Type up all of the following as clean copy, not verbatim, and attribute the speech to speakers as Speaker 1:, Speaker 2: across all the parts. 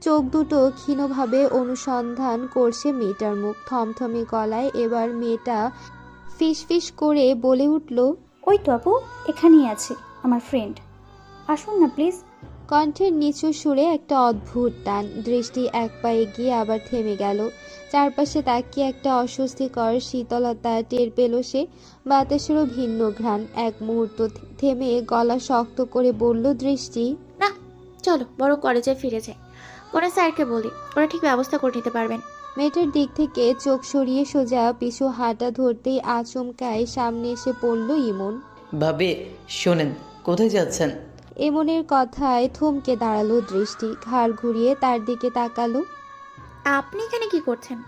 Speaker 1: চোখ দুটো ক্ষীণভাবে অনুসন্ধান করছে মেয়েটার মুখ। থমথমে গলায় এবার মেয়েটা ফিসফিস করে বলে উঠল,
Speaker 2: ওই তো আপু, এখানেই আছে আমার ফ্রেন্ড, আসুন না প্লিজ।
Speaker 1: কণ্ঠের নিচু সুরে একটা অদ্ভুত টান। দৃষ্টি এক পা এগিয়ে আবার থেমে গেল। চারপাশে তাকিয়ে একটা অস্বস্তিকর শীতলতা টের পেল সে। বাতাসেরও ভিন্ন ঘ্রাণ। এক মুহূর্ত থেমে গলা শক্ত করে বলল, দৃষ্টি।
Speaker 3: না, চলো বড় কলেজে ফিরে যাই। পরে স্যারকে বলি, ওরা ঠিক ব্যবস্থা করে নিতে পারবেন।
Speaker 1: মেয়েটার দিক থেকে চোখ সরিয়ে সোজা পিছু হাঁটা ধরতেই আচমকায় সামনে এসে পড়ল ইমন।
Speaker 4: ভাবি শোনেন, কোথায় যাচ্ছেন?
Speaker 1: ইমনের কথায় থমকে দাঁড়ালো দৃষ্টি। ঘাড় ঘুরিয়ে তার দিকে তাকালো।
Speaker 3: আপনি এখানে কি করছেন?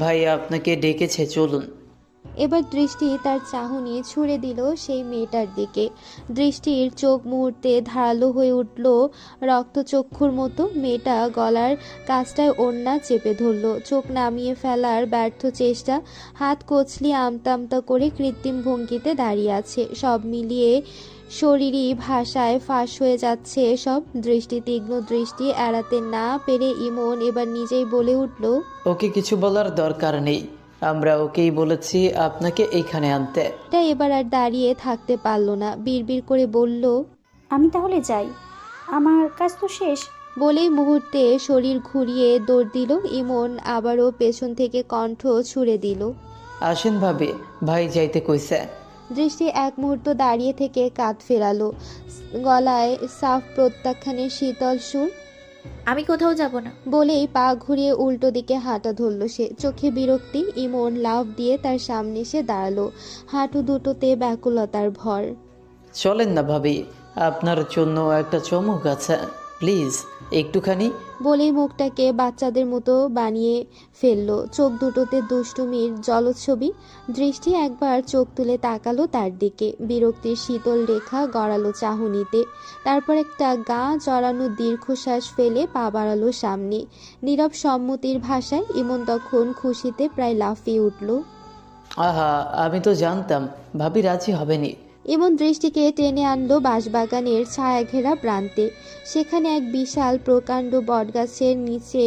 Speaker 4: ভাই আপনাকে ডেকেছে, চলুন।
Speaker 1: এবার দৃষ্টি তার চাহনি ছুড়ে দিল সেই মেয়েটার দিকে। দৃষ্টির চোখ মুহূর্তে ধারালো হয়ে উঠল রক্তচক্ষুর মতো। মেয়েটা গলার কাছটায় ওড়না চেপে ধরল। চোখ নামিয়ে ফেলার ব্যর্থ চেষ্টা। হাত কচলিয়ে আমতা আমতা করে কৃত্রিম ভঙ্গিতে দাঁড়িয়ে আছে। সব মিলিয়ে শরীরী ভাষায় ফাঁস হয়ে যাচ্ছে এসব। দৃষ্টি তীক্ষ্ণ দৃষ্টি এড়াতে না পেরে ইমন এবার নিজেই বলে উঠল,
Speaker 4: ওকে কিছু বলার দরকার নেই, আমরা ওকেই বলেছি আপনাকে এইখানে আনতে।
Speaker 1: এটা এবার আর দাঁড়িয়ে থাকতে পারল না। বিড়বিড় করে বলল,
Speaker 2: আমি তাহলে যাই, আমার কাজ তো শেষ।
Speaker 1: বলেই মুহূর্তে শরীর ঘুরিয়ে দৌড় দিল। ইমন আবারও পেছন থেকে কণ্ঠ ছুড়ে দিল,
Speaker 4: আসেন ভাবি, ভাই যাইতে কইছে।
Speaker 1: দৃষ্টি এক মুহূর্ত দাঁড়িয়ে থেকে কাঁধ ফেরালো। গলায় সাফ প্রত্যাখ্যানের শীতল সুর।
Speaker 3: আমি কোথাও যাব না।
Speaker 1: বলেই পা ঘুরিয়ে উল্টো দিকে হাঁটা ধরল সে। চোখে বিরক্তি। ইমন লাফ দিয়ে তার সামনে এসে দাঁড়ালো, হাঁটু দুটোতে ব্যাকুলতার ভর।
Speaker 4: চলেন না ভাবি, আপনার জন্য একটা চমক আছে, প্লিজ একটুখানি।
Speaker 1: বলেই মুখটাকে বাচ্চাদের মতো বানিয়ে ফেললো। চোখ দুটোতে দুষ্টুমির জলছবি। দৃষ্টি একবার চোখ তুলে তাকালো তার দিকে। বিরক্তির শীতল রেখা গড়ালো চাহনিতে। তারপর একটা গা জড়ানো দীর্ঘশ্বাস ফেলে পা বাড়ালো সামনে। নীরব সম্মতির ভাষায়। ইমন তখন খুশিতে প্রায় লাফিয়ে উঠল।
Speaker 4: আহা, আমি তো জানতাম ভাবি রাজি হবেনি।
Speaker 1: ইমন দৃষ্টিকে টেনে আনলো বাঁশবাগানের ছায়াঘেরা প্রান্তে। সেখানে এক বিশাল প্রকাণ্ড বটগাছের নিচে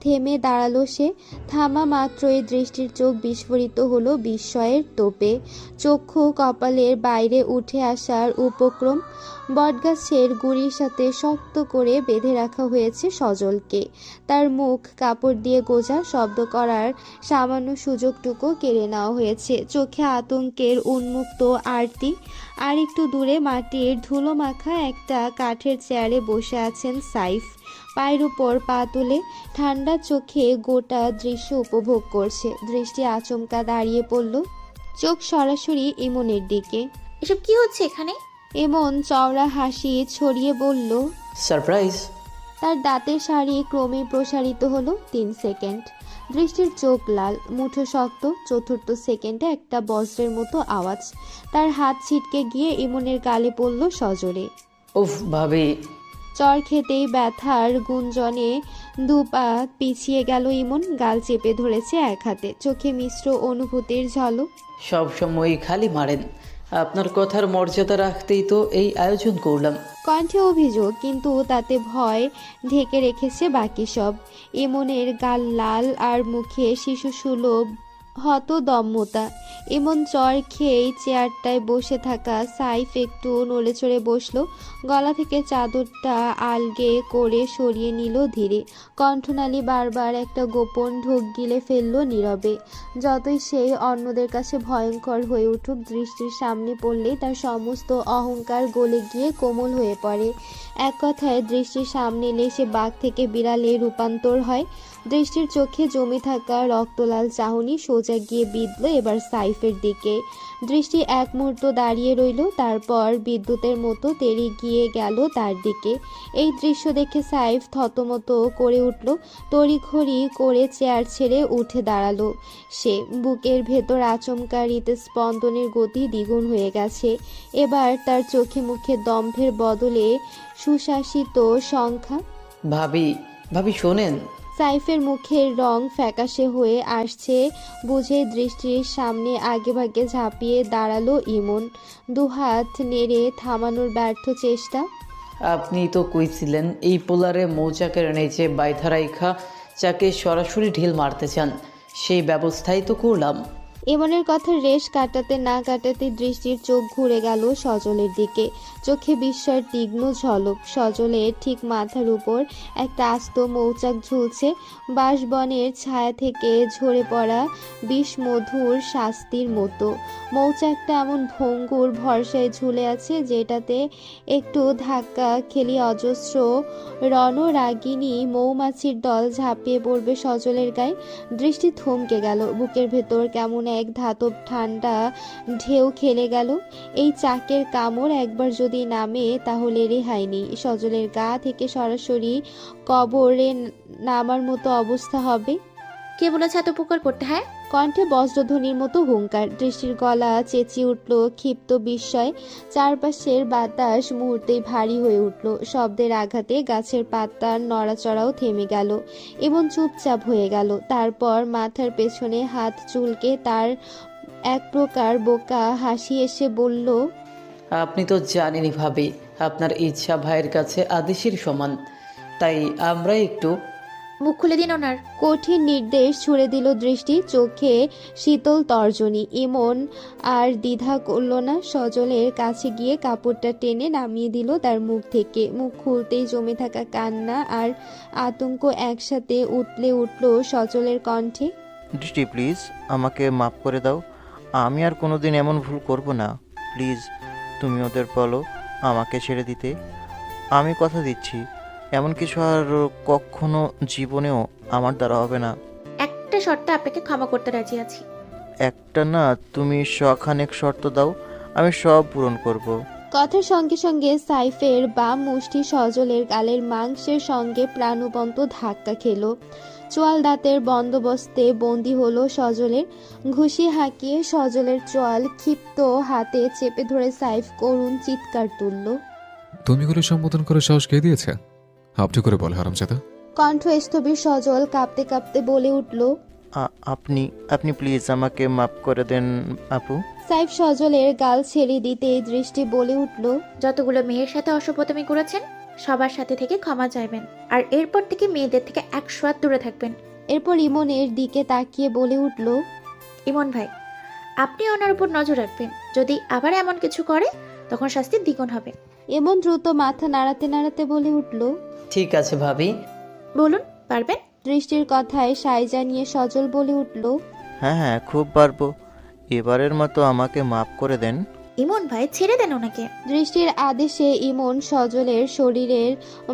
Speaker 1: থেমে দাঁড়ালো সে। থামা মাত্রই দৃষ্টির চোখ বিস্ফোরিত হলো বিস্ময়ের তোপে। চক্ষু কপালের বাইরে উঠে আসার উপক্রম। বটগাছের গুড়ির সাথে শক্ত করে বেঁধে রাখা হয়েছে সজলকে। তার মুখ কাপড় দিয়ে গোজা, শব্দ করার সামান্য সুযোগটুকু কেড়ে নেওয়া হয়েছে। চোখে আতঙ্কের উন্মুক্ত আরতি। আর একটু দূরে মাটির ধুলো মাখা একটা কাঠের চেয়ারে বসে আছেন সাইফ। পায়ের উপর পা তুলে ঠান্ডা চোখে গোটা দৃশ্য উপভোগ করছে। দৃষ্টি আচমকা দাঁড়িয়ে পড়ল, চোখ সরাসরি ইমনের দিকে।
Speaker 3: এসব কি হচ্ছে এখানে?
Speaker 1: ইমন চওড়া হাসি ছড়িয়ে বলল,
Speaker 4: সারপ্রাইজ।
Speaker 1: তার দাঁতের শাড়ি ক্রমে প্রসারিত হলো। 3 সেকেন্ড। দৃষ্টির চোখ লাল, মুঠো শক্ত। চতুর্থ সেকেন্ডে একটা বজ্রের মতো আওয়াজ। তার হাত ছিটকে গিয়ে ইমনের গালে পড়ল সজোরে।
Speaker 4: উফ ভাবি।
Speaker 1: চর খেতেই ব্যথার গুঞ্জনে দুপা পিছিয়ে গেল ইমন। গাল চেপে ধরেছে এক হাতে, চোখে মিশ্র অনুভূতির ঝলক।
Speaker 4: সব সময় খালি মারেন, আপনার কথার মর্যাদা রাখতেই তো এই আয়োজন করলাম।
Speaker 1: কণ্ঠে অভিযোগ, কিন্তু তাতে ভয় ঢেকে রেখেছে বাকি সব। ইমনের গাল লাল আর মুখে শিশু সুলভ হতদম্যতা। ইমন চর খেয়েই চেয়ারটায় বসে থাকা সাইফ একটু নড়েচড়ে বসলো। গলা থেকে চাদরটা আলগে করে সরিয়ে নিল ধীরে। কণ্ঠনালী বারবার একটা গোপন ঢোক গিলে ফেললো নীরবে। যতই সেই অন্যদের কাছে ভয়ঙ্কর হয়ে উঠুক, দৃষ্টির সামনে পড়লেই তার সমস্ত অহংকার গলে গিয়ে কোমল হয়ে পড়ে। এক কথায় দৃষ্টির সামনে এলে সে বাঘ থেকে বিড়ালে রূপান্তর হয়। দৃষ্টির চোখে জমে থাকা রক্তলাল চাহনি সোজা গিয়ে বিঁধল এবার সাইফের দিকে। দৃষ্টি এক মুহূর্ত দাঁড়িয়ে রইল, তারপর বিদ্যুতের মতো তেড়ে গিয়ে গেল তার দিকে। এই দৃশ্য দেখে সাইফ থতমত করে উঠল। তড়িঘড়ি করে চেয়ার ছেড়ে উঠে দাঁড়ালো সে। বুকের ভেতর আচমকা হৃদস্পন্দনের গতি দ্বিগুণ হয়ে গেছে। এবার তার চোখে মুখে দম্ভের বদলে সুশাসিত সংখ্যা।
Speaker 4: ভাবি, ভাবি শোনেন।
Speaker 1: সাইফের মুখের রং ফ্যাকাশে হয়ে আসছে বুঝে দৃষ্টির সামনে আগেভাগে ঝাঁপিয়ে দাঁড়ালো ইমন। দুহাত নেড়ে থামানোর ব্যর্থ চেষ্টা।
Speaker 4: আপনি তো কইছিলেন এই পোলারে মৌচাকের নিচে বাইথা রাইখা চাকে সরাসরি ঢিল মারতে চান, সেই ব্যবস্থাই তো করলাম।
Speaker 1: ইমনের কথা রেশ কাটাতে না কাটাতে দৃষ্টির চোখ ঘুরে গেল সজলের দিকে। চোখে বিস্ময়ের তীক্ষ্ণ ঝলক। সজলের ঠিক মাথার উপর একটা আস্ত মৌচাক ঝুলছে, বাঁশবনের ছায়া থেকে ঝরে পড়া বিষমধুর শাস্তির মতো। মৌচাকটা এমন ভঙ্গুর ভরসায় ঝুলে আছে যেটাতে একটু ধাক্কা খেলি অজস্র রণরাগিনী মৌমাছির দল ঝাঁপিয়ে পড়বে সজলের গায়ে। দৃষ্টি থমকে গেল, বুকের ভেতর কেমন এক ধাতব ঠান্ডা ঢেউ খেলে গেল। এই চাকের কামড় একবার যদি নামে তাহলে রেহাই নেই। সজলের গা থেকে সরাসরি কবরে নামার মতো অবস্থা হবে।
Speaker 3: কে বলেছে এত উপকার করতে? হ্যাঁ,
Speaker 1: কণ্ঠে বজ্রধ্বনির মতো হুঙ্কার। দৃষ্টির গলা চেঁচিয়ে উঠল ক্ষিপ্ত বিস্ময়। চারপাশের বাতাস মুহূর্তেই ভারী হয়ে উঠল। শব্দের আঘাতে গাছের পাতার নড়াচড়াও থেমে গেল এবং চুপচাপ হয়ে গেল। তারপর মাথার পেছনে হাত চুলকে তার এক প্রকার বোকা হাসি এসে বলল,
Speaker 4: আপনি তো জানেনই ভাবি, আপনার ইচ্ছা ভাইয়ের কাছে আদেশের সমান, তাই আমরা একটু
Speaker 3: মুখ খুলে দিন ওনার।
Speaker 1: কঠিন নির্দেশ ছুড়ে দিল দৃষ্টি। চোখে শীতল তর্জনী। ইমন আর দ্বিধা করল না, সজলের কাছে গিয়ে কাপড়টা টেনে নামিয়ে দিল তার মুখ থেকে। মুখ খুলতেই জমে থাকা কান্না আর আতঙ্ক একসাথে উতলে উঠল সজলের কণ্ঠে।
Speaker 5: দৃষ্টি প্লিজ আমাকে মাফ করে দাও, আমি আর কোনোদিন এমন ভুল করব না। প্লিজ তুমি ওদের বলো আমাকে ছেড়ে দিতে। আমি কথা দিচ্ছি এমন কিছু আর কখনো জীবনেও আমার দ্বারা হবে না।
Speaker 3: একটা শর্তে আপনাকে ক্ষমা করতে রাজি আছি।
Speaker 5: একটা না, তুমি শখানেক শর্ত দাও, আমি সব পূরণ করব।
Speaker 1: কথার সঙ্গে সঙ্গে সাইফের বাম মুষ্টি সজলের গালের মাংসের সঙ্গে প্রাণবন্ত ধাক্কা খেলো। চোয়াল দাঁতের বন্দোবস্তে বন্দি হলো সজলের। ঘুষি হাঁকিয়ে সজলের চোয়াল ক্ষিপ্ত হাতে চেপে ধরে সাইফ করুণ চিৎকার তুলল।
Speaker 6: তুমি করে সম্বোধন করে সাহস কে দিয়েছে? আপনি করে বলে হারামজাদা।
Speaker 1: কণ্ঠ স্থবির সজল কাঁপতে কাঁপতে বলে উঠল,
Speaker 5: আপনি আপনি প্লিজ আমাকে মাফ করে দেন আপু।
Speaker 1: সাইফ সজলের গাল ছেড়ে দিতেই দৃষ্টি বলে উঠল,
Speaker 3: যতগুলো মেয়ের সাথে অসভ্যতামি করেছেন সবার সাথে থেকে ক্ষমা চাইবেন, আর এরপর থেকে মেয়েদের থেকে 100 হাত দূরে থাকবেন।
Speaker 1: এরপর ইমনের দিকে তাকিয়ে বলে উঠল,
Speaker 3: ইমন ভাই, আপনি ওনার উপর নজর রাখবেন। যদি আবার এমন কিছু করে তখন শাস্তি দ্বিগুণ হবে।
Speaker 1: এমন দ্রুত মাথা নাড়াতে নাড়াতে বলে উঠল,
Speaker 4: ঠিক আছে ভাবি।
Speaker 3: বলুন, পারবেন?
Speaker 1: দৃষ্টির কথায় সায় জানিয়ে সজল বলে উঠল,
Speaker 5: হ্যাঁ হ্যাঁ খুব পারবো, এবারের মতো আমাকে মাফ করে দেন।
Speaker 3: ইমন ভাই, ছেড়ে দেন ওনাকে।
Speaker 1: দৃষ্টির আদেশে ইমন সজলের শরীরের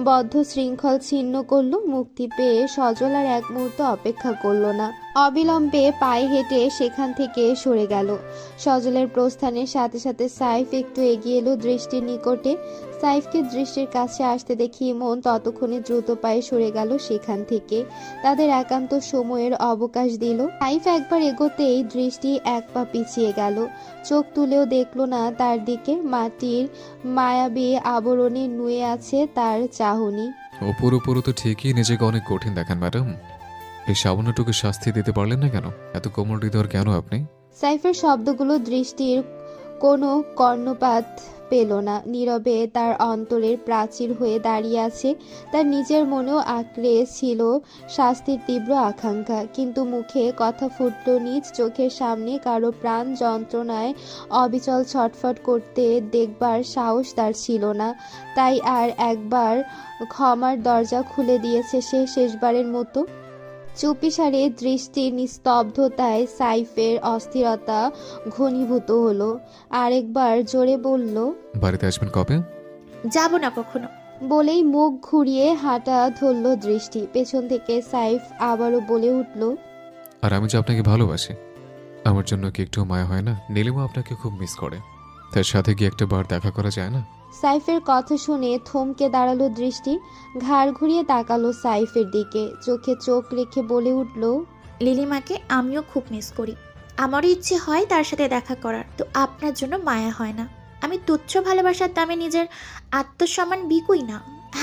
Speaker 1: বদ্ধ শৃঙ্খল ছিন্ন করলো। মুক্তি পেয়ে সজল আর এক মুহূর্ত অপেক্ষা করলো না, অবিলম্বে পায়ে হেঁটে সেখান থেকে সরে গেল। সজলের প্রস্থানের সাথে সাথে সাইফ একটু এগিয়ে এলো দৃষ্টির নিকটে। সাইফকে দৃষ্টির কাছে আসতে দেখি ইমন ততক্ষণে দ্রুত পায়ে সরে গেল সেখান থেকে। তাদের একান্ত সময়ের অবকাশ দিল। সাইফ একবার এগোতেই দৃষ্টি এক পা পিছিয়ে গেল। চোখ তুলেও দেখলো না তার দিকে। মাটির মায়াবী আবরণে নুয়ে আছে তার চাহনি।
Speaker 6: ওপর উপরও তো ঠিকই নিজেকে অনেক কঠিন দেখান ম্যাডাম। এই সামান্যটুকু শাস্তি দিতে পারলেন না কেন? এত কোমল হৃদয় কেন আপনি?
Speaker 1: সাইফের শব্দগুলো দৃষ্টির কোনো কর্ণপাত পেল না। নীরবে তার অন্তরের প্রাচীর হয়ে দাঁড়িয়ে আছে। তার নিজের মনেও আঁকড়ে ছিল শাস্তির তীব্র আকাঙ্ক্ষা, কিন্তু মুখে কথা ফুটল নিজ চোখের সামনে কারো প্রাণ যন্ত্রণায় অবিচল ছটফট করতে দেখবার সাহস তার ছিল না। তাই আর একবার ক্ষমার দরজা খুলে দিয়েছে সে শেষবারের মতো। চুপিসারে দৃষ্টির নিস্তব্ধতায় সাইফের অস্থিরতা ঘনীভূত হলো। আরেকবার জোরে বলল,
Speaker 6: বাড়িতে আসবেন কবে?
Speaker 3: যাব না কখনো।
Speaker 1: বলেই মুখ ঘুরিয়ে হাঁটা ধরল দৃষ্টি। পেছন থেকে সাইফ আবারও বলে উঠল,
Speaker 6: আর আমি যে আপনাকে ভালোবাসি, আমার জন্য কি একটু মায়া হয় না? নীলিমা আপনাকে খুব মিস করে, তার সাথে গিয়ে একটা বার দেখা করা যায় না?
Speaker 1: সাইফের কথা শুনে থমকে দাঁড়ালো দৃষ্টি। ঘাড় ঘুরিয়ে তাকালো সাইফের দিকে, চোখে চোখ রেখে বলে উঠল,
Speaker 3: লিলিমাকে আমিও খুব মিস করি। আমারও ইচ্ছে হয় তার সাথে দেখা করার, তো আপনার জন্য মায়া হয় না। আমি তুচ্ছ ভালোবাসার দামে নিজের আত্মসম্মান বিকুই না,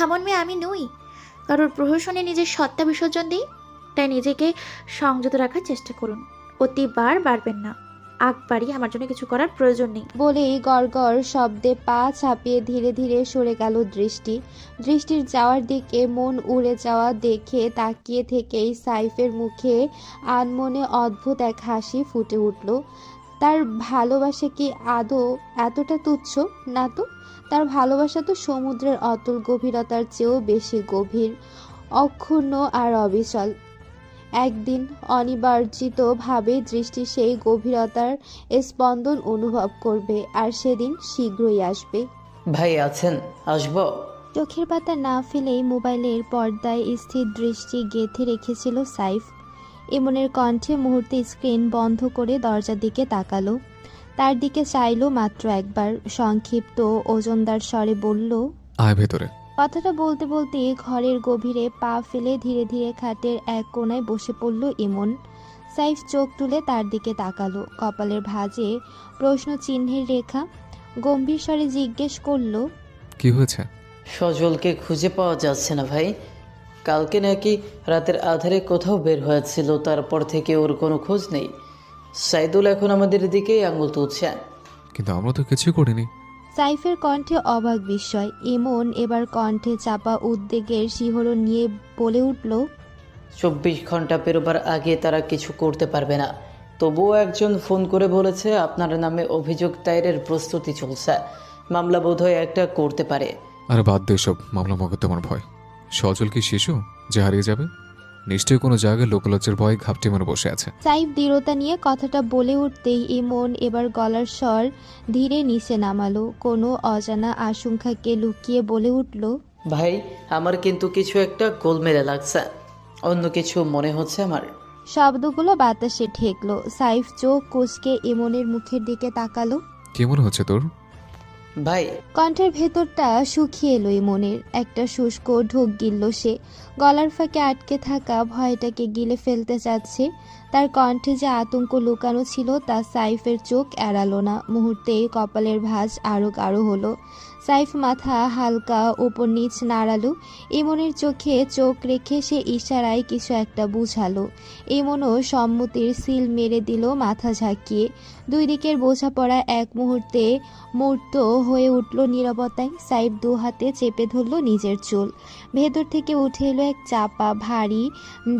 Speaker 3: এমন মেয়ে আমি নই। কারোর প্রহসনে নিজের সত্তা বিসর্জন দিই। তাই নিজেকে সংযত রাখার চেষ্টা করুন, অতিবার বাড়বেন না। আগ বাড়ি, আমার জন্য কিছু করার প্রয়োজন নেই।
Speaker 1: বলেই গড়গড় শব্দে পা চাপিয়ে ধীরে ধীরে সরে গেল দৃষ্টি। দৃষ্টির যাওয়ার দিকে মন উড়ে যাওয়া দেখে তাকিয়ে থেকেই সাইফের মুখে আনমনে অদ্ভুত এক হাসি ফুটে উঠল। তার ভালোবাসা কি আদৌ এতটা তুচ্ছ? না তো। তার ভালোবাসা তো সমুদ্রের অতল গভীরতার চেয়েও বেশি গভীর, অক্ষুণ্ণ আর অবিচল। একদিন অনিবার্জিতভাবে দৃষ্টি সেই গভীরতার স্পন্দন অনুভব করবে, আর সেদিন শীঘ্রই আসবে।
Speaker 4: ভাই আছেন, আসবো?
Speaker 1: চোখের পাতা না ফেলেই মোবাইলের পর্দায় স্থির দৃষ্টি গেঁথে রেখেছিল সাইফ। ইমনের কণ্ঠে মুহূর্তে স্ক্রিন বন্ধ করে দরজার দিকে তাকালো। তার দিকে চাইলো মাত্র একবার, সংক্ষিপ্ত ওজনদার স্বরে বলল,
Speaker 6: আয় ভেতরে।
Speaker 1: কথাটা বলতে বলতে ঘরের গভীরে পা ফেলে ধীরে ধীরে খাটের এক কোণায় বসে পড়ল ইমন। সাইফ চোখ তুলে তার দিকে তাকালো, কপালের ভাঁজে প্রশ্ন চিহ্নের রেখা। গম্ভীর স্বরে জিজ্ঞেস করল,
Speaker 6: কি হয়েছে?
Speaker 4: সজলকে খুঁজে পাওয়া যাচ্ছে না ভাই। কালকে নাকি রাতের আধারে কোথাও বের হয়েছিল, তারপর থেকে ওর কোনো খোঁজ নেই। সাইদুল এখন আমাদের দিকেই আঙুল তুলছে।
Speaker 6: কিন্তু আমরা তো কিছুই করিনি।
Speaker 1: সাইফের কণ্ঠে অবাক বিস্ময়। ইমন এবার কণ্ঠে চাপা উদ্বেগের শিহরণ নিয়ে বলে উঠল,
Speaker 4: 24 ঘন্টা পেরোবার আগে তারা কিছু করতে পারবে না। তবুও একজন ফোন করে বলেছে আপনার নামে অভিযোগ দায়েরের প্রস্তুতি চলছে। মামলা বোধহয় একটা করতে পারে।
Speaker 6: আর বাদ দে সব মামলা মকদ্দমার ভয়। সজল কি শিশু যে হারিয়ে যাবে? নিশ্চয়ই কোনো জায়গায় লোকলজ্জের ভয় ঘাপটি মেরে বসে আছে।
Speaker 1: সাইফ দৃঢ়তা নিয়ে কথাটা বলে উঠতেই ইমন এবার গলার স্বর ধীরে নিচে নামালো, কোনো অজানা আশঙ্কাকে লুকিয়ে বলে উঠল,
Speaker 4: ভাই আমার কিন্তু কিছু একটা গোলমেলে লাগছে, অন্য কিছু মনে হচ্ছে আমার।
Speaker 1: শব্দগুলো বাতাসে ঠেকলো। সাইফ চোখ কুঁচকে ইমনের মুখের দিকে তাকালো।
Speaker 6: কি মনে হচ্ছে তোর?
Speaker 4: ভাই
Speaker 1: কণ্ঠের ভেতরটা শুকিয়ে এলো ইমনের। একটা শুষ্ক ঢোক গিলল সে। গলার ফাঁকে আটকে থাকা ভয়টাকে গিলে ফেলতে চাচ্ছে। তার কণ্ঠে যে আতঙ্ক লুকানো ছিল তা সাইফের চোখ এড়ালো না। মুহূর্তেই কপালের ভাঁজ আরও গাঢ় হলো। সাইফ মাথা হালকা উপর নিচ নাড়ালো। ইমনের চোখে চোখ রেখে সে ইশারায় কিছু একটা বুঝালো। ইমনও সম্মতির সিল মেরে দিল মাথা ঝাঁকিয়ে। দুই দিকের বোঝাপড়া এক মুহূর্তে মূর্ত হয়ে উঠল নীরবতায়। সাইফ দু হাতে চেপে ধরল নিজের চুল। ভেতর থেকে উঠে এলো এক চাপা ভারী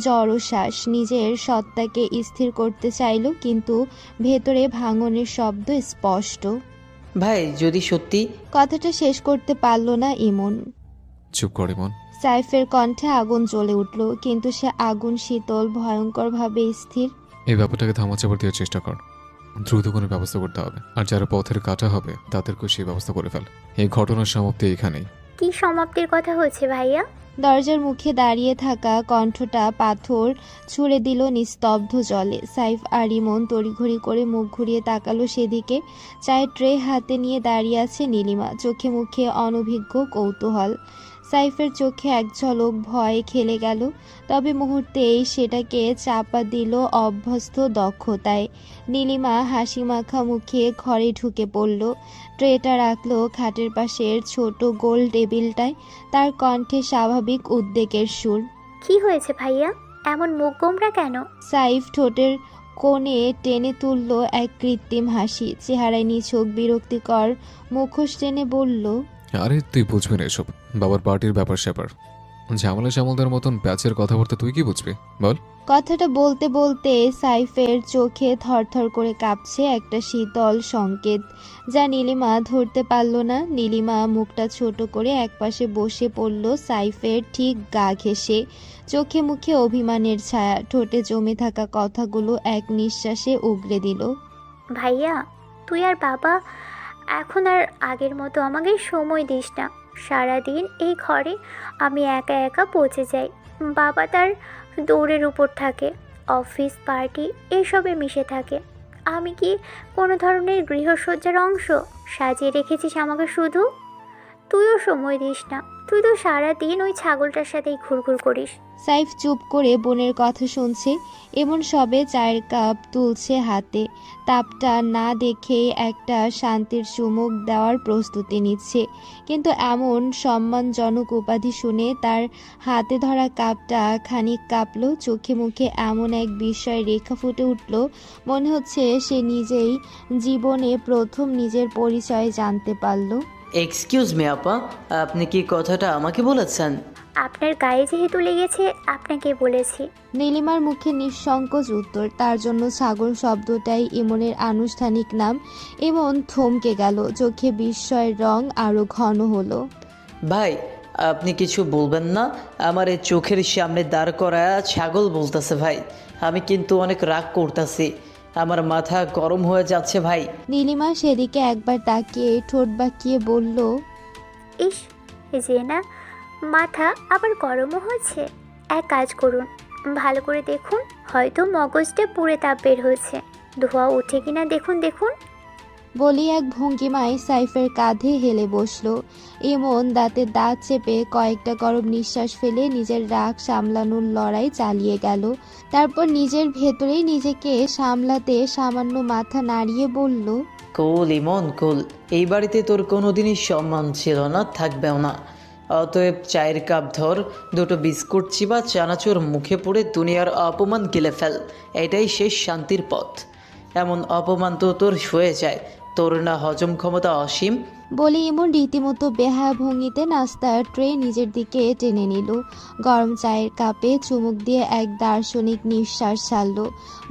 Speaker 1: জড়শ্বাস। নিজের সত্তাকে স্থির করতে চাইল, কিন্তু ভেতরে ভাঙনের শব্দ স্পষ্ট।
Speaker 4: ভাই যদি সত্যি।
Speaker 1: কথাটা শেষ করতে পারল না ইমন।
Speaker 6: চুপ করে মন।
Speaker 1: সাইফের কণ্ঠে আগুন জ্বলে উঠল, কিন্তু সে আগুন শীতল, ভয়ঙ্করভাবে স্থির।
Speaker 6: এই ব্যাপারটাকে থামাচাপড় দেওয়ার চেষ্টা কর। দ্রুত কোনো ব্যবস্থা করতে হবে, আর যারা পথের কাটা হবে তাদেরকেও সেই ব্যবস্থা করে ফেল। এই ঘটনার সমাপ্তি এখানেই।
Speaker 7: কি সমাপ্তির কথা হচ্ছে ভাইয়া?
Speaker 1: দরজার মুখে দাঁড়িয়ে থাকা কণ্ঠটা পাথর ছুঁড়ে দিল নিস্তব্ধ জলে। সাইফ আর ইমন তড়িঘড়ি করে মুখ ঘুরিয়ে তাকালো সেদিকে। চায়ের ট্রে হাতে নিয়ে দাঁড়িয়ে আছে নীলিমা, চোখে মুখে অনভিজ্ঞ কৌতূহল। সাইফের চোখে এক ঝলক ভয় খেলে গেল, তবে মুহূর্তেই সেটাকে চাপা দিল অভ্যস্ত দক্ষতায়। নীলিমা হাসি মাখা মুখে ঘরে ঢুকে পড়ল। ট্রেটা রাখলো খাটের পাশের ছোট গোল টেবিলটায়। তার কণ্ঠে স্বাভাবিক উদ্বেগের সুর।
Speaker 7: কি হয়েছে ভাইয়া? এমন মুখ গোমরা কেন?
Speaker 1: সাইফ ঠোঁটের কোণে টেনে তুলল এক কৃত্রিম হাসি। চেহারায় নিছক বিরক্তিকর মুখোশ টেনে বলল,
Speaker 6: আরে তুই বুঝবি না এসব। বাবার পার্টির ব্যাপার স্যাপার, ঝামেলা সামলদার মতন প্যাচের কথাবার্তা তুই কি বুঝবি বল?
Speaker 1: কথাটা বলতে বলতে সাইফের চোখে থরথর করে কাঁপছে একটা শীতল সংকেত, যা নীলিমা ধরতে পারল না। নীলিমা মুখটা ছোট করে একপাশে বসে পড়ল সাইফের ঠিক গা ঘেঁষে। চোখে মুখে অভিমানের ছায়া, ঠোঁটে জমে থাকা কথাগুলো এক নিঃশ্বাসে উগরে দিল।
Speaker 7: ভাইয়া, তুই আর বাবা এখন আর আগের মতো আমাকে সময় দিস না। সারাদিন এই ঘরে আমি একা একা পচে যাই। বাবা তার দৌড়ের উপর থাকে, অফিস পার্টি এসবে মিশে থাকে। আমি কি কোনো ধরনের গৃহসজ্জার অংশ? সাজিয়ে রেখেছিস আমাকে শুধু। তুইও সময় দিস না। তুই তো সারাদিন ওই ছাগলটার সাথেই ঘুরঘুর করিস।
Speaker 1: সাইফ চুপ করে বোনের কথা শুনছে। এমন সবে চায়ের কাপ তুলছে হাতে। তাপটা না দেখে একটা শান্তির চুমুক দেওয়ার প্রস্তুতি নিচ্ছে, কিন্তু এমন সম্মানজনক উপাধি শুনে তার হাতে ধরা কাপটা খানিক কাঁপলো। চোখে মুখে এমন এক বিস্ময়ের রেখা ফুটে উঠল, মনে হচ্ছে সে নিজেই জীবনে প্রথম নিজের পরিচয় জানতে পারল।
Speaker 4: এক্সকিউজ মি আপা, আপনি কি কথাটা আমাকে বলেছেন?
Speaker 7: আপনার গায়ে যেহেতু লেগেছে, আপনাকে বলেছি।
Speaker 1: নীলিমার মুখে নিঃসংকোচ উত্তর। তার জন্য ছাগল শব্দটাই ইমনের আনুষ্ঠানিক নাম। ইমন থমকে গেল, চোখে বিস্ময়ের রং আরো ঘন হলো।
Speaker 4: ভাই, আপনি কিছু বলবেন না? আমার এই চোখের সামনে দাঁড় করা ছাগল বলতেছে ভাই। আমি কিন্তু অনেক রাগ করতেছি, আমার মাথা গরম হয়ে যাচ্ছে ভাই।
Speaker 1: নীলিমা সেদিকে একবার তাকিয়ে ঠোঁট বাঁকিয়ে বলল,
Speaker 7: ইস, যে না মাথা আবার গরমও হচ্ছে। এক কাজ করুন, ভালো করে দেখুন, হয়তো মগজটা পুড়ে তাপ বের হয়েছে। ধোঁয়া উঠে কিনা দেখুন দেখুন।
Speaker 1: বলি এক ভঙ্গিমায় সাইফের কাঁধে হেলে বসলো। ইমন দাঁতে দাঁত চেপে কয়েকটা গরম নিঃশ্বাস ফেলে নিজের রাগ সামলানোর লড়াই চালিয়ে গেল। তারপর নিজের ভেতরেই নিজেকে সামলাতে সামান্য মাথা নাড়িয়ে বলল,
Speaker 4: কুল ইমন কুল, এই বাড়িতে তোর কোনোদিনই সম্মান ছিল না, থাকবেও না। অতএব চায়ের কাপ ধর, দুটো বিস্কুট চিবা চানাচুর মুখে পড়ে দুনিয়ার অপমান গিলে ফেল, এটাই শেষ শান্তির পথ। এমন অপমান তো তোর হয়ে যায়, তোর না হজম ক্ষমতা অসীম।
Speaker 1: বলে ইমন রীতিমতো বেহায়া ভঙ্গিতে নাস্তার ট্রে নিজের দিকে টেনে নিল। গরম চায়ের কাপে চুমুক দিয়ে এক দার্শনিক নিঃশ্বাস ছাড়ল।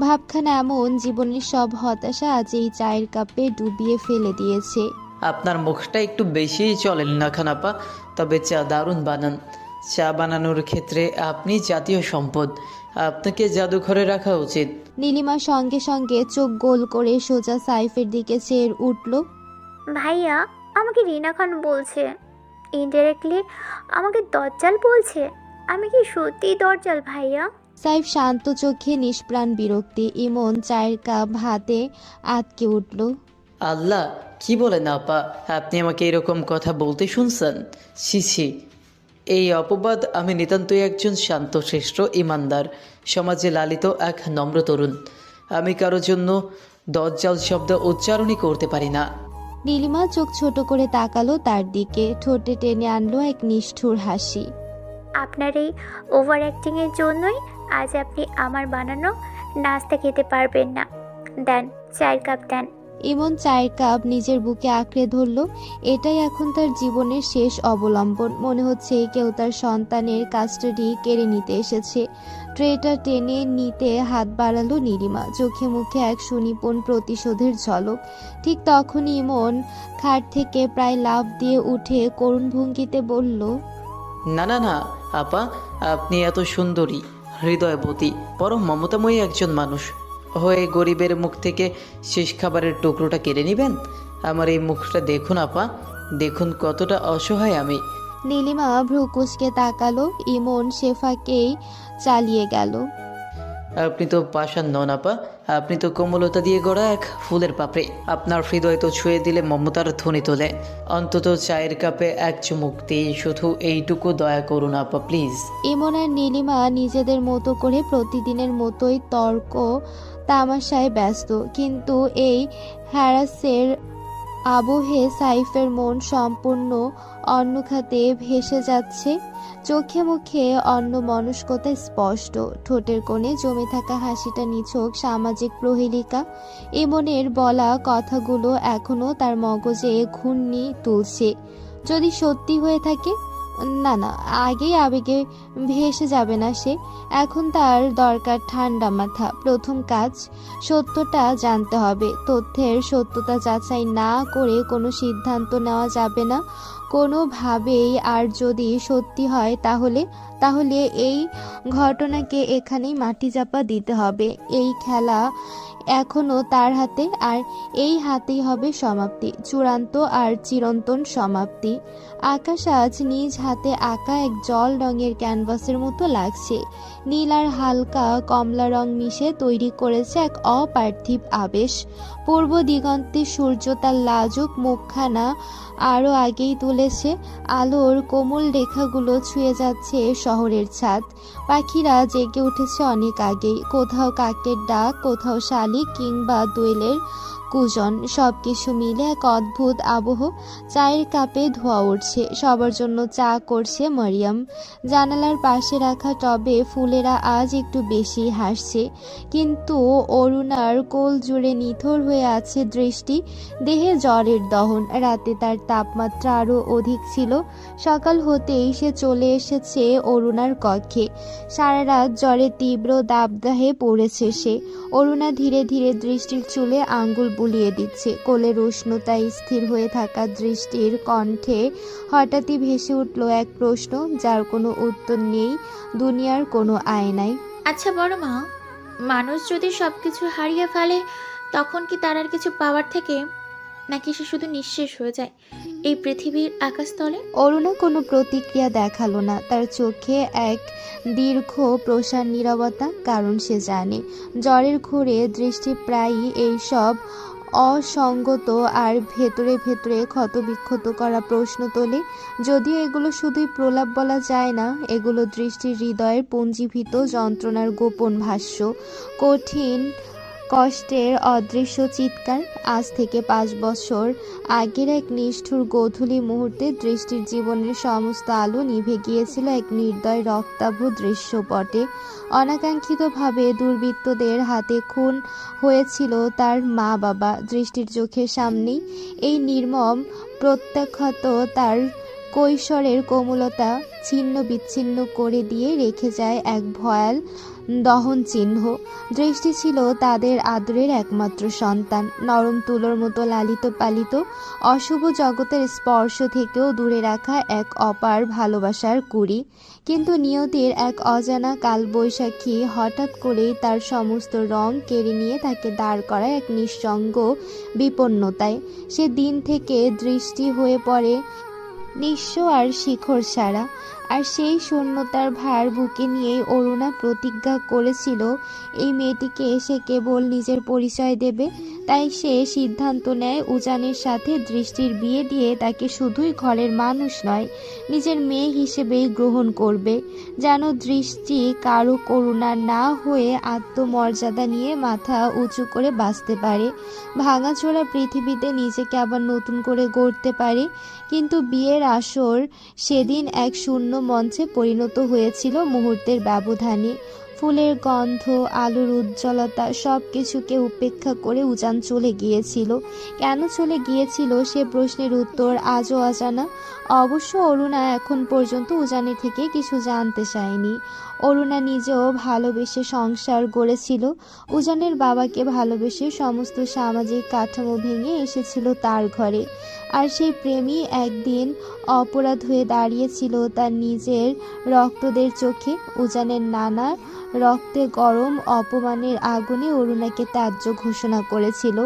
Speaker 1: ভাবখানা এমন, জীবনের সব হতাশা আজ এই চায়ের কাপে ডুবিয়ে ফেলে দিয়েছে।
Speaker 4: আপনার মুখটা একটু বেশিই চলেন না খানাপা, তবে চা দারুণ বানান। চা বানানোর ক্ষেত্রে আপনি জাতীয় সম্পদ, আপনাকে জাদুঘরে রাখা উচিত।
Speaker 1: নীলিমা সঙ্গে সঙ্গে চোখ গোল করে সোজা সাইফের দিকে চেয়ে উঠল।
Speaker 7: ভাইয়া আমাকে রিনা খান বলছে, ইনডাইরেক্টলি আমাকে দজ্জাল বলছে। আমি কি সত্যিই দজ্জাল ভাইয়া?
Speaker 1: সাইফ শান্ত চোখে নিষ্প্রাণ বিরক্তি। ইমন চায়ের কাপ হাতে আটকে উঠল।
Speaker 4: আল্লাহ, কি বলেন আপা, আপনি আমাকে এরকম কথা বলতে শুনছেন? ছি, এই অপবাদ। আমি নিতান্তই একজন শান্তশিষ্ট ইমানদার, সমাজে লালিত এক নম্র তরুণ। আমি কারো জন্য দজ্জাল শব্দ উচ্চারণই করতে পারি না।
Speaker 1: নীলিমা চোখ ছোট করে তাকালো তার দিকে, ঠোঁটে টেনে আনলো এক নিষ্ঠুর হাসি।
Speaker 7: আপনার এই ওভার অ্যাক্টিংয়ের জন্যই আজ আপনি আমার বানানো নাস্তা খেতে পারবেন না। দেন চায়ের কাপ দেন।
Speaker 1: ইমন চায়ের কাপ নিজের বুকে আঁকড়ে ধরল। এটাই এখন তার জীবনের শেষ অবলম্বন। মনে হচ্ছে কেউ তার সন্তানের কাস্টাডি কেড়ে নিতে এসেছে। ট্রেটা টেনে নিতে হাত বাড়ালো নীলিমা, চোখে মুখে এক সুনিপুণ প্রতিশোধের ঝলক। ঠিক তখনই ইমন খাট থেকে প্রায় লাফ দিয়ে উঠে করুণ ভঙ্গিতে বলল,
Speaker 4: না না না আপা, আপনি এত সুন্দরী, হৃদয়বতী, পরম মমতাময়ী একজন মানুষ হয়ে গরিবের মুখ থেকে শেষ খাবারের টুকরোটা কেড়ে নেবেন? আমার এই মুখটা দেখুন আপা, দেখুন কতটা অসহায় আমি।
Speaker 1: নীলিমা ভ্রু কুঁচকে তাকালো। ইমন শেফাকেই চালিয়ে গেল।
Speaker 4: আপনি তো পাষাণ নন আপা, আপনি তো কোমলতা দিয়ে গড়া এক ফুলের পাপড়ি। আপনার হৃদয় তো ছুঁয়ে দিলে মমতার ধ্বনি তোলে। অন্তত চায়ের কাপে এক চুমুক দিয়ে শুধু এইটুকু দয়া করুন আপা, প্লিজ।
Speaker 1: ইমন আর নীলিমা নিজেদের মতো করে প্রতিদিনের মতোই তর্ক তামাশায় ব্যস্ত, কিন্তু এই হ্যারাসের আবহে সাইফের মন সম্পূর্ণ অন্য খাতে ভেসে যাচ্ছে। চোখে মুখে অন্য মনস্কতা স্পষ্ট, ঠোঁটের কোণে জমে থাকা হাসিটা নিছক সামাজিক প্রহেলিকা। ইমনের বলা কথাগুলো এখনো তার মগজে ঘূর্ণি তুলছে। যদি সত্যি হয়ে থাকে, না না, আগেই আবেগে ভেসে যাবে না সে। এখন তার দরকার ঠান্ডা মাথা। প্রথম কাজ, সত্যটা জানতে হবে। তথ্যের সত্যতা যাচাই না করে কোনো সিদ্ধান্ত নেওয়া যাবে না কোনোভাবেই। আর যদি সত্যি হয় তাহলে এই ঘটনাকে এখানেই মাটি চাপা দিতে হবে। এই খেলা এখনো তার হাতে, আর এই হাতেই হবে সমাপ্তি, চূড়ান্ত আর চিরন্তন সমাপ্তি। আকাশ আজ নিজ হাতে আঁকা এক জল রঙের ক্যানভাসের মতো লাগছে। নীল আর হালকা কমলা রং মিশে তৈরি করেছে এক অপার্থিব আবেশ। পূর্ব দিগন্তে সূর্য তার লাজুক মুখখানা আরও আগেই তুলে চলেছে, আলোর কোমল রেখাগুলো ছুঁয়ে যাচ্ছে শহরের ছাদ। পাখিরা জেগে উঠেছে অনেক আগেই, কোথাও কাকের ডাক, কোথাও শালিক কিংবা দোয়েলের কুজন, সব কিছু মিলে এক অদ্ভুত আবহ। চায়ের কাপে ধোঁয়া উঠছে, সবার জন্য চা করছে মরিয়ম। জানালার পাশে রাখা টবে ফুলেরা আজ একটু বেশি হাসছে, কিন্তু অরুণার কোল জুড়ে নিথর হয়ে আছে দৃষ্টি। দেহে জ্বরের দহন, রাতে তার তাপমাত্রা আরও অধিক ছিল। সকাল হতেই সে চলে এসেছে অরুণার কক্ষে। সারা রাত জ্বরে তীব্র দাবদাহে পড়েছে সে। অরুণা ধীরে ধীরে দৃষ্টির চুলে আঙ্গুল বুলিয়ে দিচ্ছে। কোলের উষ্ণতায় স্থির হয়ে থাকা দৃষ্টির কণ্ঠে হঠাৎই ভেসে উঠল এক প্রশ্ন, যার কোনো উত্তর নেই দুনিয়ার কোনো আয়নায়।
Speaker 3: আচ্ছা বড় মা, মানুষ যদি সব কিছু হারিয়ে ফেলে তখন কি তার আর কিছু পাওয়ার থেকে, নাকি সে শুধু নিঃশেষ হয়ে যায় এই পৃথিবীর আকাশতলে?
Speaker 1: অরুণা কোনো প্রতিক্রিয়া দেখালো না, তার চোখে এক দীর্ঘ প্রসার নীরবতা। কারণ সে জানে জ্বরের ঘোরে দৃষ্টি প্রায়ই এইসব অসঙ্গত আর ভেতরে ভেতরে ক্ষতবিক্ষত করা প্রশ্ন তোলে। যদিও এগুলো শুধুই প্রলাপ বলা যায় না, এগুলো দৃষ্টির হৃদয়ের পুঞ্জীভূত যন্ত্রণার গোপন ভাষ্য, কঠিন কষ্টের অদৃশ্য চিৎকার। আজ থেকে 5 বছর আগের এক নিষ্ঠুর গোধূলি মুহূর্তে দৃষ্টির জীবনের সমস্ত আলো নিভে গিয়েছিল এক নির্দয় রক্তাভ দৃশ্যপটে। অনাকাঙ্ক্ষিতভাবে দুর্বৃত্তদের হাতে খুন হয়েছিল তার মা বাবা। দৃষ্টির চোখের সামনেই এই নির্মম প্রত্যাখ্যাত তার কৈশোরের কোমলতা ছিন্ন বিচ্ছিন্ন করে দিয়ে রেখে যায় এক ভয়াল দহন চিহ্ন। দৃষ্টি ছিল তাদের আদরের একমাত্র সন্তান, নরম তুলোর মতো লালিত পালিত, অশুভ জগতের স্পর্শ থেকেও দূরে রাখা এক অপার ভালোবাসার কুঁড়ি। কিন্তু নিয়তির এক অজানা কালবৈশাখী হঠাৎ করেই তার সমস্ত রং কেড়ে নিয়ে তাকে দাঁড় করায় এক নিঃসঙ্গ বিপন্নতায়। সে দিন থেকে দৃষ্টি হয়ে পড়ে নিঃস্ব আর শিখর ছাড়া। আর সেই শূন্যতার ভার বুকে নিয়েই অরুণা প্রতিজ্ঞা করেছিল এই মেয়েটিকে সে কেবল নিজের পরিচয় দেবে। তাই সে সিদ্ধান্ত নেয় উজানের সাথে দৃষ্টির বিয়ে দিয়ে তাকে শুধুই ঘরের মানুষ নয়, নিজের মেয়ে হিসেবেই গ্রহণ করবে, যেন দৃষ্টি কারো করুণা না হয়ে আত্মমর্যাদা নিয়ে মাথা উঁচু করে বাঁচতে পারে, ভাঙাচোরা পৃথিবীতে নিজেকে আবার নতুন করে গড়তে পারে। কিন্তু বিয়ের আসর সেদিন এক শূন্য মঞ্চে পরিণত হয়েছিল মুহূর্তের ব্যবধানে। ফুলের গন্ধ, আলোর উজ্জ্বলতা সব কিছুকে উপেক্ষা করে উজান চলে গিয়েছিল। কেন চলে গিয়েছিল সে প্রশ্নের উত্তর আজও অজানা। অবশ্য অরুণা এখন পর্যন্ত উজানের থেকে কিছু জানতে চায়নি। অরুণা নিজেও ভালোবেসে সংসার গড়েছিল, উজানের বাবাকে ভালোবেসে সমস্ত সামাজিক কাঠামো ভেঙে এসেছিল তার ঘরে। আর সেই প্রেমই একদিন অপরাধ হয়ে দাঁড়িয়েছিল তার নিজের রক্তদের চোখে। উজানের নানা রক্তে গরম অপমানের আগুনে অরুণাকে ত্যায্য ঘোষণা করেছিল।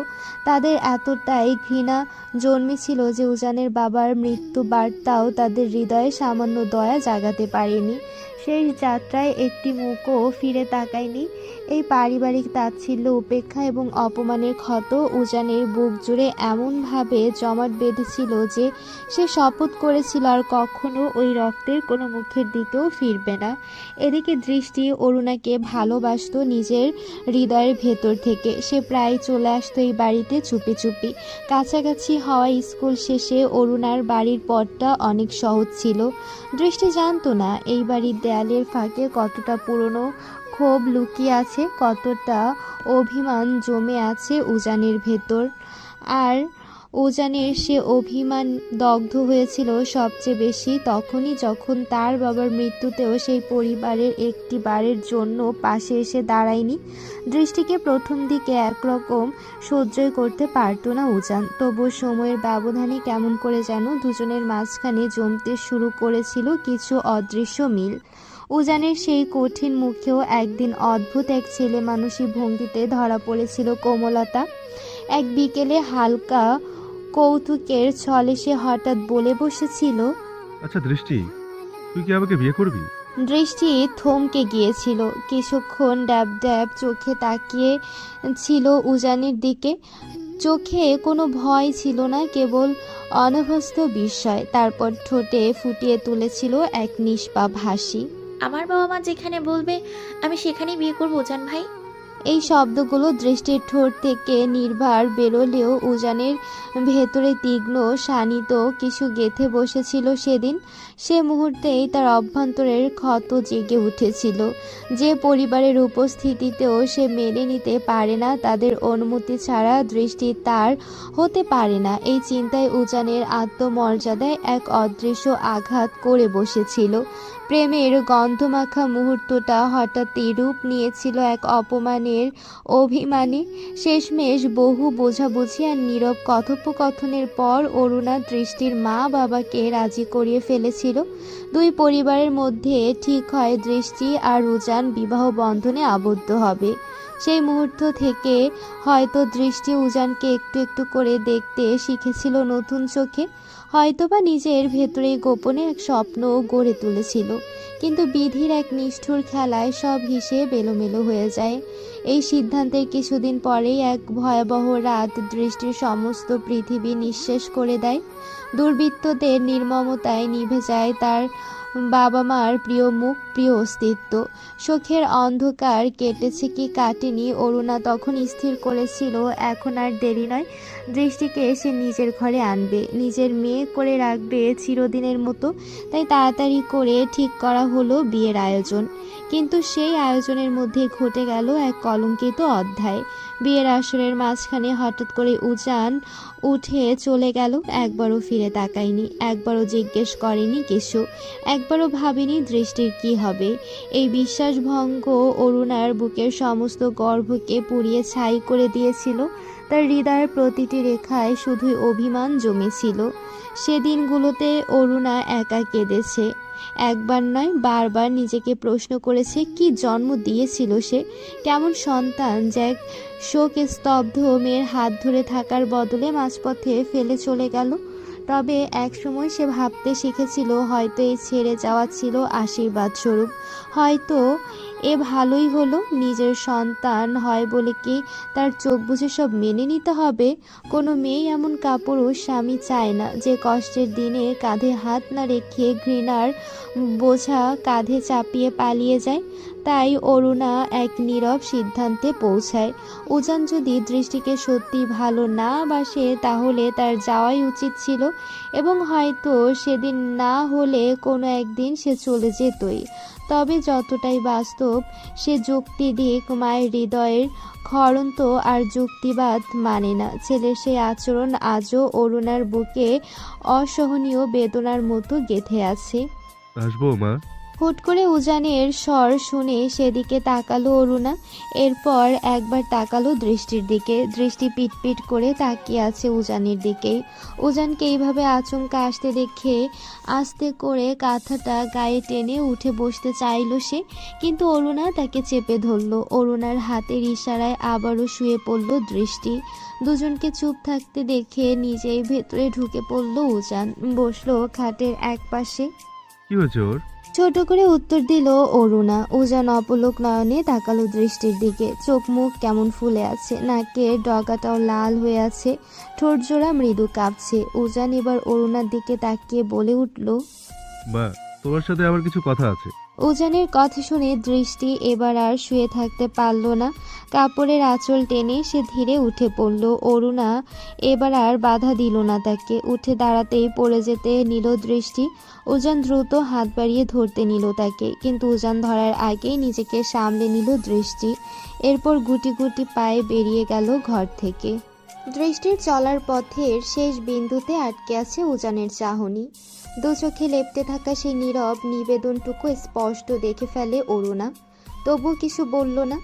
Speaker 1: তাদের এতটাই ঘৃণা জন্মেছিল যে উজানের বাবার মৃত্যু বার্তাও তাদের হৃদয়ে সামান্য দয়া জাগাতে পারেনি। শেষ যাত্রায় একটি মুখও ফিরে তাকায়নি। এই পারিবারিক তাচ্ছিল্য, উপেক্ষা এবং অপমানের ক্ষত উজানের বুক জুড়ে এমনভাবে জমাট বেঁধেছিল যে সে শপথ করেছিল আর কখনো ওই রক্তের কোনো মুখের দিকেও ফিরবে না। এদিকে দৃষ্টি অরুণাকে ভালোবাসতো নিজের হৃদয়ের ভেতর থেকে। সে প্রায় চলে আসতো এই বাড়িতে চুপি চুপি। কাছাকাছি হওয়া স্কুল শেষে অরুণার বাড়ির পথটা অনেক সহজ ছিল। দৃষ্টি জানতো না এই বাড়ির দেয়ালের ফাঁকে কতটা পুরনো ক্ষোভ লুকিয়ে আছে, কতটা অভিমান জমে আছে উজানের ভেতর। আর উজানের সে অভিমান দগ্ধ হয়েছিল সবচেয়ে বেশি তখনই যখন তার বাবার মৃত্যুতেও সেই পরিবারের একটি বারের জন্য পাশে এসে দাঁড়ায়নি। দৃষ্টিকে প্রথম দিকে একরকম সহ্যই করতে পারতো না উজান, তবুও সময়ের ব্যবধানে কেমন করে যেন দুজনের মাঝখানে জমতে শুরু করেছিল কিছু অদৃশ্য মিল। উজানের সেই কঠিন মুখেও একদিন অদ্ভুত এক ছেলে মানুষী ভঙ্গিতে ধরা পড়েছিল কোমলতা। এক বিকেলে হালকা কৌতুকের ছলে সে হঠাৎ বলে বসেছিল,
Speaker 8: আচ্ছা দৃষ্টি, তুই কি আমাকে বিয়ে করবি?
Speaker 1: দৃষ্টি থমকে গিয়েছিল, কিছুক্ষণ ড্যাব ড্যাব চোখে তাকিয়ে ছিল উজানের দিকে। চোখে কোনো ভয় ছিল না, কেবল অনভ্যস্ত বিস্ময়। তারপর ঠোঁটে ফুটিয়ে তুলেছিল এক নিষ্পাপ হাসি।
Speaker 3: আমার বাবা মা যেখানে বলবে আমি সেখানেই বিয়ে করবো উজান ভাই।
Speaker 1: এই শব্দগুলো দৃষ্টির ঠোঁট থেকে নির্ভার বেরোলেও উজানের ভেতরে তীক্ষ্ণ শানিত কিছু গেঁথে বসেছিল সেদিন। সে মুহূর্তেই তার অভ্যন্তরের ক্ষত জেগে উঠেছিল। যে পরিবারের উপস্থিতিতেও সে মেনে নিতে পারে না, তাদের অনুমতি ছাড়া দৃষ্টি তার হতে পারে না, এই চিন্তায় উজানের আত্মমর্যাদায় এক অদৃশ্য আঘাত করে বসেছিল। প্রেমের গন্ধমাখা মুহূর্তটা হঠাৎই রূপ নিয়েছিল এক অপমানের অভিমানে। শেষমেশ বহু বোঝাবুঝি আর নীরব কথোপকথনের পর অরুণা দৃষ্টির মা বাবাকে রাজি করিয়ে ফেলেছিল। দুই পরিবারের মধ্যে ঠিক হয় দৃষ্টি আর উজান বিবাহ বন্ধনে আবদ্ধ হবে। সেই মুহূর্ত থেকে হয়তো দৃষ্টি উজানকে একটু একটু করে দেখতে শিখেছিল নতুন চোখে, হয়তোবা নিজের ভেতরে গোপনে এক স্বপ্ন গড়ে তুলেছিল। কিন্তু বিধির এক নিষ্ঠুর খেলায় সব হিসেব এলোমেলো হয়ে যায়। এই সিদ্ধান্তের কিছুদিন পরেই এক ভয়াবহ রাত দৃষ্টির সমস্ত পৃথিবী নিঃশেষ করে দেয়। দুর্বৃত্তদের নির্মমতায় নিভে যায় তার বাবা মার প্রিয় মুখ, প্রিয় অস্তিত্ব। চোখের অন্ধকার কেটেছে কি কাটেনি, অরুণা তখন স্থির করেছিল এখন আর দেরি নয়। দৃষ্টিকে সে নিজের ঘরে আনবে, নিজের মেয়ে করে রাখবে চিরদিনের মতো। তাই তাড়াতাড়ি করে ঠিক করা হলো বিয়ের আয়োজন। কিন্তু সেই আয়োজনের মধ্যে ঘটে গেল এক কলঙ্কিত অধ্যায়। বিয়ের আসরের মাঝখানে হঠাৎ করে উজান উঠে চলে গেল। একবারও ফিরে তাকায়নি, একবারও জিজ্ঞেস করেনি কিছু, একবারও ভাবেনি দৃষ্টির কি হবে। এই বিশ্বাসভঙ্গ অরুণার বুকের সমস্ত গর্ভকে পুড়িয়ে ছাই করে দিয়েছিল। তার হৃদয়ের প্রতিটি রেখায় শুধুই অভিমান জমেছিল। সেদিনগুলোতে অরুণা একা কেঁদেছে, একবার নয় বারবার নিজেকে প্রশ্ন করেছে কি জন্ম দিয়েছিল সে, কেমন সন্তান যে এক শোক স্তব্ধ মেয়ের হাত ধরে থাকার বদলে মাঝপথে ফেলে চলে গেল। তবে একসময় সে ভাবতে শিখেছিল হয়তো এই ছেড়ে যাওয়া ছিল আশীর্বাদ স্বরূপ, হয়তো এ ভালোই হলো। নিজের সন্তান হয় বলে কি তার চোখ বুজে সব মেনে নিতে হবে? কোনো মেয়ে এমন কাপুরুষ স্বামী চায় না যে কষ্টের দিনে কাঁধে হাত না রেখে ঘৃণার বোঝা কাঁধে চাপিয়ে পালিয়ে যায়। তাই অরুণা এক নীরব সিদ্ধান্তে পৌঁছায়। উজান যদি দৃষ্টিকে সত্যি ভালো না বাসে তাহলে তার যাওয়াই উচিত ছিল, এবং হয়তো সেদিন না হলে কোনো একদিন সে চলে যেতই। তবে যতটাই বাস্তব সে যুক্তি দিক, মায়ের হৃদয়ের খড়ন্ত আর যুক্তিবাদ মানে না। ছেলের সেই আচরণ আজও অরুণার বুকে অসহনীয় বেদনার মতো গেঁথে আছে।
Speaker 8: আসবো মা?
Speaker 1: হুট করে উজানের স্বর শুনে সেদিকে তাকালো অরুণা। এরপর একবার তাকালো দৃষ্টির দিকে। দৃষ্টি পিটপিট করে তাকিয়ে আছে উজানের দিকেই। উজানকে এইভাবে আচমকা আসতে দেখে আস্তে করে কাঁথাটা গায়ে টেনে উঠে বসতে চাইল সে, কিন্তু অরুণা তাকে চেপে ধরলো। অরুণার হাতের ইশারায় আবারও শুয়ে পড়ল দৃষ্টি। দুজনকে চুপ থাকতে দেখে নিজেই ভেতরে ঢুকে পড়ল উজান, বসলো খাটের এক পাশে।
Speaker 8: কি হয়েছে ওর?
Speaker 1: ছোট করে উত্তর দিল অরুণা। উজান অপলক নয়নে তাকালো দৃষ্টির দিকে। চোখ মুখ কেমন ফুলে আছে, নাকের ডগাটাও লাল হয়ে আছে, ঠোঁট জোড়া মৃদু কাঁপছে। উজান এবার অরুণার দিকে তাকিয়ে বলে উঠল,
Speaker 8: মা, তোমার সাথে আমার কিছু কথা আছে।
Speaker 1: উজানের কথা শুনে দৃষ্টি এবার আর শুয়ে থাকতে পারল না। কাপড়ের আঁচল টেনে সে ধীরে উঠে পড়ল। অরুণা এবার আর বাধা দিল না তাকে। উঠে দাঁড়াতেই পড়ে যেতে নিল দৃষ্টি। উজান দ্রুত হাত বাড়িয়ে ধরতে নিল তাকে, কিন্তু উজান ধরার আগেই নিজেকে সামলে নিল দৃষ্টি। এরপর গুটি গুটি পায়ে বেরিয়ে গেল ঘর থেকে। দৃষ্টির চলার পথের শেষ বিন্দুতে আটকে আছে উজানের চাহনি। দু চোখে লেপ্টে থাকা সেই নীরব নিবেদনটুকু স্পষ্ট দেখে ফেলে অরুণা, তবু কিছু বলল না।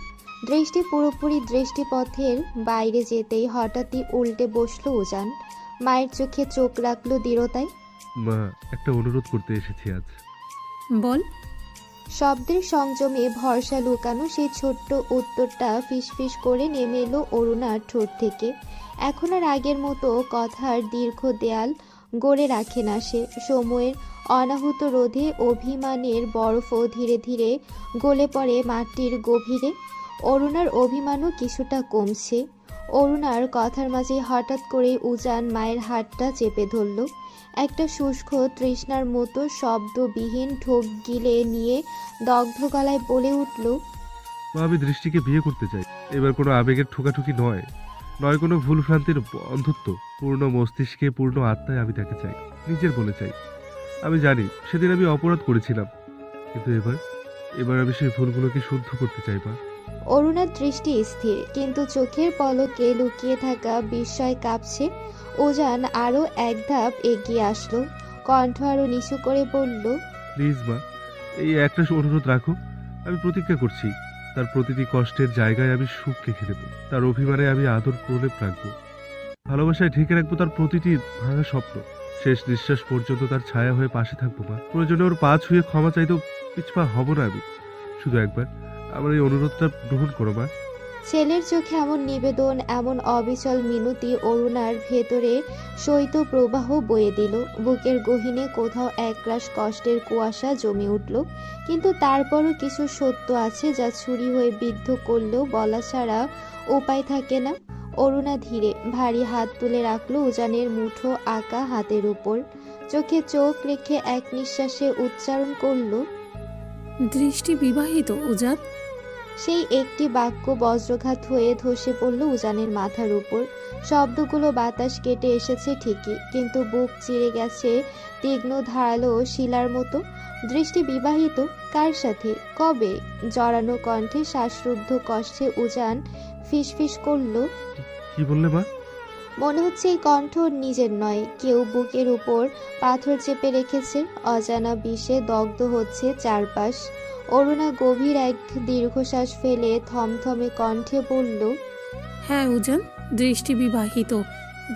Speaker 1: দৃষ্টি পুরোপুরি দৃষ্টিপথের বাইরে যেতেই হঠাৎই উল্টে বসলো উজান। মায়ের চোখে চোখ রাখলো দৃঢ়তায়।
Speaker 8: মা, একটা অনুরোধ করতে এসেছি আজ।
Speaker 2: বল।
Speaker 1: শব্দের সংযমে ভরসা লুকানো সেই ছোট্ট উত্তরটা ফিসফিস করে নেমে এলো অরুণার ঠোঁট থেকে। এখন আর আগের মতো কথার দীর্ঘ দেয়াল গড়ে রাখে না সে। সময়ের অনাহুত রোধে অভিমানের বরফও ধীরে ধীরে গলে পড়ে মাটির গভীরে। অরুণার অভিমানও কিছুটা কমছে। অরুণার কথার মাঝে হঠাৎ করে উজান মায়ের হাতটা চেপে ধরল। একটা শুষ্ক তৃষ্ণার মতো শব্দবিহীন ঠোক গিলে নিয়ে দগ্ধ গলায় বলে উঠল,
Speaker 8: মা আমি দৃষ্টিকে বিয়ে করতে চাই। এবার কোনো আবেগের ঠোকাঠুকি নয়, নয় কোনো ভুল ভ্রান্তির অন্ধত্ব। পূর্ণ মস্তিষ্কে পূর্ণ আত্মায় আমি তাকে চাই, নিজের বলে চাই। আমি জানি সেদিন আমি অপরাধ করেছিলাম, কিন্তু এবার আমি সেই ভুলগুলোকে শুদ্ধ করতে চাই মা।
Speaker 1: অরুণার দৃষ্টি স্থির, কিন্তু চোখের পলকে লুকিয়ে থাকা বিস্ময় কাঁপছে। উজান আরো এক ধাপ এগিয়ে আসলো, কণ্ঠ আরো নিচু করে বলল,
Speaker 8: প্লিজ মা, এই একটা অনুরোধ রাখো। আমি প্রতিজ্ঞা করছি, তার প্রতিটি কষ্টের জায়গায় আমি সুখ রেখে দেবো, তার অভিমানে আমি আদর প্রলেপ রাখবো, ভালোবাসায় ঢেকে রাখবো তার প্রতিটি ভাঙা স্বপ্ন। শেষ নিঃশ্বাস পর্যন্ত তার ছায়া হয়ে পাশে থাকবো মা। প্রয়োজনে ওর পা ছুঁয়ে ক্ষমা চাইতেও পিছপা হব না আমি। শুধু একবার আমার এই অনুরোধটা গ্রহণ করো মা।
Speaker 1: ছেলের চোখে এমন নিবেদন, এমন অবিচল মিনতি অরুণার ভেতরে শৈত প্রবাহ বয়ে দিল। বুকের গহীনে কোথাও একরাশ কষ্টের কুয়াশা জমে উঠল, কিন্তু তারপরও কিছু সত্য আছে যা ছুরি হয়ে বিদ্ধ করলেও বলা ছাড়া উপায় থাকে না। অরুণা ধীরে ভারী হাত তুলে রাখলো উজানের মুঠো আঁকা হাতের উপর, চোখে চোখ রেখে এক নিঃশ্বাসে উচ্চারণ করলো,
Speaker 9: দৃষ্টি বিবাহিত উজান।
Speaker 1: সেই একটি বাক্য বজ্রঘাত হয়ে ধসে পড়ল উজানের মাথার উপর। শব্দগুলো বাতাস কেটে এসেছে ঠিকই, কিন্তু বুক চিরে গেছে তীক্ষ্ণ ধারালো শিলার মতো। দৃষ্টি বিবাহিত? কার সাথে? কবে? জড়ানো কণ্ঠে শ্বাসরুদ্ধ কষ্টে উজান ফিসফিস করল,
Speaker 8: কি বললে মা?
Speaker 1: মনে হচ্ছে এই কণ্ঠ ওর নিজের নয়, কেউ বুকের উপর পাথর চেপে রেখেছে। অজানা বিষে দগ্ধ হচ্ছে চারপাশ। অরুণা গভীর এক দীর্ঘশ্বাস ফেলে থমথমে কণ্ঠে বলল,
Speaker 9: হ্যাঁ উজান, দৃষ্টি বিবাহিত।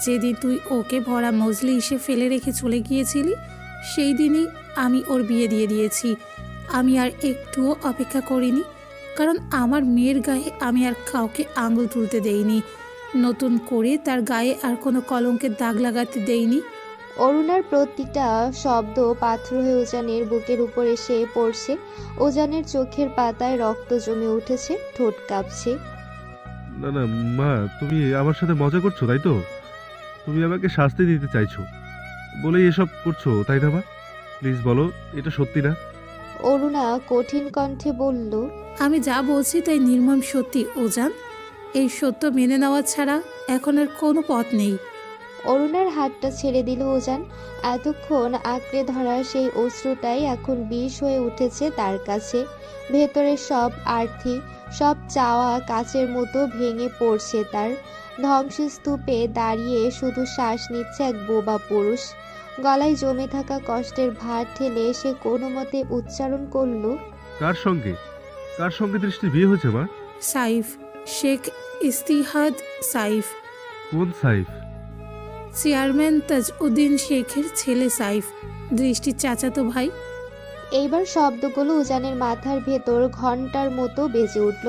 Speaker 9: যেদিন তুই ওকে ভরা মজলিসে ফেলে রেখে চলে গিয়েছিলি, সেই দিনই আমি ওর বিয়ে দিয়ে দিয়েছি। আমি আর একটুও অপেক্ষা করিনি, কারণ আমার মেয়ের গায়ে আমি আর কাউকে আঙুল তুলতে দেইনি, নতুন করে তার গায়ে আর কোনো কলঙ্কের দাগ লাগাতে দেইনি।
Speaker 1: অরুণার প্রতিটা শব্দ পাথর হয়ে উজানের বুকের উপর এসে পড়ছে। উজানের চোখের পাতায় রক্ত জমে উঠেছে, ঠোঁট কাঁপছে।
Speaker 8: না না মা, তুমি আমার সাথে মজা করছো তাই তো? তুমি আমাকে শাস্তি দিতে চাইছো বলেই এসব করছো তাই না মা? প্লিজ বলো এটা সত্যি না?
Speaker 1: অরুণা কঠিন কণ্ঠে বলল,
Speaker 9: আমি যা বলছি তাই নির্মম সত্যি উজান। এই সত্য মেনে নেওয়া ছাড়া এখন আর কোনো পথ নেই।
Speaker 1: অরুণার হাতটা ছেড়ে দিল উজান। এতক্ষণ আঁকড়ে ধরা সেই অশ্রুটাই এখন বিষ হয়ে উঠেছে তার কাছে। ভেতরের সব আর্থি, সব চাওয়া কাচের মতো ভেঙে পড়ছে তার। ধ্বংসস্তূপে দাঁড়িয়ে শুধু শ্বাস নিচ্ছে এক বোবা পুরুষ। গলায় জমে থাকা কষ্টের ভার ঠেলে সে কোনো মতে উচ্চারণ করল,
Speaker 8: কার সঙ্গে দৃষ্টির বিয়ে হয়েছে মা?
Speaker 9: সাইফ, শেখ ইস্তিহাদ সাইফ।
Speaker 8: কোন সাইফ?
Speaker 9: চেয়ারম্যান তাজউদ্দিন শেখের ছেলে সাইফ, দৃষ্টির চাচাতো ভাই।
Speaker 1: এইবার শব্দগুলো উজানের মাথার ভেতর ঘন্টার মতো বেজে উঠল।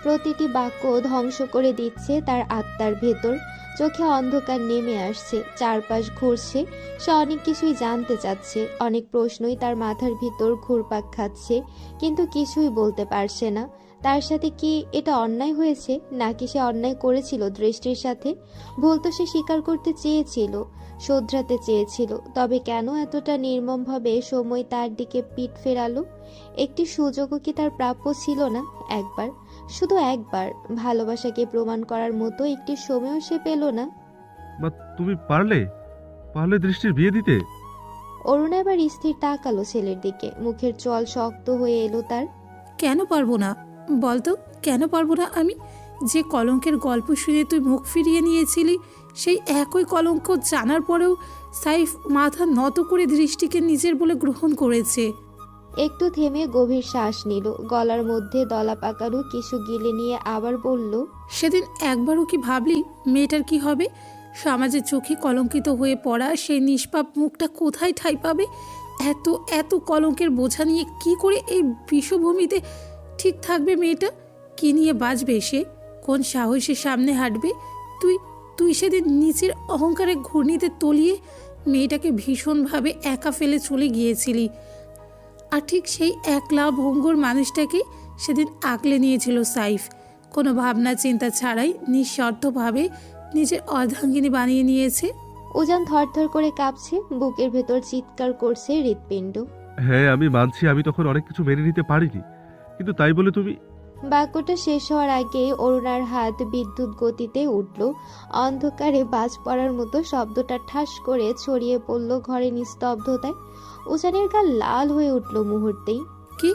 Speaker 1: প্রতিটি বাক্য ধ্বংস করে দিচ্ছে তার আত্মার ভেতর। চোখে অন্ধকার নেমে আসছে, চারপাশ ঘুরছে। সে অনেক কিছুই জানতে চাচ্ছে, অনেক প্রশ্নই তার মাথার ভিতর ঘুরপাক খাচ্ছে, কিন্তু কিছুই বলতে পারছে না। তার সাথে কি এটা অন্যায় হয়েছে, নাকি সে অন্যায় করেছিল দৃষ্টির সাথে? ভুল তো সে স্বীকার করতে চেয়েছিল, শোধরাতে চেয়েছিল, তবে কেন এতটা নির্মমভাবে সময় তার দিকে পিঠ ফেরালো? একটি সুযোগও কি তার প্রাপ্য ছিল না? একবার, শুধু একবার ভালোবাসাকে প্রমাণ করার মতো একটি সময়ও সে পেল না?
Speaker 8: মা তুমি পারলে দৃষ্টির বিয়ে দিতে?
Speaker 1: অরুণ এবার স্থির তাকালো ছেলের দিকে, মুখের চল শক্ত হয়ে এলো তার।
Speaker 9: কেন পারবো না বলতো, কেন পারবো না আমি? যে কলঙ্কের গল্প শুনে তুই মুখ ফিরিয়ে নিয়েছিলি, সেই একই কলঙ্ক জানার পরেও সাইফ মাথা নত করে দৃষ্টিকে নিজের বলে গ্রহণ করেছে।
Speaker 1: একটু থেমে গভীর শ্বাস নিল, গলার মধ্যে দলা পাকানো কিছু গিলে নিয়ে আবার বলল,
Speaker 9: সেদিন একবারও কি ভাবলি মেয়েটার কি হবে? সমাজের চোখে কলঙ্কিত হয়ে পড়া সেই নিষ্পাপ মুখটা কোথায় ঠাঁই পাবে? এত এত কলঙ্কের বোঝা নিয়ে কি করে এই বিশ্বভূমিতে ঠিক থাকবে মেয়েটা? কি নিয়ে বাঁচবে সে? কোন সাহসের সামনে হাঁটবে? তুই সেদিন নিচের অহংকারে ঘূর্ণিতে তলিয়ে মেয়েটাকে ভীষণভাবে একা ফেলে চলে গিয়েছিলি। আর ঠিক সেই একলা ভঙ্গুর মানুষটাকে সেদিন আগলে নিয়েছিল সাইফ। কোনো ভাবনা চিন্তা ছাড়াই নিঃস্বার্থভাবে নিজের অর্ধাঙ্গিনী বানিয়ে নিয়েছে।
Speaker 1: উজান থরথর করে কাঁপছে, বুকের ভেতর চিৎকার করছে হৃৎপিণ্ড।
Speaker 8: হ্যাঁ আমি মানছি, আমি তখন অনেক কিছু মেনে নিতে পারিনি, কিন্তু তাই বলে তুমি।
Speaker 1: বাক্যটা শেষ হওয়ার আগেই অরুণার হাত বিদ্যুৎ গতিতে উঠল। অন্ধকারে বাজ পড়ার মতো শব্দটা ঠাস করে ছড়িয়ে পড়ল ঘরে নিস্তব্ধতায়। উজানের গাল লাল হয়ে উঠল মুহূর্তেই।
Speaker 9: কি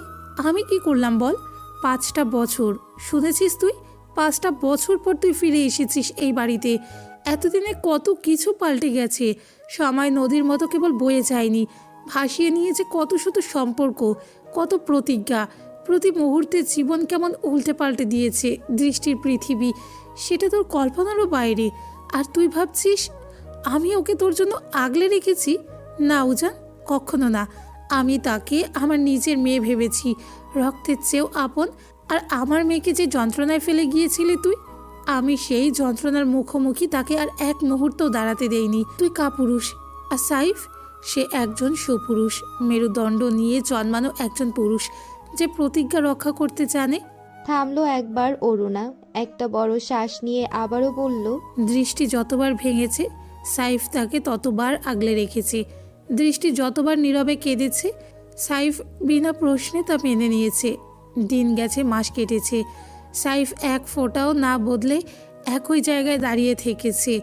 Speaker 9: আমি কি করলাম বল? 5টা বছর শুনেছিস তুই? 5টা বছর পর তুই ফিরে এসেছিস এই বাড়িতে। এতদিনে কত কিছু পাল্টে গেছে। সময় নদীর মতো কেবল বয়ে যায়নি, ভাসিয়ে নিয়েছে কত শত সম্পর্ক, কত প্রতিজ্ঞা। প্রতি মুহূর্তে জীবন কেমন উল্টে পাল্টে দিয়েছে। দৃষ্টির পৃথিবী সেটা তোর কল্পনারও বাইরে। আর তুই ভাবছিস আমি ওকে তোর জন্য আগলে রেখেছি? না উজান, কখনো না। আমি তাকে আমার নিজের মেয়ে ভেবেছি, রক্তের চেয়েও আপন। আর আমার মেয়েকে যে যন্ত্রণায় ফেলে গিয়েছিলি তুই, আমি সেই যন্ত্রণার মুখোমুখি তাকে আর এক মুহূর্তও দাঁড়াতে দেইনি। তুই কাপুরুষ, আর সাইফ সে একজন সুপুরুষ, মেরুদণ্ড নিয়ে জন্মানো একজন পুরুষ যে প্রতিজ্ঞা রক্ষা করতে জানে।
Speaker 1: থামলো একবার অরুণা, একটা বড় শ্বাস নিয়ে আবারও বলল,
Speaker 9: দৃষ্টি যতবার ভেঙেছে সাইফ তাকে ততবার আগলে রেখেছে। দৃষ্টি যতবার নীরবে কেঁদেছে সাইফ বিনা প্রশ্নে তা মেনে নিয়েছে। দিন গেছে, মাস কেটেছে, সাইফ এক ফোঁটাও না বদলে একই জায়গায় দাঁড়িয়ে থেকেছে,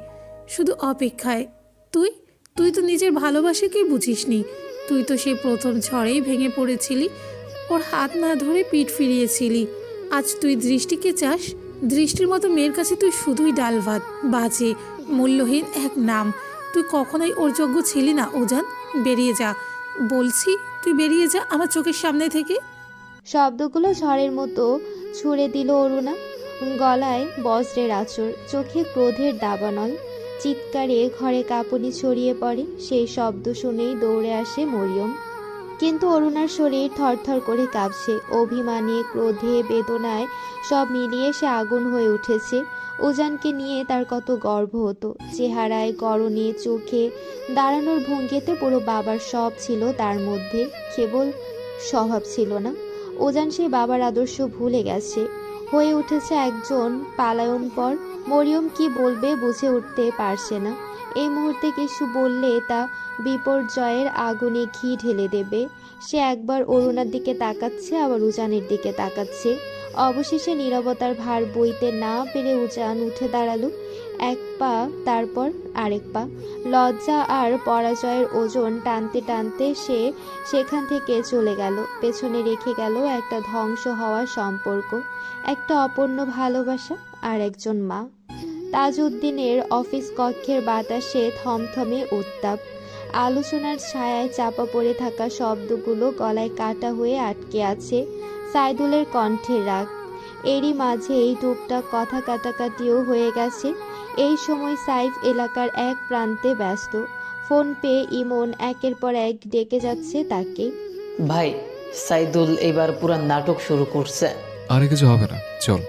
Speaker 9: শুধু অপেক্ষায়। তুই তুই তো নিজের ভালোবাসাকেই বুঝিসনি। তুই তো সেই প্রথম ঝড়েই ভেঙে পড়েছিলি, ওর হাত না ধরে পিঠ ফিরিয়েছিলি। আজ তুই দৃষ্টিকে চাস? দৃষ্টির মতো মেয়ের কাছে তুই শুধুই ডাল ভাত, বাজে, মূল্যহীন এক নাম। তুই কখনোই ওর যোগ্য ছিলি না উজান। বেরিয়ে যা বলছি, তুই বেরিয়ে যা আমার চোখের সামনে থেকে।
Speaker 1: শব্দগুলো ঝড়ের মতো ছুঁড়ে দিল অরুণা। গলায় বজ্রের আঁচড়, চোখে ক্রোধের দাবানল। চিৎকারে ঘরে কাঁপুনি ছড়িয়ে পড়ে। সেই শব্দ শুনেই দৌড়ে আসে মরিয়ম। কিন্তু অরুণার শরীর থরথর করে কাঁপছে। অভিমানে, ক্রোধে, বেদনায় সব মিলিয়ে সে আগুন হয়ে উঠেছে। উজানকে নিয়ে তার কত গর্ব হতো। চেহারায়, গড়নে, চোখে, দাঁড়ানোর ভঙ্গিতে পুরো বাবার সব ছিল তার মধ্যে, কেবল স্বভাব ছিল না। উজান সেই বাবার আদর্শ ভুলে গেছে, হয়ে উঠেছে একজন পালায়নপর। মরিয়ম কি বলবে বুঝে উঠতে পারছে না। এই মুহূর্তে কিছু বললে তা বিপর্যয়ের আগুনে ঘি ঢেলে দেবে। সে একবার অরুণার দিকে তাকাচ্ছে, আবার উজানের দিকে তাকাচ্ছে। অবশেষে নীরবতার ভার বইতে না পেরে উজান উঠে দাঁড়ালো, এক পা তারপর আরেক পা। লজ্জা আর পরাজয়ের ওজন টানতে টানতে সে সেখান থেকে চলে গেল। পেছনে রেখে গেল একটা ধ্বংস হওয়া সম্পর্ক, একটা অপূর্ণ ভালোবাসা, আর একজন মা। তাজউদ্দিনের অফিস কক্ষের বাতাসে থমথমে উত্তাপ। আলোচনার ছায়ায় চাপা পড়ে থাকা শব্দগুলো গলায় কাটা হয়ে আটকে আছে। সাইদুলের কণ্ঠে রাগ, এরই মাঝে এই টুকটাক কথা কাটাকাটিও হয়ে গেছে। এই সময় সাইফ এলাকার এক প্রান্তে ব্যস্ত। ফোন পেয়ে ইমন একের পর এক ডেকে যাচ্ছে তাকে।
Speaker 4: ভাই, সাইদুল এবার পুরো নাটক শুরু করছে।
Speaker 6: আরে কিছু হবে না, চল।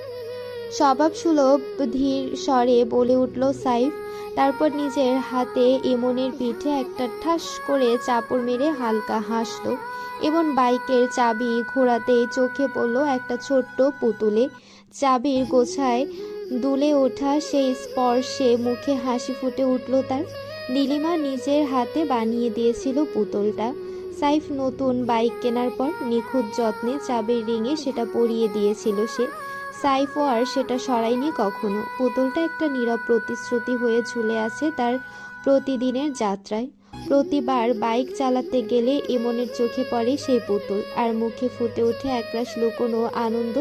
Speaker 1: স্বভাবসুলভ ধীর স্বরে বলে উঠল সাইফ। তারপর নিজের হাতে ইমনের পিঠে একটা ঠাস করে চাপড় মেরে হালকা হাসল। ইমন বাইকের চাবি ঘোরাতেই চোখে পড়ল একটা ছোট্ট পুতুলে। চাবির গোছায় দুলে ওঠা সেই স্পর্শে মুখে হাসি ফুটে উঠল তার। নীলিমা নিজের হাতে বানিয়ে দিয়েছিল পুতুলটা। সাইফ নতুন বাইক কেনার পর নিখুঁত যত্নে চাবির রিংয়ে সেটা পরিয়ে দিয়েছিল সে। সাইফও আর সেটা সরায়নি কখনো। পুতুলটা একটা নীরব প্রতিশ্রুতি হয়ে ঝুলে আছে তার প্রতিদিনের যাত্রায়। প্রতিবার বাইক চালাতে গেলে ইমনের চোখে পড়ে সেই পুতুল, আর মুখে ফুটে ওঠে একরাশ লুকোনো আনন্দ।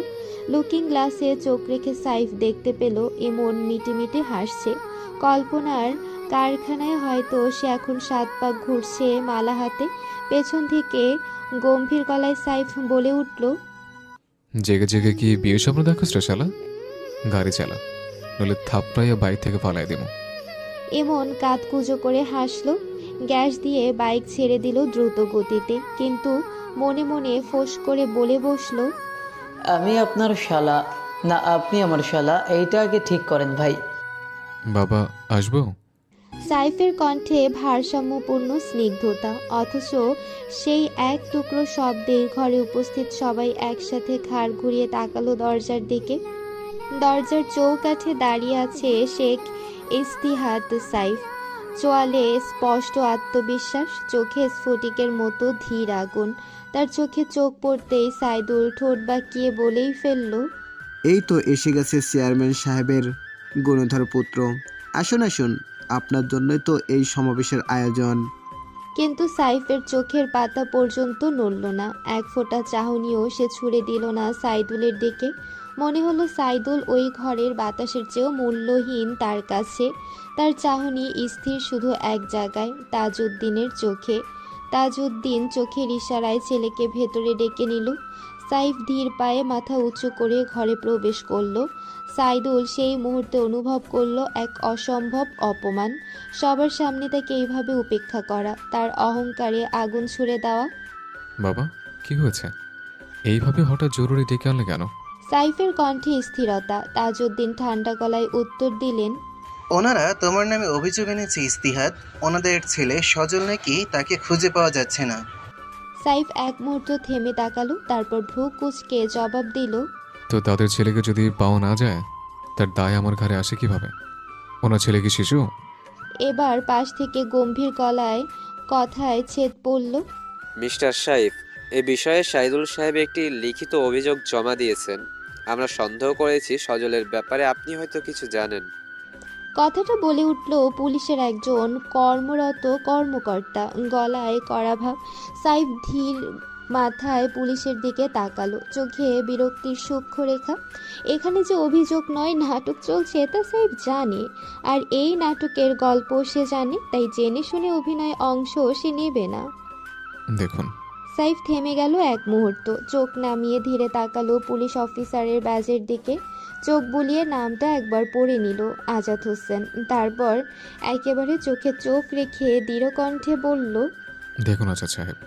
Speaker 1: লুকিং গ্লাসে চোখ রেখে সাইফ দেখতে পেল ইমন মিটিমিটি হাসছে। কল্পনার কারখানায় হয়তো সে এখন 7 পাক ঘুরছে মালা হাতে। পেছন থেকে গম্ভীর গলায় সাইফ বলে উঠল,
Speaker 6: জেগে জেগে কি বিয়ে স্বপ্ন দেখোস রে শালা? গাড়ি চালা, নইলে থাপড়াইয়া বাইক থেকে পালাই দেবো।
Speaker 1: ইমন কাঁধ কুঁজো করে হাসলো। গ্যাস দিয়ে বাইক ছেড়ে দিল দ্রুত গতিতে, কিন্তু মনে মনে ফোঁস করে বলে বসলো,
Speaker 4: আমি আপনার শালা না আপনি আমার শালা, এইটা আগে ঠিক করেন ভাই।
Speaker 6: বাবা আসবো?
Speaker 1: সাইফের কণ্ঠে ভারসাম্যপূর্ণ স্নিগ্ধতা, অথচ সেই এক টুকরো শব্দে ঘরে উপস্থিত সবাই একসাথে ঘাড় ঘুরিয়ে তাকালো দরজার দিকে। দরজার চৌকাঠে দাঁড়িয়ে আছে শেখ ইস্তিহাদ সাইফ। চোয়ালে স্পষ্ট আত্মবিশ্বাস, চোখে স্ফটিকের মতো ধীর আগুন। তার চোখে চোখ পড়তেই সাইদুল ঠোঁট বাঁকিয়ে বলেই ফেলল,
Speaker 10: এই তো এসে গেছে চেয়ারম্যান সাহেবের গুণধর পুত্র। আসুন আসুন, আপনার জন্যই তো এই সমাবেশের আয়োজন।
Speaker 1: কিন্তু সাইফের চোখের পাতা পর্যন্ত নড়ল না। এক ফোঁটা চাহনিও সে ছুড়ে দিল না সাইদুলের দিকে। মনে হলো সাইদুল ওই ঘরের বাতাসের চেয়েও মূল্যহীন তার কাছে। তার চাহনি স্থির শুধু এক জায়গায়, তাজউদ্দিনের চোখে। তাজউদ্দিন চোখের ইশারায় ছেলেকে ভেতরে ডেকে নিল। সাইফ ধীর পায়ে মাথা উঁচু করে ঘরে প্রবেশ করল। সাইদুল সেই মুহূর্তে অনুভব করলো এক অসম্ভব অপমান। সবার সামনে তাকে এইভাবে উপেক্ষা করা, তার অহংকারে আগুন ছুড়ে দেওয়া।
Speaker 6: বাবা, কি হয়েছে? এইভাবে হঠাৎ জরুরি ডেকে আনলে কেন?
Speaker 1: সাইফের কণ্ঠে স্থিরতা। তাজউদ্দিন ঠান্ডা গলায় উত্তর দিলেন,
Speaker 11: ওনারা তোমার নামে অভিযোগ এনেছে ইস্তিহাদ। ওনাদের ছেলে সজল নাকি তাকে খুঁজে পাওয়া যাচ্ছে না।
Speaker 1: সাইফ এক মুহূর্ত থেমে তাকালো, তারপর ভ্রু কুঁচকে জবাব দিল,
Speaker 6: তো তাদের ছেলেকে যদি পাওয়া না যায়, তার দায় আমার ঘরে আসে কিভাবে? ওনার ছেলে কি শিশু?
Speaker 1: এবার পাশ থেকে গম্ভীর গলায় কথায় ছেদ পড়ল,
Speaker 12: মিস্টার সাইফ, এ বিষয়ে সাইদুল সাহেব একটি লিখিত অভিযোগ জমা দিয়েছেন। আমরা সন্দেহ করেছি সজলের ব্যাপারে আপনি হয়তো কিছু জানেন।
Speaker 1: কথাটা বলে উঠল পুলিশের একজন কর্মরত কর্মকর্তা, গলায় কড়া ভাব। সাইফ ধীর মাথায় পুলিশের দিকে তাকালো, চোখে বিরক্তির সূক্ষ্ম রেখা। এখানে যে অভিযোগ নয়, নাটক চলছে তা সাইফ জানে, আর এই নাটকের গল্প সে জানে, তাই জেনে শুনে অভিনয় অংশ সে নেবে না।
Speaker 6: দেখুন।
Speaker 1: সাইফ থেমে গেল এক মুহূর্ত, চোখ নামিয়ে ধীরে তাকালো পুলিশ অফিসারের ব্যাজের দিকে। চোখ বুলিয়ে নামটা একবার পড়ে নিল, আজাদ হোসেন। তারপর একেবারে চোখে চোখ রেখে দৃঢ় কণ্ঠে বলল,
Speaker 6: দেখুন আজাদ সাহেব,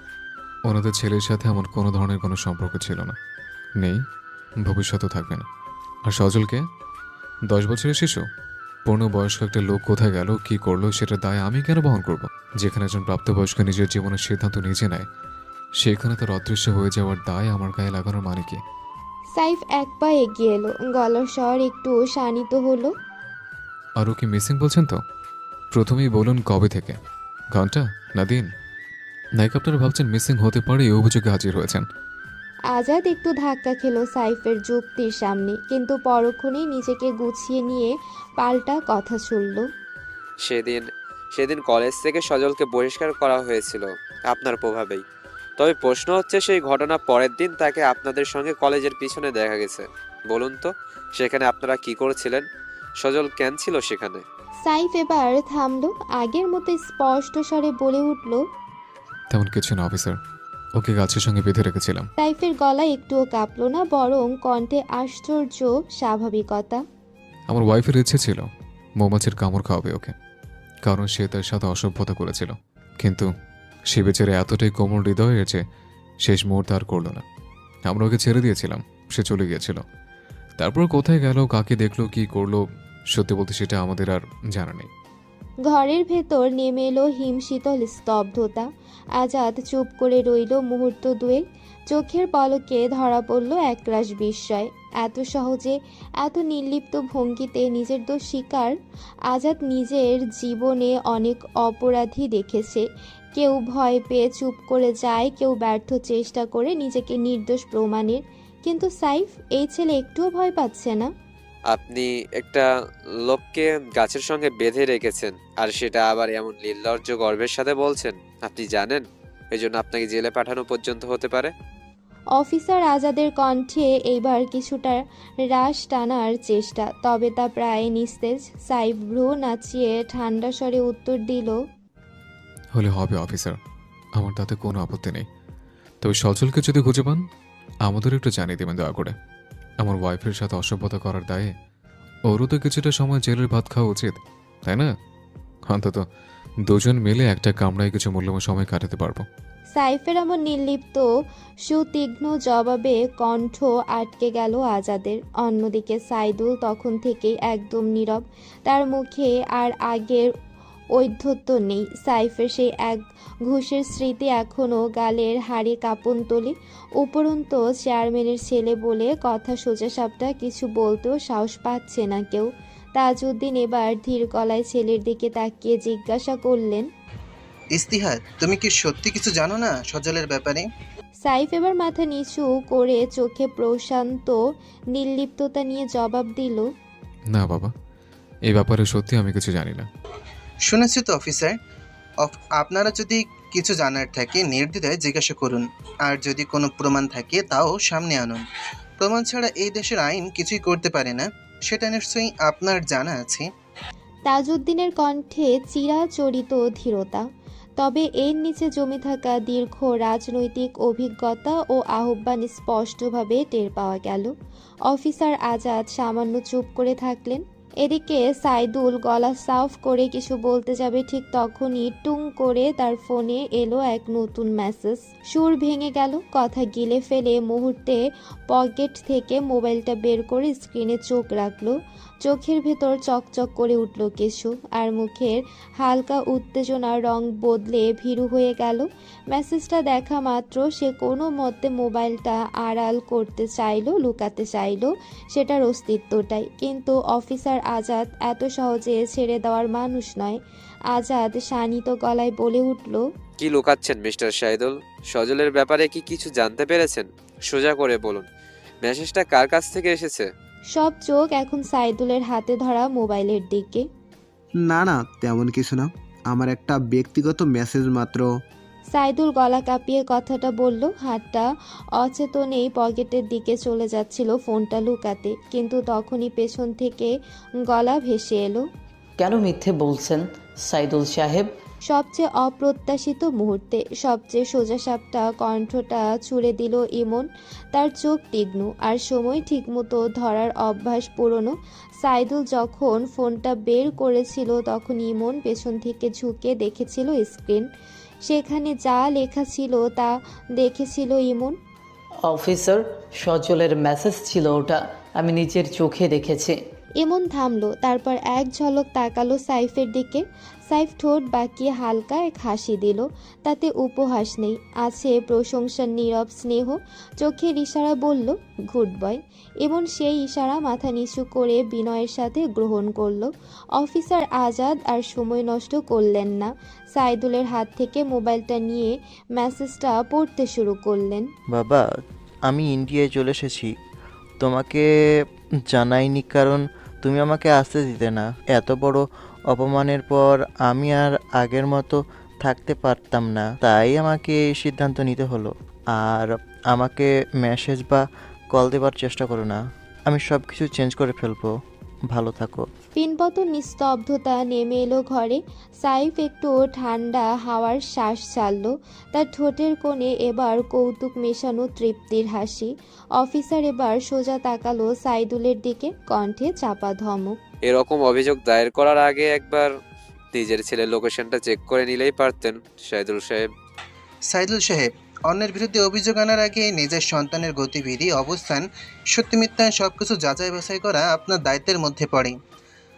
Speaker 6: ওনাদের ছেলের সাথে আমার কোনো ধরনের কোনো সম্পর্ক ছিল না, নেই, ভবিষ্যতেও থাকবে না। আর সজলকে 10 বছরের শিশু, পূর্ণবয়স্ক একটা লোক কোথায় গেল, কি করলো, সেটার দায় আমি কেন বহন করব? যেখানে একজন প্রাপ্তবয়স্ক নিজের জীবনের সিদ্ধান্ত নিজে নেয়, সেখানে তার অদৃশ্য হয়ে যাওয়ার দায় আমার গায়ে লাগানোর মানে কি?
Speaker 1: সাইফ এক পা এগিয়ে এলো, গলার স্বর একটু শানিত হলো।
Speaker 6: আর ও কি মিসিং বলছেন তো? প্রথমেই বলুন কবে থেকে, ঘন্টা না দিন? নায়িকা আপনারা ভাবছেন মিসিং হতে পারে এই অভিযোগে হাজির হয়েছেন।
Speaker 1: আজাদ একটু ধাক্কা খেলো সাইফের যুক্তির সামনে, কিন্তু পরক্ষণেই নিজেকে গুছিয়ে নিয়ে পাল্টা কথা ছুড়ল,
Speaker 12: সেদিন কলেজ থেকে সজলকে বহিষ্কার করা হয়েছিল আপনার প্রভাবেই। তবে প্রশ্ন হচ্ছে, সেই ঘটনা পরের দিন তাকে আপনাদের সঙ্গে কলেজের পিছনে দেখা গেছে। বলুন তো, সেখানে আপনারা কি করেছিলেন? সজল কেন ছিল সেখানে?
Speaker 1: সাইফ এবার থামলো, আগের মতো স্পষ্ট স্বরে বলে উঠল,
Speaker 6: তেমন কিছু না অফিসার, ওকে গাছের সঙ্গে বেঁধে রেখেছিলাম।
Speaker 1: সাইফের গলা একটুও কাঁপলো না, বরং কণ্ঠে আশ্চর্য স্বাভাবিকতা।
Speaker 6: আমার ওয়াইফের ইচ্ছে ছিল মৌমাছির কামড় খাওয়াবে ওকে, কারণ সে তার সাথে অসভ্যতা করেছিল। কিন্তু সে বেচারে এতটাই কোমল হৃদয়ের যে শেষ মুহূর্তে আর করলো না। আমরা ওকে ছেড়ে দিয়েছিলাম, সে চলে গিয়েছিল। তারপর কোথায় গেল, কাকে দেখলো, কি করলো, সত্যি বলতে সেটা আমাদের আর জানা নেই।
Speaker 1: ঘরের ভেতর নেমে এলো হিমশীতল স্তব্ধতা। আজাদ চুপ করে রইল মুহূর্ত দুয়েক, চোখের পলকে ধরা পড়ল একরাশ বিস্ময়। এত সহজে, এত নির্লিপ্ত ভঙ্গিতে নিজের দোষ স্বীকার। আজাদ নিজের জীবনে অনেক অপরাধী দেখেছে, কেউ ভয় পেয়ে চুপ করে যায়, কেউ ব্যর্থ চেষ্টা করে নিজেকে নির্দোষ প্রমাণের। কিন্তু সাইফ, এই ছেলে একটুও ভয় পাচ্ছে না।
Speaker 12: আপনি একটা লোককে গাছের সঙ্গে বেঁধে রেখেছেন, আর সেটা আবার এমন নির্লজ্জ গর্বের সাথে বলছেন আপনি জানেন এজন্য আপনাকে জেলে পাঠানো পর্যন্ত হতে পারে।
Speaker 1: অফিসার আজাদের কণ্ঠে এইবার কিছুটা রাশ টানার চেষ্টা, তবে তা প্রায় নিস্তেজ। সাইফ ভ্রু নাচিয়ে ঠান্ডা স্বরে উত্তর দিল,
Speaker 6: হলে হবে অফিসার, আমার তাতে কোনো আপত্তি নেই। তবে সজলকে যদি খুঁজে পান আমাদের একটু জানিয়ে দেবেন দয়া করে। আমার ওয়াইফের সাথে অসভ্যতা করার দায়ে ওরও তো কিছুটা সময় জেলের ভাত খাওয়া উচিত, তাই না? অন্তত দুজন মিলে একটা কামরায় কিছু মূল্যবান সময় কাটাতে পারবো।
Speaker 1: সাইফের এমন নির্লিপ্ত সুতীক্ষ্ণ জবাবে কণ্ঠ আটকে গেল আজাদের। অন্যদিকে সাইদুল তখন থেকেই একদম নীরব, তার মুখে আর আগের ঔদ্ধত্য নেই। সাইফের সেই এক ঘুষের স্মৃতি এখনও গালের হাড়ে কাঁপন তোলে। উপরন্তু চেয়ারম্যানের ছেলে বলে কথা সোজাসাপটা কিছু বলতেও সাহস পাচ্ছে না কেউ। তাজউদ্দিন এবার ধীর গলায় ছেলের দিকে তাকিয়ে জিজ্ঞাসা করলেন,
Speaker 11: ইস্তিহাদ, তুমি কি সত্যি কিছু জানো না সজলের ব্যাপারে?
Speaker 1: সাইফ এবার মাথা নিচু করে চোখে প্রশান্ত নির্লিপ্ততা নিয়ে জবাব দিল,
Speaker 6: না বাবা, এই ব্যাপারে সত্যি আমি কিছু জানি না।
Speaker 11: শুনেছি তো অফিসার। আপনারা যদি কিছু জানার থাকে নির্দ্বিধায় জিজ্ঞাসা করুন, আর যদি কোনো প্রমাণ থাকে তাও সামনে আনুন। প্রমাণ ছাড়া এই দেশের আইন কিছুই করতে পারে না, সেটা নিশ্চয়ই আপনার জানা আছে।
Speaker 1: তাজউদ্দিনের কণ্ঠে চিরাচরিত ধীরতা, তবে এর নিচে জমে থাকা দীর্ঘ রাজনৈতিক অভিজ্ঞতা ও আহ্বান স্পষ্টভাবে টের পাওয়া গেল। অফিসার আজাদ সামান্য চুপ করে থাকলেন। এদিকে সাইদুল গলা সাফ করে কিছু বলতে যাবে, ঠিক তখনই টুং করে তার ফোনে এলো এক নতুন মেসেজ। সুর ভেঙে গেল, কথা গিলে ফেলে মুহূর্তে পকেট থেকে মোবাইলটা বের করে স্ক্রিনে চোখ রাখলো। চোখের ভেতর চকচক করে উঠল কিছু, আর মুখের হালকা উত্তেজনার রং বদলে ভীরু হয়ে গেল। মেসেজটা দেখা মাত্র সে কোনো মতে মোবাইলটা আড়াল করতে চাইলো, লুকাতে চাইলো সেটার অস্তিত্বটাই। কিন্তু অফিসার আজাদ এত সহজে ছেড়ে দেওয়ার মানুষ নয়। আজাদ শানিত গলায় বলে উঠল,
Speaker 12: কি লুকাচ্ছেন মিস্টার শাহিদুল? সজলের ব্যাপারে কি কিছু জানতে পেরেছেন? সোজা করে বলুন, মেসেজটা কার কাছ থেকে এসেছে?
Speaker 1: সব চোখ এখন সাইদুলের হাতে ধরা মোবাইলের দিকে।
Speaker 10: না না, তেমন কিছু না, আমার একটা ব্যক্তিগত মেসেজ মাত্র।
Speaker 1: সাইদুল গলা কাঁপিয়ে কথাটা বলল। হাতটা অচেতনেই পকেটের দিকে চলে যাচ্ছিল ফোনটা লুকাতে, কিন্তু তখনই পেছন থেকে গলা ভেসে এলো,
Speaker 4: কেন মিথ্যে বলছেন সাইদুল সাহেব?
Speaker 1: সবচেয়ে অপ্রত্যাশিত মুহূর্তে সবচেয়ে সোজাসাপটা কণ্ঠটা ছুড়ে দিল ইমন। তার চোখ তীক্ষ্ণ, আর সময় ঠিকমতো ধরার অভ্যাস পুরনো। সাইদুল যখন ফোনটা বের করেছিল তখন ইমন পেছন থেকে ঝুঁকে দেখেছিল স্ক্রিন। সেখানে যা লেখা ছিল তা দেখেছিল ইমন।
Speaker 4: অফিসার, সজলের মেসেজ ছিল ওটা, আমি নিজের চোখে দেখেছি।
Speaker 1: ইমন থামলো, তারপর এক ঝলক তাকালো সাইফের দিকে। সাইফ ঠোঁট বাঁকিয়ে হালকা এক হাসি দিল। তাতে উপহাস নেই, আছে প্রশংসার নীরব স্নেহ। চোখের ইশারা বলল, গুড বয়। ইমন সেই ইশারা মাথা নিচু করে বিনয়ের সাথে গ্রহণ করলো। অফিসার আজাদ আর সময় নষ্ট করলেন না। সাইদুলের হাত থেকে মোবাইলটা নিয়ে মেসেজটা পড়তে শুরু করলেন।
Speaker 5: বাবা, আমি ইন্ডিয়ায় চলে এসেছি। তোমাকে জানাইনি কারণ তুমি আমাকে আসতে দিতে না। এত বড় অপমানের পর আমি আর আগের মতো থাকতে পারতাম না, তাই আমাকে এই সিদ্ধান্ত নিতে হলো। আর আমাকে মেসেজ বা কল দেবার চেষ্টা করো না, আমি সব কিছু চেঞ্জ করে ফেলবো। ভালো থাকো।
Speaker 1: পিনপত নিস্তব্ধতা নেমে এলো ঘরে। সাইফ একটু ঠান্ডা হাওয়ার শ্বাস ছাড়ল। তার ঠোঁটের কোণে এবার কৌতুক মেশানো তৃপ্তির হাসি। অফিসার এবার সোজা তাকালো সাইদুলের দিকে, কণ্ঠে চাপা ধমক।
Speaker 12: এরকম অভিযোগ দায়ের করার আগে একবার নিজের ছেলের লোকেশনটা চেক করে নিলেই পারতেন শাহিদুল সাহেব।
Speaker 11: সাইদুল সাহেব, অন্যের বিরুদ্ধে অভিযোগ আনার আগে নিজের সন্তানের গতিবিধি, অবস্থান, সত্যি মিথ্যা সবকিছু যাচাই বাছাই করা আপনার দায়িত্বের মধ্যে পড়ে।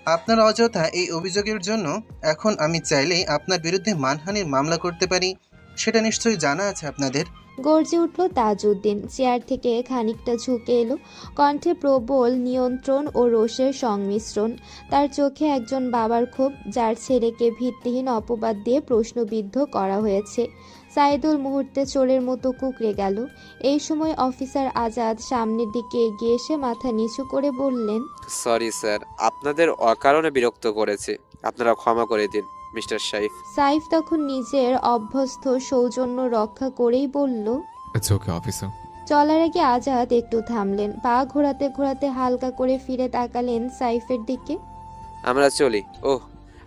Speaker 11: আপনার অযথা এই অভিযোগের জন্য এখন আমি চাইলেই আপনার বিরুদ্ধে মানহানির মামলা করতে পারি, সেটা নিশ্চয়ই জানা আছে আপনাদের।
Speaker 1: গর্জে উঠল তাজউদ্দিন। চেয়ার থেকে খানিকটা ঝুঁকে এলো, কণ্ঠে প্রবল নিয়ন্ত্রণ ও রোষের সংমিশ্রণ। তার চোখে একজন বাবার ক্ষোভ, যার ছেলেকে ভিত্তিহীন অপবাদ দিয়ে প্রশ্নবিদ্ধ করা হয়েছে। সাইদুল মুহূর্তে চোরের মতো কুঁকড়ে গেল। এই সময় অফিসার আজাদ সামনের দিকে এগিয়ে এসে মাথা নিচু করে বললেন,
Speaker 12: সরি স্যার, আপনাদের অকারণে বিরক্ত করেছি, আপনারা ক্ষমা করে দিন মিস্টার সাইফ।
Speaker 1: সাইফ তখন নিজের অভ্যস্ত সৌজন্য রক্ষা করেই বলল,
Speaker 6: ইটস ওকে অফিসার।
Speaker 1: চলার আগে আজাদ একটু থামলেন, পা ঘোরাতে ঘোরাতে হালকা করে ফিরে তাকালেন সাইফের দিকে।
Speaker 12: আমরা চলি। ওহ,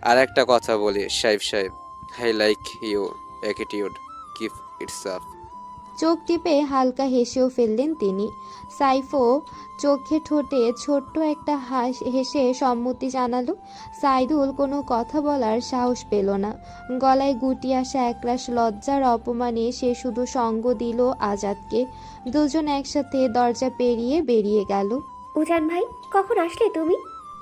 Speaker 12: আর একটা কথা বলি সাইফ সাহেব, I like you attitude, keep its up.
Speaker 1: চোখ টিপে হালকা হেসেও ফেললেন তিনি। সাইফও চোখে ঠোঁটে ছোট্ট একটা হেসে সম্মতি জানালো। সাইদুল কোনো কথা বলার সাহস পেল না। গলায় গুটি আসা একরাশ লজ্জার অপমানে সে শুধু সঙ্গ দিল আজাদকে। দুজন একসাথে দরজা পেরিয়ে বেরিয়ে গেল।
Speaker 7: উজান ভাই, কখন আসলে তুমি?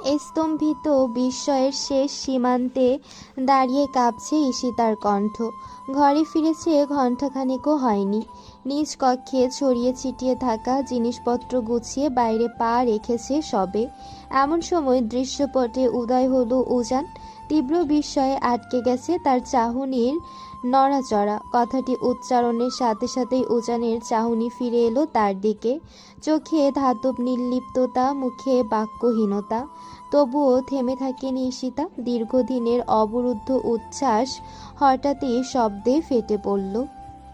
Speaker 1: স্তম্ভিত বিস্ময়ের শেষ সীমান্তে দাঁড়িয়ে কাঁপছে ঈশিতার কণ্ঠ। ঘরে ফিরেছে ঘণ্টাখানেকও হয়নি। নিজ কক্ষে ছড়িয়ে ছিটিয়ে থাকা জিনিসপত্র গুছিয়ে বাইরে পা রেখেছে সবে। এমন সময় দৃশ্যপটে উদয় হলো উজান। তীব্র বিস্ময়ে আটকে গেছে তার চাহনির নড়াচড়া। কথাটি উচ্চারণের সাথে সাথেই উজানের চাহনি ফিরে এলো তার দিকে। চোখে ধাতব নির্লিপ্ততা, মুখে বাক্যহীনতা। তবুও থেমে থাকেনি ঈশিতা। দীর্ঘদিনের অবরুদ্ধ উচ্ছ্বাস হঠাৎই শব্দে ফেটে পড়ল।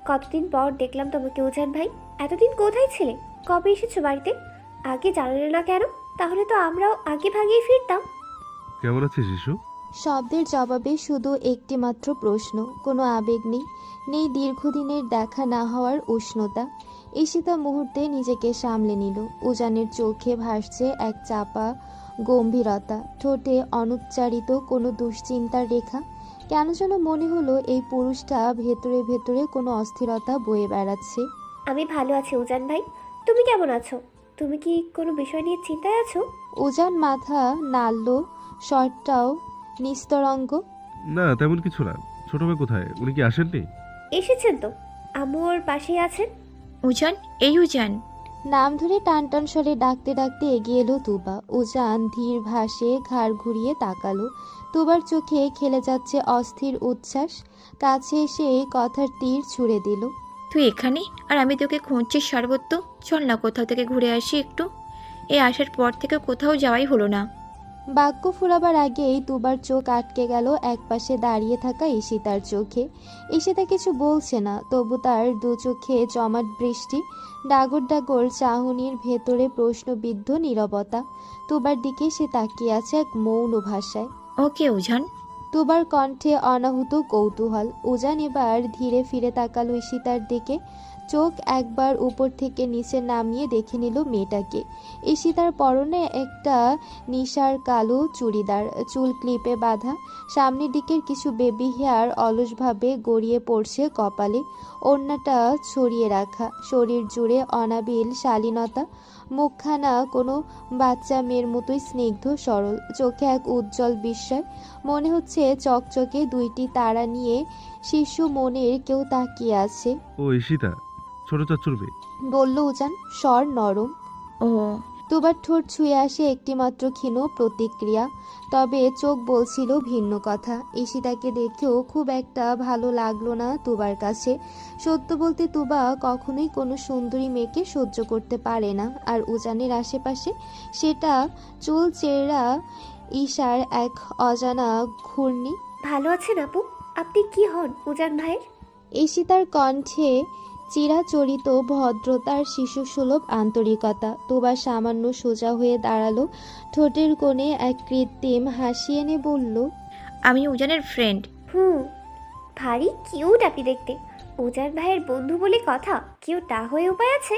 Speaker 13: কতদিন পর দেখলাম তোমাকে উজান ভাই। এতদিন কোথায় ছিলে? কবে এসেছো বাড়িতে? আগে জানালে না কেন? তাহলে তো আমরাও আগে ভাগিয়ে ফিরতাম।
Speaker 8: কেমন আছিস শিশু?
Speaker 1: শব্দের জবাবে শুধু একটি মাত্র প্রশ্ন, কোনো আবেগ নেই। নেই দীর্ঘদিনের দেখা না হওয়ার উষ্ণতা। ঈশিতা মুহূর্তে নিজেকে সামলে নিল। উজানের চোখে ভাসছে এক চাপা গম্ভীরতা, ঠোঁটে অনুচ্চারিত কোনো দুশ্চিন্তার রেখা। কেন যেন মনে হলো এই পুরুষটা ভেতরে ভেতরে কোনো অস্থিরতা বয়ে বেড়াচ্ছে।
Speaker 13: আমি ভালো আছি উজান ভাই, তুমি কেমন আছো? তুমি কি কোনো বিষয় নিয়ে চিন্তায় আছো?
Speaker 1: উজান মাথা নাড়ল, স্বরটাও নিস্তরঙ্গ।
Speaker 8: না, তেমন কিছু না। ছোট ভাই কোথায়? উনি কি আসেননি?
Speaker 13: এসেছেন তো, আম্মু ওর পাশেই আছেন।
Speaker 3: উজান, এই উজান।
Speaker 1: নাম ধরে টান টান স্বরে ডাকতে ডাকতে এগিয়ে এলো তুবা। উজান ধীর ভাসে ঘাড় ঘুরিয়ে তাকালো। তুবার চোখে খেলে যাচ্ছে অস্থির উচ্ছ্বাস। কাছে এসে কথার তীর ছুঁড়ে দিল।
Speaker 3: তুই এখানে আর আমি তোকে খুঁজছি সর্বত্র। চল না কোথাও থেকে ঘুরে আসি একটু। এই আসার পর থেকে কোথাও যাওয়াই হলো না।
Speaker 1: বাক্য ফুরাবার আগেই তুবার চোখ আটকে গেল একপাশে দাঁড়িয়ে থাকা ঈশিতার চোখে। ঈশিতা কিছু বলছে না, তবু তার দু চোখে জমাট বৃষ্টি, ডাগর ডাগর চাহনির ভেতরে প্রশ্নবিদ্ধ নীরবতা। তুবার দিকে সে তাকিয়ে আছে এক মৌন ভাষায়।
Speaker 3: ওকে উজান।
Speaker 1: তুবার কণ্ঠে অনাহুত কৌতূহল। উজান এবার ধীরে ফিরে তাকালো ঈশিতার দিকে। চোখ একবার উপর থেকে নিচে নামিয়ে দেখে নিল মেয়েটাকে। ঈশিতার পরনে একটা নিশার কালো চুড়িদার, চুল ক্লিপে বাঁধা। সামনের দিকের কিছু বেবি হেয়ার অলসভাবে গড়িয়ে পড়ছে কপালে। ওড়নাটা ছড়িয়ে রাখা, শরীর জুড়ে অনাবিল শালীনতা। মুখখানা কোনো বাচ্চা মেয়ের মতোই স্নিগ্ধ সরল। চোখে এক উজ্জ্বল বিস্ময়। মনে হচ্ছে চকচকে দুইটি তারা নিয়ে শিশু মনের কেউ তাকিয়ে আছে।
Speaker 8: ও ঈশিতা, ছোট চাচুর মেয়ে।
Speaker 1: বলল উজান, স্বর নরম।
Speaker 3: ও।
Speaker 1: তুবার ঠোঁট ছুঁয়ে আসে একটিমাত্র ক্ষীণ প্রতিক্রিয়া, তবে চোখ বলছিল ভিন্ন কথা। ঈশিতাকে দেখেও খুব একটা ভালো লাগলো না তুবার কাছে। সত্য বলতে তুবা কখনোই কোনো সুন্দরী মেয়েকে সহ্য করতে পারে না, আর উজানের আশেপাশে সেটা চুল চেরা ঈশার এক অজানা ঘূর্ণি।
Speaker 13: ভালো আছেন আপু? আপনি কি হন উজান ভাইয়ের?
Speaker 1: ঈশিতার কণ্ঠে চিরাচরিত ভদ্রতার শিশুসুলভ আন্তরিকতা। তুবা সামান্য সোজা হয়ে দাঁড়ালো, ঠোঁটের কোণে এক কৃত্রিম হাসি এনে বলল,
Speaker 3: আমি উজানের ফ্রেন্ড।
Speaker 13: ভারী কিউট আপনি দেখতে। উজান ভাইয়ের বন্ধু বলে কথা, কিউট না হয়ে উপায় আছে?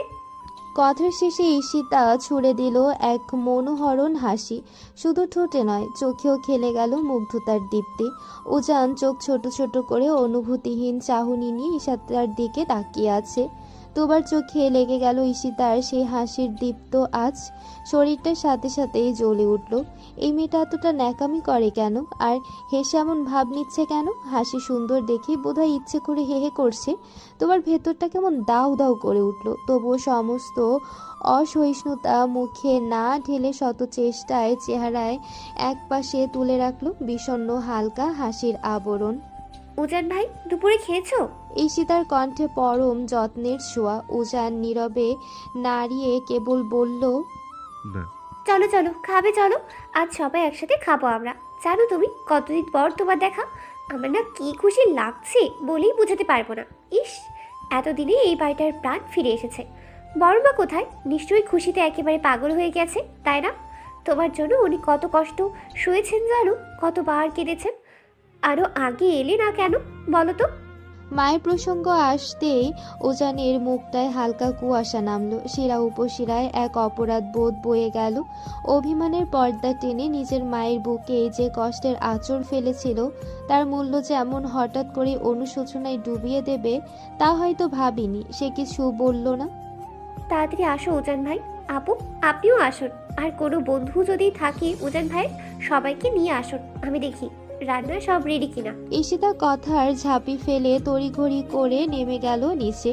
Speaker 1: কথার শেষে ঈশিতা ছুড়ে দিল এক মনোহরণ হাসি। শুধু ঠোঁটে নয়, চোখেও খেলে গেল মুগ্ধতার দীপ্তি। উজান চোখ ছোট ছোট করে অনুভূতিহীন চাহনি নিয়ে ঈশিতার দিকে তাকিয়ে আছে। তোবার চোখে লেগে গেল ঈশিতার সেই হাসির দীপ্ত আজ। শরীরটার সাথে সাথেই জ্বলে উঠল। এই মেয়েটা এতটা ন্যাকামি করে কেন? আর হেসে এমন ভাব নিচ্ছে কেন? হাসি সুন্দর দেখে বোধহয় ইচ্ছে করে হেহে করছে। তোমার ভেতরটা কেমন দাউ দাউ করে উঠল। তবুও সমস্ত অসহিষ্ণুতা মুখে না ঢেলে শত চেষ্টায় চেহারায় একপাশে তুলে রাখলো বিষণ্ণ হালকা হাসির আবরণ।
Speaker 13: উজান ভাই, দুপুরে খেয়েছো?
Speaker 1: ঈশিতার কণ্ঠে পরম যত্নের ছোঁয়া। উজান নীরবে নাড়িয়ে কেবল বলল,
Speaker 8: না।
Speaker 13: চলো চলো, খাবে চলো। আজ সবাই একসাথে খাবো আমরা। জানো তুমি, কতদিন পর তোমার দেখা। আমার না কি খুশি লাগছে বলেই বোঝাতে পারবো না। ইস, এতদিনে এই বাড়িটার প্রাণ ফিরে এসেছে। বড় মা কোথায়? নিশ্চয়ই খুশিতে একেবারে পাগল হয়ে গেছে, তাই না? তোমার জন্য উনি কত কষ্ট শুয়েছেন জানো, কতবার কেঁদেছেন। আরও আগে এলে না কেন বলো তো?
Speaker 1: মায়ের প্রসঙ্গ আসতেই উজানের মুখটায় হালকা কুয়াশা নামলো। শিরা উপশিরায় এক অপরাধ বোধ বয়ে গেল। অভিমানের পর্দা টেনে নিজের মায়ের বুকে যে কষ্টের আঁচড় ফেলেছিল, তার মূল্য যেমন হঠাৎ করে অনুশোচনায় ডুবিয়ে দেবে তা হয়তো ভাবিনি। সে কিছু বলল না।
Speaker 13: তাড়াতাড়ি আসো উজান ভাই। আপু, আপনিও আসুন। আর কোনো বন্ধু যদি থাকে উজান ভাইয়ের, সবাইকে নিয়ে আসুন, আমি দেখি রান্না সব রেডি কিনা।
Speaker 1: ঈশিতা কথার ঝাঁপি ফেলে তড়িঘড়ি করে নেমে গেল নিচে।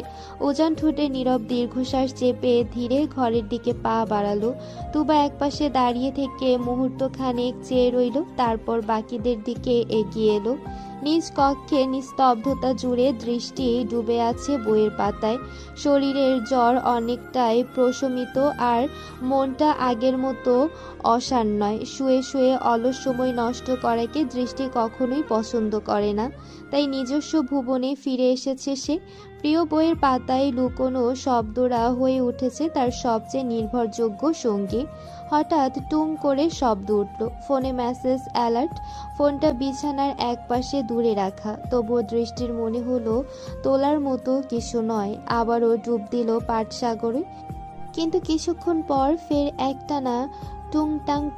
Speaker 1: উজান ঠোঁটে নীরব দীর্ঘশ্বাস চেপে ধীরে ঘরের দিকে পা বাড়ালো। তুবা একপাশে দাঁড়িয়ে থেকে মুহূর্তখানেক চেয়ে রইল, তারপর বাকিদের দিকে এগিয়ে এলো। নিজ কক্ষে নিস্তব্ধতা জুড়ে দৃষ্টি ডুবে আছে বইয়ের পাতায়। শরীরের জ্বর অনেকটাই প্রশমিত, আর মনটা আগের মতো অসার নয়। শুয়ে শুয়ে অলস সময় নষ্ট করাকে দৃষ্টি কখনোই পছন্দ করে না, তাই নিজস্ব ভুবনে ফিরে এসেছে সে। প্রিয় বইয়ের পাতায় লুকোনো শব্দরা হয়ে উঠেছে তার সবচেয়ে নির্ভরযোগ্য সঙ্গী। হঠাৎ টুং করে শব্দ উঠল, ফোনে মেসেজ অ্যালার্ট। ফোনটা বিছানার একপাশে দূরে রাখা, তবুও দৃষ্টির মনে হলো তোলার মতো কিছু নয়। আবারও ডুব দিল পাটসাগরে, কিন্তু কিছুক্ষণ পর ফের একটানা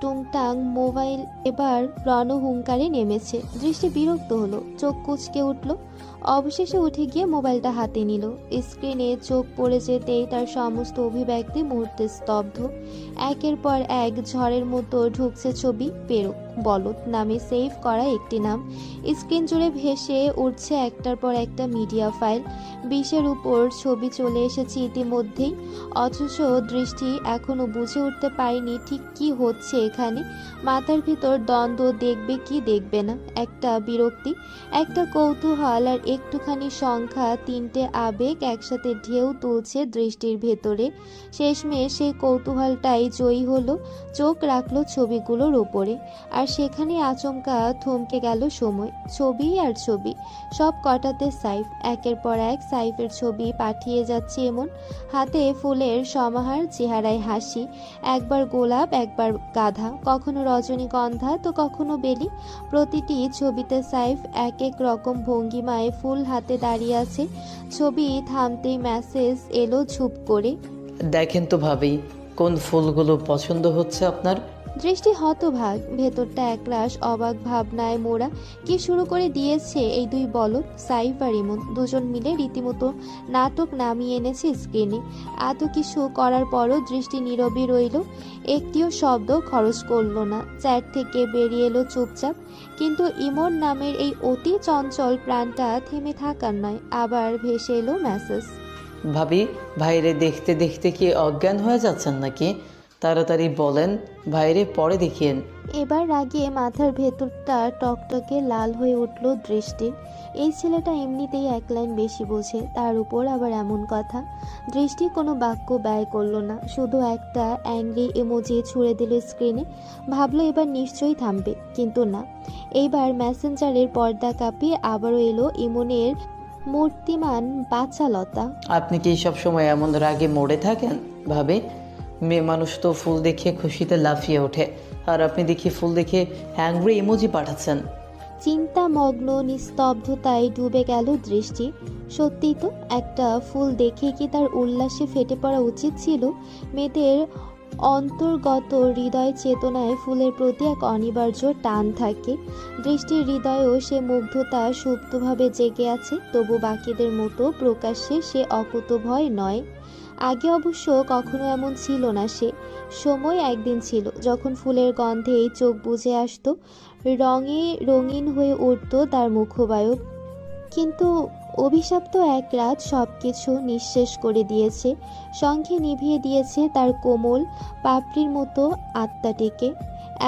Speaker 1: টুংটাং মোবাইল এবার রণহুঙ্কারে নেমেছে। দৃষ্টি বিরক্ত হলো, চোখ কুঁচকে উঠল। অবশেষে উঠে গিয়ে মোবাইলটা হাতে নিল। স্ক্রিনে চোখ পড়ে যেতেই তার সমস্ত অভিব্যক্তি মুহূর্তে স্তব্ধ। একের পর এক ঝড়ের মতো ঢুকছে ছবি। পেরুক বলদ নামে সেভ করা একটি নাম। স্ক্রিন জুড়ে ভেসে উঠছে একটার পর একটা মিডিয়া ফাইল। 20-এর উপর ছবি চলে এসেছে ইতিমধ্যেই, অথচ দৃষ্টি এখনো বুঝে উঠতে পারেনি ঠিক কি হচ্ছে এখানে। মাথার ভিতর দ্বন্দ্ব, দেখবে কি দেখবে না, একটা বিরক্তি, একটা কৌতূহল আর একটুখানি সংখ্যা। 3টে আবেগ একসাথে ঢেউ তুলছে দৃষ্টির ভেতরে। শেষমেশ সেই কৌতূহলটাই জয়ী হলো। চোখ রাখলো ছবিগুলোর ওপরে, আর সেখানে আচমকা থমকে গেল সময়। ছবি আর ছবি, সব কটাতে সাইফ। একের পর এক সাইফের ছবি পাঠিয়ে যাচ্ছে এমন, হাতে ফুলের সমাহার, চেহারায় হাসি। একবার গোলাপ, একবার গাধা, কখনো রজনীগন্ধা তো কখনো বেলি। প্রতিটি ছবিতে সাইফ এক এক রকম ভঙ্গিমায় ফুল হাতে দাঁড়িয়ে আছে। ছবি থামতেই মেসেজ এলো ঝুপ করে,
Speaker 4: দেখেন তো ভাবি, কোন ফুলগুলো পছন্দ হচ্ছে আপনার?
Speaker 1: দৃষ্টি হতভাগ, ভেতরটা একরাশ অবাক ভাবনায় মোড়া। কি শুরু করে দিয়েছে এই দুই বলদ, সাইফ আর ইমন। দুজন মিলে রীতিমতো নাটক নামিয়ে এনেছে স্ক্রিনে। এত কিছু করার পরও দৃষ্টি নীরবই রইল, একটিও শব্দ খরচ করলো না। চ্যাট থেকে বেরিয়ে এলো চুপচাপ, কিন্তু ইমন নামের এই অতি চঞ্চল প্রাণটা থেমে থাকার নয়। আবার ভেসে এলো মেসেজ,
Speaker 4: ভাবি, ভাইরে দেখতে দেখতে কি অজ্ঞান হয়ে যাচ্ছেন নাকি? তাড়াতাড়ি বলেন, ভাইরে পরে দেখিয়েন।
Speaker 1: এবার রাগে মাথার ভেতরটা টকটকে লাল হয়ে উঠল দৃষ্টির। এই ছেলেটা এমনিতেই এক লাইন বেশি বোঝে, তার উপর আবার এমন কথা। দৃষ্টি কোনো বাক্য ব্যয় করলো না, শুধু একটা অ্যাংরি ইমোজি ছুঁড়ে দিল স্ক্রিনে। ভাবলো এবার নিশ্চয়ই থামবে, কিন্তু না। এইবার মেসেঞ্জারের পর্দা কাঁপিয়ে আবারও এলো ইমনের মূর্তিমান বাচালতা।
Speaker 4: আপনি কি সব সময় এমন রাগে মরে থাকেন ভাবি? মেয়ে মানুষ তো ফুল দেখে খুশিতে লাফিয়ে ওঠে, আর আপনি দেখি ফুল দেখে হ্যাংরি ইমোজি পাঠাচ্ছেন।
Speaker 1: চিন্তামগ্ন নিস্তব্ধতায় ডুবে গেল দৃষ্টি। সত্যিই তো, একটা ফুল দেখে কি তার উল্লাসে ফেটে পড়া উচিত ছিল? মেয়েদের অন্তর্গত হৃদয় চেতনায় ফুলের প্রতি এক অনিবার্য টান থাকে। দৃষ্টির হৃদয়েও সে মুগ্ধতা সুপ্তভাবে জেগে আছে, তবু বাকিদের মতো প্রকাশ্যে সে অকুতভয় নয়। আগে অবশ্য কখনো এমন ছিল না সে। সময় একদিন ছিল যখন ফুলের গন্ধেই চোখ বুজে আসতো, রঙে রঙিন হয়ে উঠত তার মুখবায়ক। কিন্তু অভিশপ্ত এক রাত সব কিছু নিঃশেষ করে দিয়েছে, শঙ্খে নিভিয়ে দিয়েছে তার কোমল পাপড়ির মতো আত্মাটিকে।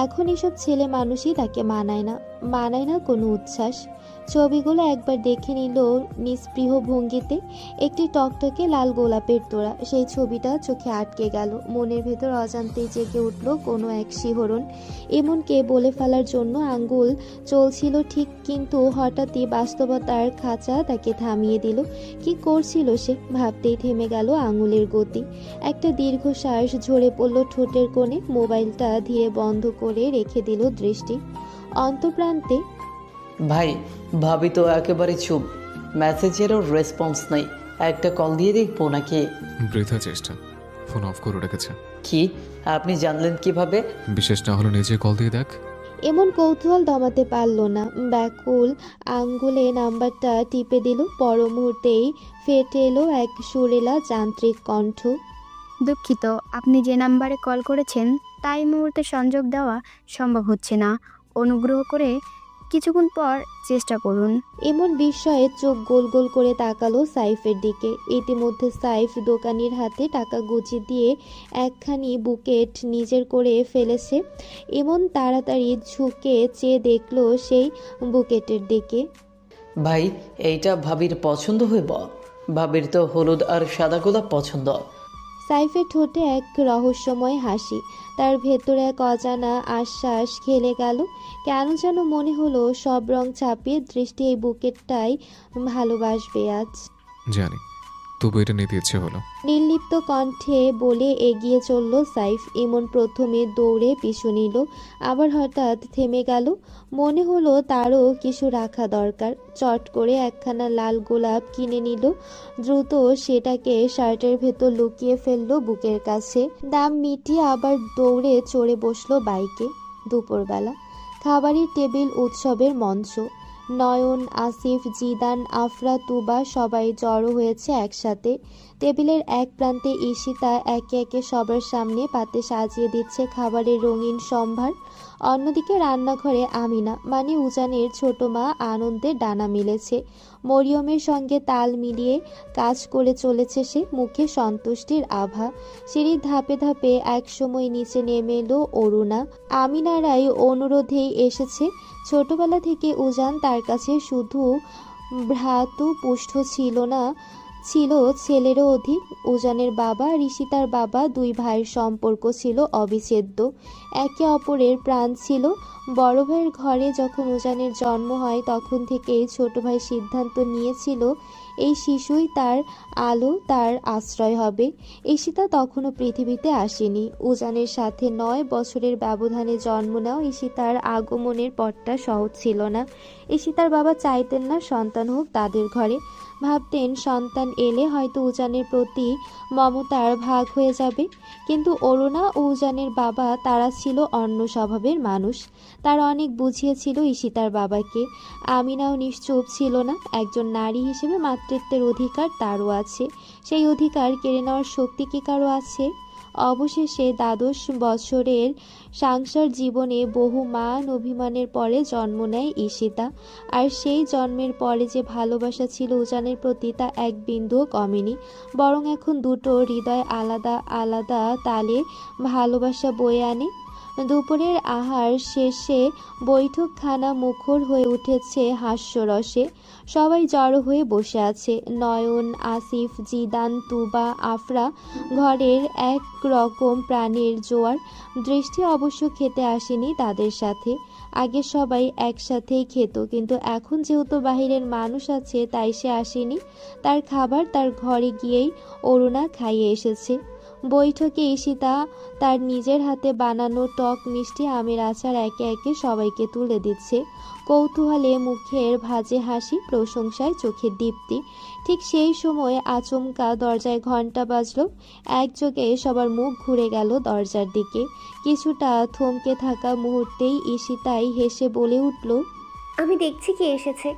Speaker 1: এখন এসব ছেলে মানুষই তাকে মানায় না কোনো উচ্ছ্বাস। ছবিগুলো একবার দেখে নিল নিস্পৃহ ভঙ্গিতে। একটি টকটকে লাল গোলাপের তোড়া, সেই ছবিটা চোখে আটকে গেল। মনের ভেতর অজান্তেই জেগে উঠল কোনো এক শিহরণ। এমনকে বলে ফেলার জন্য আঙ্গুল চলছিল ঠিক, কিন্তু হঠাৎই বাস্তবতার খাঁচা তাকে থামিয়ে দিল। কি করছিল সে? ভাবতেই থেমে গেল আঙুলের গতি। একটা দীর্ঘশ্বাস ঝরে পড়ল ঠোঁটের কোণে। মোবাইলটা ধীরে বন্ধ করে রেখে দিল দৃষ্টি। অন্তঃপ্রান্তে,
Speaker 4: ভাই, ভাবি তো একেবারে চুপ, মেসেজেরও রেসপন্স নেই। একটা কল দিয়ে দেখবো নাকি?
Speaker 6: বৃথা চেষ্টা, ফোন অফ করে রেখেছে।
Speaker 4: কি, আপনি জানলেন কিভাবে?
Speaker 6: বিশেষ না হলো নিজে কল দিয়ে দেখ।
Speaker 1: এমন কৌতূহল দমাতে পারল না, ব্যাকুল আঙ্গুলে নাম্বারটা টিপে দিল। পর মুহূর্তেই ফেটে এলো এক সুরেলা যান্ত্রিক কণ্ঠ,
Speaker 14: দুঃখিত, আপনি যে নাম্বারে কল করেছেন তাই মুহূর্তে সংযোগ দেওয়া সম্ভব হচ্ছে না। অনুগ্রহ করে কিছুক্ষণ পর চেষ্টা করুন।
Speaker 1: এমন বিস্ময়ে চোখ গোল গোল করে তাকালো সাইফের দিকে। ইতিমধ্যে সাইফ দোকানির হাতে টাকা গুঁজে দিয়ে একখানি বুকেট নিজের করে ফেলেছে। এমন তাড়াতাড়ি ঝুঁকে চেয়ে দেখলো সেই বুকেটের দিকে।
Speaker 4: ভাই, এইটা ভাবির পছন্দ হইব? ভাবির তো হলুদ আর সাদা গোলাপ পছন্দ।
Speaker 1: সাইফের ঠোঁটে এক রহস্যময় হাসি, তার ভেতরে এক অজানা আশ্বাস খেলে গেল। কেন যেন মনে হলো সব রং ছাপিয়ে দৃষ্টি এই বুকেটটাই ভালোবাসবে আজ।
Speaker 6: জানি, তবু এটা নিতে ইচ্ছে হলো।
Speaker 1: নির্লিপ্ত কণ্ঠে বলে এগিয়ে চলল সাইফ। ইমন প্রথমে দৌড়ে পিছু নিল, আবার হঠাৎ থেমে গেল। মনে হলো তারও কিছু রাখা দরকার। চট করে একখানা লাল গোলাপ কিনে নিল। দ্রুত সেটাকে শার্টের ভেতর লুকিয়ে ফেললো বুকের কাছে। দাম মিটিয়ে আবার দৌড়ে চড়ে বসলো বাইকে। দুপুরবেলা খাবারের টেবিল, উৎসবের মঞ্চ। নয়ন, আসিফ, জিদান, আফরা, তুবা সবাই জড়ো হয়েছে একসাথে। টেবিলের এক প্রান্তে ঈশিতা একে একে সবার সামনে পাতে সাজিয়ে দিচ্ছে খাবারের রঙিন সম্ভার। অন্যদিকে রান্নাঘরে আমিনা মানে উজানের ছোট মা আনন্দে ডানা মেলেছে। মরিয়মের সঙ্গে তাল মিলিয়ে কাজ করে চলেছে সে, মুখে সন্তুষ্টির আভা। সিঁড়ির ধাপে ধাপে একসময় নিচে নেমে এলো অরুণা। আমিনারাই অনুরোধেই এসেছে। ছোটবেলা থেকে উজান তার কাছে শুধু ভ্রাতুপুষ্ট ছিল না, ছিল ছেলেরও অধিক। উজানের বাবা ঋষিতার বাবা, দুই ভাইয়ের সম্পর্ক ছিল অবিচ্ছেদ্য, একে অপরের প্রাণ ছিল। বড় ভাইয়ের ঘরে যখন উজানের জন্ম হয় তখন থেকেই ছোট ভাই সিদ্ধান্ত নিয়েছিল এই শিশুই তার আলো, তার আশ্রয় হবে। ঈশিতা তখনও পৃথিবীতে আসেনি। উজানের সাথে 9 বছরের ব্যবধানে জন্ম নেওয়া ঈশিতার আগমনের পথটা সহজ ছিল না। ঈশিতার বাবা চাইতেন না সন্তান হোক তাদের ঘরে। ভাবতেন সন্তান এলে হয়তো উজানের প্রতি মমতার ভাগ হয়ে যাবে। কিন্তু অরুণা ও উজানের বাবা তারা ছিল অন্য স্বভাবের মানুষ। তারা অনেক বুঝিয়েছিল ঈশিতার বাবাকে। আমিনাও নিশ্চুপ ছিল না। একজন নারী হিসেবে মাতৃত্বের অধিকার তারও আছে। সেই অধিকার কেড়ে নেওয়ার শক্তি কি কারো আছে? অবশেষে 12 বছরের সংসার জীবনে বহু মান অভিমানের পরে জন্ম নেয় ঈশিতা। আর সেই জন্মের পরে যে ভালোবাসা ছিল উজানের প্রতি তা এক বিন্দুও কমেনি, বরং এখন দুটো হৃদয় আলাদা আলাদা তালে ভালোবাসা বয়ে আনে। দুপুরের আহার শেষে বৈঠকখানা মুখর হয়ে উঠেছে হাস্যরসে। সবাই জড়ো হয়ে বসে আছে। নয়ন, আসিফ, জিদান, তুবা, আফরা, ঘরের এক রকম প্রাণের জোয়ার। দৃষ্টি অবশ্য খেতে আসেনি তাদের সাথে। আগে সবাই একসাথেই খেত, কিন্তু এখন যেহেতু বাহিরের মানুষ আছে তাই সে আসেনি। তার খাবার তার ঘরে গিয়েই অরুণা খাইয়ে এসেছে। বৈঠকে ঈশিতা তার নিজের হাতে বানানো টক মিষ্টি আমের আচার একে একে সবাইকে তুলে দিচ্ছে। কৌতূহলে মুখের ভাঁজে হাসি, প্রশংসায় চোখের দীপ্তি। ঠিক সেই সময় আচমকা দরজায় ঘন্টা বাজলো। একযোগে সবার মুখ ঘুরে গেল দরজার দিকে। কিছুটা থমকে থাকা মুহূর্তেই ঈশিতাই হেসে বলে উঠল,
Speaker 13: আমি দেখছি কে এসেছে।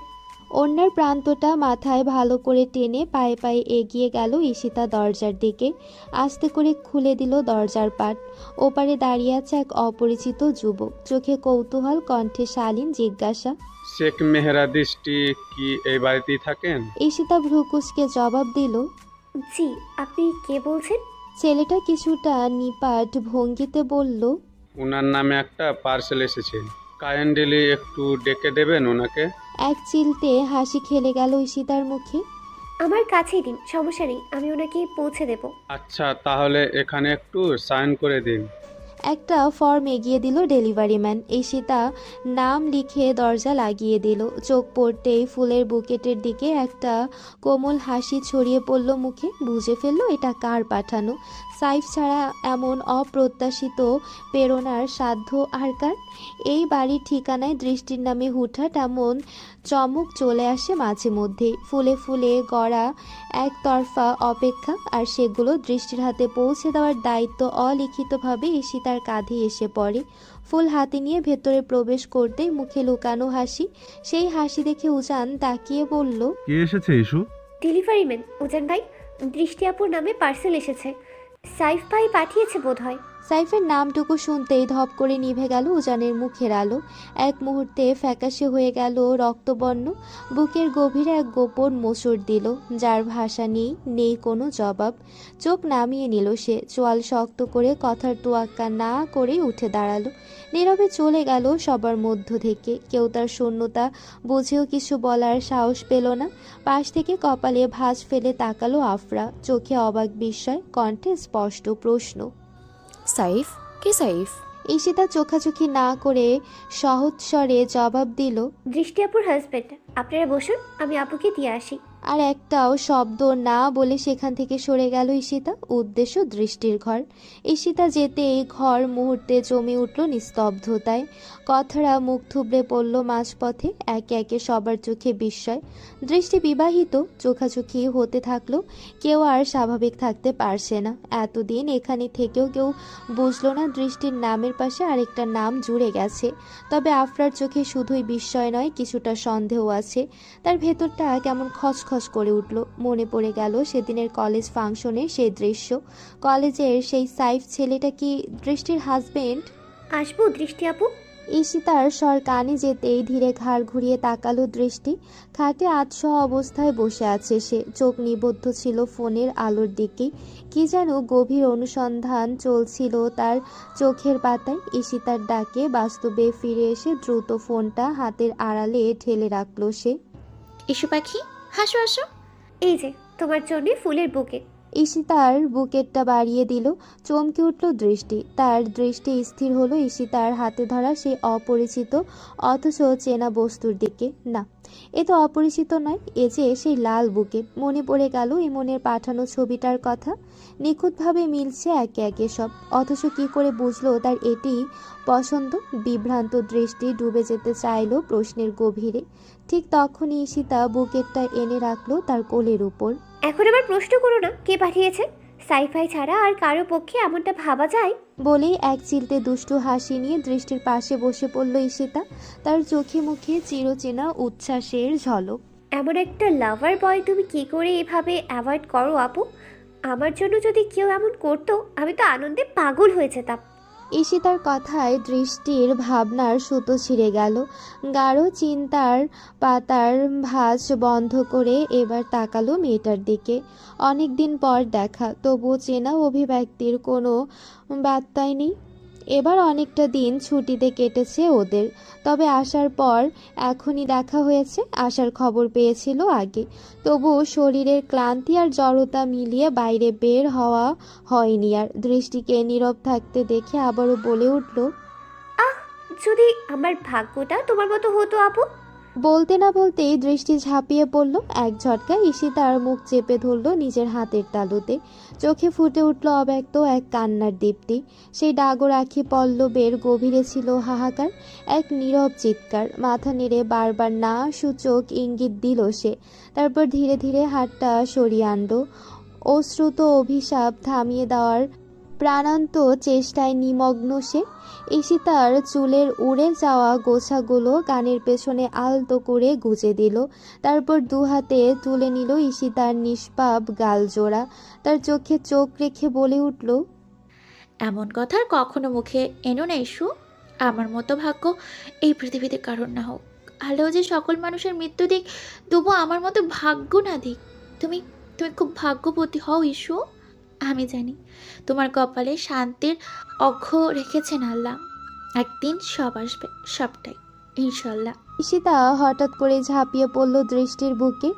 Speaker 1: অন্যার প্রান্তটা মাথায় ভালো করে টেনে পায়ে পায়ে এগিয়ে গেল ঈশিতা দরজার দিকে। আস্তে করে খুলে দিল দরজার পাট। ওপারে দাঁড়িয়ে আছে এক অপরিচিত যুবক। চোখে কৌতূহল, কণ্ঠে শালীন জিজ্ঞাসা।
Speaker 15: শেখ মেহেরা দৃষ্টি কি এই বাড়িতেই থাকেন?
Speaker 1: ঈশিতা ভ্রুকুচকে জবাব দিল,
Speaker 13: জি, আপনি কে বলছেন?
Speaker 1: ছেলেটা কিছুটা নিপাট ভঙ্গিতে বলল,
Speaker 15: ওনার নামে একটা পার্সেল এসেছে, কাইন্ডলি একটু ডেকে দেবেন ওনাকে।
Speaker 1: এক চিলতে হাসি খেলে গেল ঈশিতার মুখে।
Speaker 13: আমার কাছেই দিন, সমস্যা নেই, আমি ওনাকে পৌঁছে দেব।
Speaker 15: আচ্ছা, তাহলে এখানে একটু সাইন করে দিন।
Speaker 1: একটা ফর্ম এগিয়ে দিল ডেলিভারি ম্যান। ঈশিতা নাম লিখে দরজা লাগিয়ে দিল। চোখ পড়তেই ফুলের বুকেটের দিকে একটা কোমল হাসি ছড়িয়ে পড়ল মুখে। বুঝে ফেলল এটা কার পাঠানো। সাইফ ছাড়া এমন অপ্রত্যাশিত প্রেরণার সাধ্য আর কার? এই বাড়ির ঠিকানায় দৃষ্টির নামে হুটহাট এমন চমক চলে আসে মাঝে মধ্যেই। ফুলে ফুলে গড়া একতরফা অপেক্ষা, আর সেগুলো দৃষ্টির হাতে পৌঁছে দেওয়ার দায়িত্ব অলিখিতভাবে ঈশিতার কাঁধে এসে পড়ে। ফুল হাতে নিয়ে ভেতরে প্রবেশ করতেই মুখে লুকানো হাসি। সেই হাসি দেখে উজান তাকিয়ে বলল,
Speaker 8: কে এসেছে ইস্যু?
Speaker 13: ডেলিভারি ম্যান উজান ভাই, দৃষ্টি আপুর নামে পার্সেল এসেছে। সাইফ ভাই পাঠিয়েছে বোধহয়।
Speaker 1: সাইফের নামটুকু শুনতেই ধপ করে নিভে গেল উজানের মুখের আলো। এক মুহূর্তে ফ্যাকাশে হয়ে গেল রক্তবর্ণ। বুকের গভীরে এক গোপন মোচড় দিল, যার ভাষা নেই কোনো জবাব। চোখ নামিয়ে নিল সে, চোয়াল শক্ত করে কথার তোয়াক্কা না করে উঠে দাঁড়ালো। নীরবে চলে গেল সবার মধ্য থেকে। কেউ তার শূন্যতা বুঝেও কিছু বলার সাহস পেল না। পাশ থেকে কপালে ভাঁজ ফেলে তাকালো আফরা, চোখে অবাক বিস্ময়, কণ্ঠে স্পষ্ট প্রশ্ন।
Speaker 16: সাইফ? কে সাইফ?
Speaker 1: ঈশিতা চোখাচোখি না করে সহজ স্বরে জবাব দিল,
Speaker 13: দৃষ্টি আপুর হাজবেন্ড। আপনারা বসুন, আমি আপুকে দিয়ে আসি।
Speaker 1: আর একটাও শব্দ না বলে সেখান থেকে সরে গেল ঈশিতা। উদ্দেশ্য দৃষ্টির ঘর। ঈশিতা যেতেই ঘর মুহূর্তে জমে উঠল নিস্তব্ধতায়। কথারা মুখ থুবড়ে পড়ল মাঝপথে। একে একে সবার চোখে বিস্ময়। দৃষ্টি বিবাহিত, চোখাচোখি হতে থাকলো। কেউ আর স্বাভাবিক থাকতে পারছে না। এতদিন এখানে থেকেও কেউ বুঝলো না দৃষ্টির নামের পাশে আরেকটা নাম জুড়ে গেছে। তবে আফরার চোখে শুধুই বিস্ময় নয়, কিছুটা সন্দেহ আছে। তার ভেতরটা কেমন খচখচ করে উঠল। মনে পড়ে গেল সেদিনের কলেজ ফাংশনের সেই দৃশ্য। কলেজের সেই সাইফ ছেলেটা কি দৃষ্টির হাজবেন্ড?
Speaker 13: আসবো দৃষ্টি আপু?
Speaker 1: ঈশিতার স্বর কানে যেতেই ধীরে ঘাড় ঘুরিয়ে তাকালো দৃষ্টি। খাটে আধশোয়া অবস্থায় বসে আছে সে, চোখ নিবদ্ধ ছিল ফোনের আলোর দিকেই। কি যেন গভীর অনুসন্ধান চলছিল তার চোখের পাতায়। ঈশিতার ডাকে বাস্তবে ফিরে এসে দ্রুত ফোনটা হাতের আড়ালে ঠেলে রাখলো সে।
Speaker 3: ইস্যু পাখি, হাসো হাসো।
Speaker 13: এই যে তোমার জন্য ফুলের বুকে।
Speaker 1: ঈশিতার বুকেটটা বাড়িয়ে দিল। চমকে উঠল দৃষ্টি। তার দৃষ্টি স্থির হলো ঈশিতার হাতে ধরা সেই অপরিচিত অথচ চেনা বস্তুর দিকে। না, এ তো অপরিচিত নয়, এ যে সেই লাল বুকেট। মনে পড়ে গেল ইমনের পাঠানো ছবিটার কথা। নিখুঁতভাবে মিলছে একে একে সব। অথচ কি করে বুঝলো তার এটি পছন্দ? বিভ্রান্ত দৃষ্টি ডুবে যেতে চাইল প্রশ্নের গভীরে। ঠিক তখনই ঈশিতা বুকেটটা এনে রাখলো তার কোলের উপর।
Speaker 13: এখন আবার প্রশ্ন করো না কে পাঠিয়েছে। সাইফাই ছাড়া আর কারো পক্ষে এমনটা ভাবা যায়?
Speaker 1: বলেই এক চিলতে দুষ্টু হাসি নিয়ে দৃষ্টির পাশে বসে পড়ল ঈশিতা। তার চোখে মুখে চিরচেনা উচ্ছ্বাসের ঝলক।
Speaker 13: এমন একটা লাভার বয় তুমি কি করে এভাবে অ্যাভয়েড করো আপু? আমার জন্য যদি কেউ এমন করতো, আমি তো আনন্দে পাগল হয়ে যেতাম।
Speaker 1: ঈশিতার কথায় দৃষ্টির ভাবনার সুতো ছিঁড়ে গেল। গাঢ় চিন্তার পাতার ভাঁজ বন্ধ করে এবার তাকালো মেয়েটার দিকে। অনেক দিন পর দেখা, তবুও চেনা অভিব্যক্তির কোনো বার্তাই নেই। এবার অনেকটা দিন ছুটিতে কেটেছে ওদের। তবে আসার পর এখনই দেখা হয়েছে। আসার খবর পেয়েছিল আগে, তবুও শরীরের ক্লান্তি আর জড়তা মিলিয়ে বাইরে বের হওয়া হয়নি আর। দৃষ্টিকে নীরব থাকতে দেখে আবারও বলে উঠল,
Speaker 13: আহ, যদি আমার ভাগ্যটা তোমার মতো হতো আপু।
Speaker 1: বলতে না বলতেই দৃষ্টি ঝাঁপিয়ে পড়ল। এক ঝটকায় ঈশিতার মুখ চেপে ধরল নিজের হাতের তালুতে। চোখে ফুটে উঠল অব্যক্ত এক কান্নার দীপ্তি। সেই ডাগর আঁখি পল্লবের গভীরে ছিল হাহাকার, এক নীরব চিৎকার। মাথা নেড়ে বারবার না সূচক ইঙ্গিত দিল সে। তারপর ধীরে ধীরে হাতটা সরিয়ে আনল। অশ্রুত অভিশাপ থামিয়ে দেওয়ার প্রাণান্ত চেষ্টায় নিমগ্ন সে। ঈশিতার চুলের উড়ে যাওয়া গোছাগুলো কানের পেছনে আলতো করে গুজে দিল। তারপর দুহাতে তুলে নিল ঈশিতার নিষ্পাপ গালজোড়া। তার চোখে চোখ রেখে বলে উঠল,
Speaker 3: এমন কথা আর কখনো মুখে এনো না ইস্যু। আমার মতো ভাগ্য এই পৃথিবীতে কারণ না হোক, আল্লাহ যে সকল মানুষের মৃত্যু দিক, তবু আমার মতো ভাগ্য না দিক। তুমি তুমি খুব ভাগ্যবতী হও ইস্যু। আমি জানি তোমার কপালে শান্তির অক্ষ রেখেছেন আল্লাহ। একদিন সব আসবে, সবটাই ইনশাল্লাহ।
Speaker 1: ঈশিতা হঠাৎ করে ঝাঁপিয়ে পড়ল দৃষ্টির বুকে।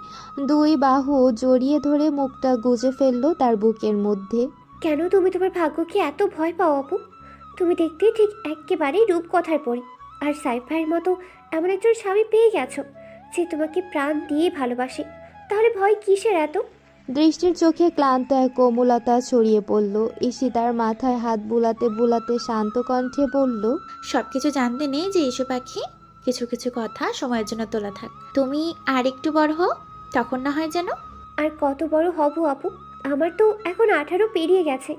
Speaker 1: দুই বাহু জড়িয়ে ধরে মুখটা গুজে ফেলল তার বুকের মধ্যে।
Speaker 13: কেন তুমি তোমার ভাগ্যকে এত ভয় পাও আপু? তুমি দেখতে ঠিক একেবারেই রূপকথার পরি। আর সাইফ ভাইয়ের মতো এমন একজন স্বামী পেয়ে গেছো যে তোমাকে প্রাণ দিয়ে ভালোবাসে। তাহলে ভয় কিসের এত?
Speaker 1: দৃষ্টির চোখে ক্লান্ত এক কোমলতা ছড়িয়ে পড়ল। ঈশিতার মাথায় হাত বুলাতে বুলাতে শান্ত কণ্ঠে বলল,
Speaker 3: সব কিছু জানতে নেই যে ইস্যু পাখি। কিছু কিছু কথা সময়ের জন্য তোলা থাক। তুমি আর একটু বড় হও, তখন না হয় যেন।
Speaker 13: আর কত বড় হব আপু? আমার তো এখন 18 পেরিয়ে গেছে।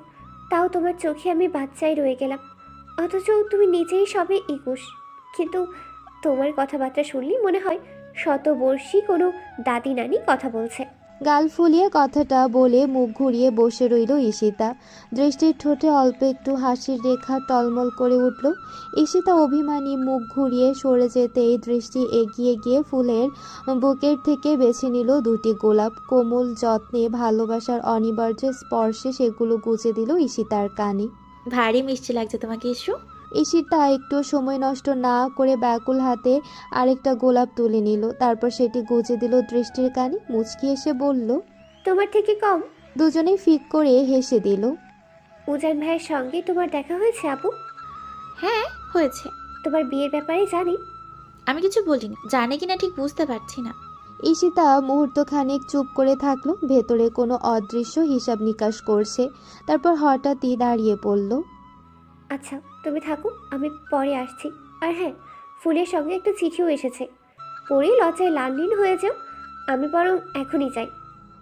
Speaker 13: তাও তোমার চোখে আমি বাচ্চাই রয়ে গেলাম। অথচ তুমি নিজেই সবে 21। কিন্তু তোমার কথাবার্তা শুনলেই মনে হয় শতবর্ষী কোনো দাদি নানি কথা বলছে।
Speaker 1: গাল ফুলিয়ে কথাটা বলে মুখ ঘুরিয়ে বসে রইল ঈশিতা। দৃষ্টির ঠোঁটে অল্প একটু হাসির রেখা টলমল করে উঠল। ঈশিতা অভিমানী মুখ ঘুরিয়ে সরে যেতেই দৃষ্টি এগিয়ে গিয়ে ফুলের বুকের থেকে বেছে নিল দুটি গোলাপ। কোমল যত্নে ভালোবাসার অনিবার্য স্পর্শে সেগুলো গুজে দিল ঈশিতার কানে।
Speaker 3: ভারী মিষ্টি লাগছে তোমাকে ইস্যু।
Speaker 1: ঈশিতা একটু সময় নষ্ট না করে ব্যাকুল হাতে আরেকটা গোলাপ তুলে নিল। তারপর সেটি গুজে দিল দৃষ্টির কানে। মুচকি এসে বলল,
Speaker 13: তোমার থেকে কম?
Speaker 1: দুজনেই ফিক করে হেসে দিল।
Speaker 13: উজান ভাইয়ের সঙ্গে তোমার দেখা হয়েছে আপু?
Speaker 3: হ্যাঁ হয়েছে।
Speaker 13: তোমার বিয়ের ব্যাপারে জানি?
Speaker 3: আমি কিছু বলিনি, জানে কিনা ঠিক বুঝতে পারছি না।
Speaker 1: ঈশিতা মুহূর্তখানেক চুপ করে থাকলো, ভেতরে কোনো অদৃশ্য হিসাব নিকাশ করছে। তারপর হঠাৎই দাঁড়িয়ে পড়ল।
Speaker 13: আচ্ছা তুমি থাকো, আমি পরে আসছি। আর হ্যাঁ, ফুলের সঙ্গে একটা চিঠিও এসেছে, পড়েই লজ্জায় লালনীল হয়ে যাও। আমি বরং এখনই যাই।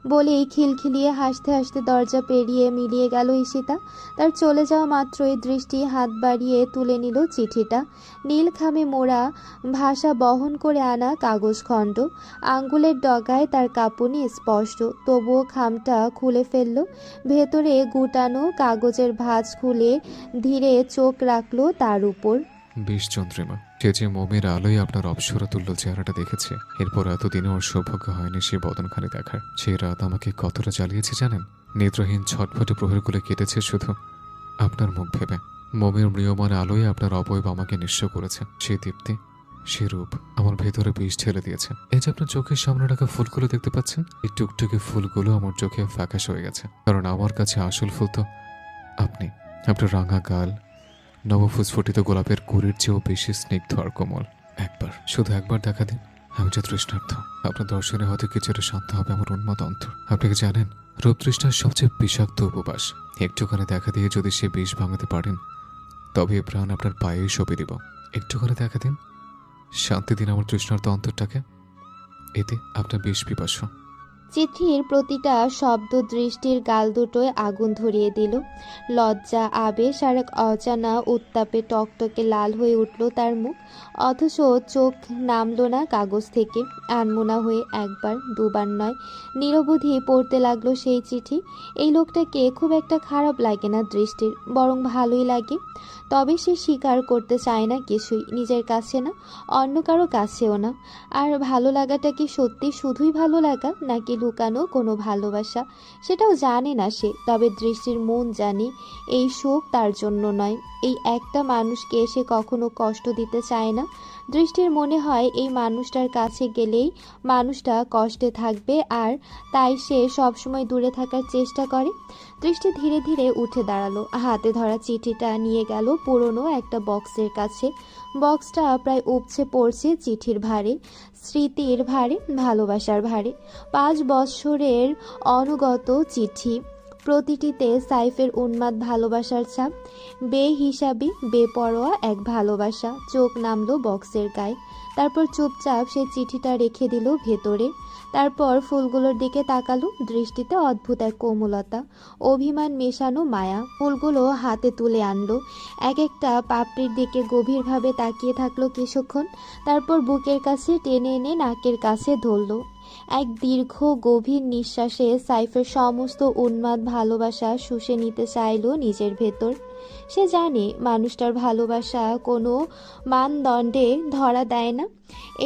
Speaker 1: বলেই খিলখিলিয়ে হাসতে হাসতে দরজা পেরিয়ে মিলিয়ে গেল ঈশিতা। তার চলে যাওয়া মাত্রই দৃষ্টি হাত বাড়িয়ে তুলে নিল চিঠিটা। নীল খামে মোড়া, ভাষা বহন করে আনা কাগজ খণ্ড। আঙ্গুলের ডগায় তার কাঁপুনি স্পষ্ট, তবুও খামটা খুলে ফেলল। ভেতরে গুটানো কাগজের ভাঁজ খুলে ধীরে চোখ রাখলো তার উপর।
Speaker 6: 20 চন্দ্রিমা, সে যে মোমের আলোয় আপনার অপসরা তুল্য চেহারাটা দেখেছে, এরপর এতদিনে ওর সৌভাগ্য হয়নি সে বদনখানি দেখার। সেই রাত আমাকে কতটা জ্বালিয়েছে জানেন? নিদ্রাহীন ছটফটে প্রহরগুলো কেটেছে শুধু আপনার মুখ ভেবে। মোমের মৃয়মান আলোয় আপনার অবয়ব আমাকে নিঃস্ব করেছে। সে দীপ্তি, সে রূপ আমার ভেতরে বিষ ঠেলে দিয়েছে। এই যে আপনার চোখের সামনে রাখা ফুলগুলো দেখতে পাচ্ছেন, এই টুকটুকে ফুলগুলো আমার চোখে ফ্যাকাশ হয়ে গেছে। কারণ আমার কাছে আসল ফুল তো আপনি। আপনার রাঙা গাল নবফুসফুটিত গোলাপের কুড়ির চেয়েও বেশি স্নিগ্ধ আর কোমল। একবার, শুধু একবার দেখা দিন। আমি যে তৃষ্ণার্থ, আপনার দর্শনে হয়তো কিছুটা শান্ত হবে আমার উন্মাদ অন্তর। আপনি কি জানেন, রূপ তৃষ্ণার সবচেয়ে বিষাক্ত উপবাস। একটুখানি দেখা দিয়ে যদি সে বিষ ভাঙাতে পারেন, তবে এ প্রাণ আপনার পায়েই সঁপে দিব। একটুখানি দেখা দিন, শান্তি দিন আমার তৃষ্ণার্ত অন্তরটাকে। এতে আপনার বিষ পিপাসু।
Speaker 1: চিঠির প্রতিটা শব্দ দৃষ্টির গাল দুটোয় আগুন ধরিয়ে দিল। লজ্জা, আবেশ আর এক অজানা উত্তাপে টকটকে লাল হয়ে উঠল তার মুখ। অথচ চোখ নামল না কাগজ থেকে। আনমোনা হয়ে একবার দুবার নয়, নিরবধি পড়তে লাগলো সেই চিঠি। এই লোকটাকে খুব একটা খারাপ লাগে না দৃষ্টির, বরং ভালোই লাগে। তবে সে স্বীকার করতে চায় না কিছুই, নিজের কাছে না, অন্য কারো কাছেও না। আর ভালো লাগাটা কি সত্যি শুধুই ভালো লাগা, নাকি লুকানো কোনো ভালোবাসা, সেটাও জানে না সে। তবে দৃষ্টির মন জানে এই শোক তার জন্য নয়। এই একটা মানুষকে সে কখনো কষ্ট দিতে চায় না। দৃষ্টির মনে হয় এই মানুষটার কাছে গেলেই মানুষটা কষ্টে থাকবে, আর তাই সে সবসময় দূরে থাকার চেষ্টা করে। দৃষ্টি ধীরে ধীরে উঠে দাঁড়ালো, হাতে ধরা চিঠিটা নিয়ে গেল পুরনো একটা বক্সের কাছে। বক্সটা প্রায় উপচে পড়ছে চিঠির ভারে, স্মৃতির ভারে, ভালোবাসার ভারে। 5 বছরের অনুগত চিঠি, প্রতিটিতে সাইফের উন্মাদ ভালোবাসার ছাপ। বেহিসাবি বেপরোয়া এক ভালোবাসা। চোখ নামলো বক্সের গায়ে। তারপর চুপচাপ সে চিঠিটা রেখে দিল ভেতরে। তারপর ফুলগুলোর দিকে তাকালো, দৃষ্টিতে অদ্ভুত এক কোমলতা, অভিমান মেশানো মায়া। ফুলগুলো হাতে তুলে আনলো, এক একটা পাপড়ির দিকে গভীরভাবে তাকিয়ে থাকলো কিছুক্ষণ। তারপর বুকের কাছে টেনে এনে নাকের কাছে ধরল। এক দীর্ঘ গভীর নিঃশ্বাসে সাইফের সমস্ত উন্মাদ ভালোবাসা শুষে নিতে চাইল নিজের ভেতর। সে জানে মানুষটার ভালোবাসা কোনো মানদণ্ডে ধরা দেয় না,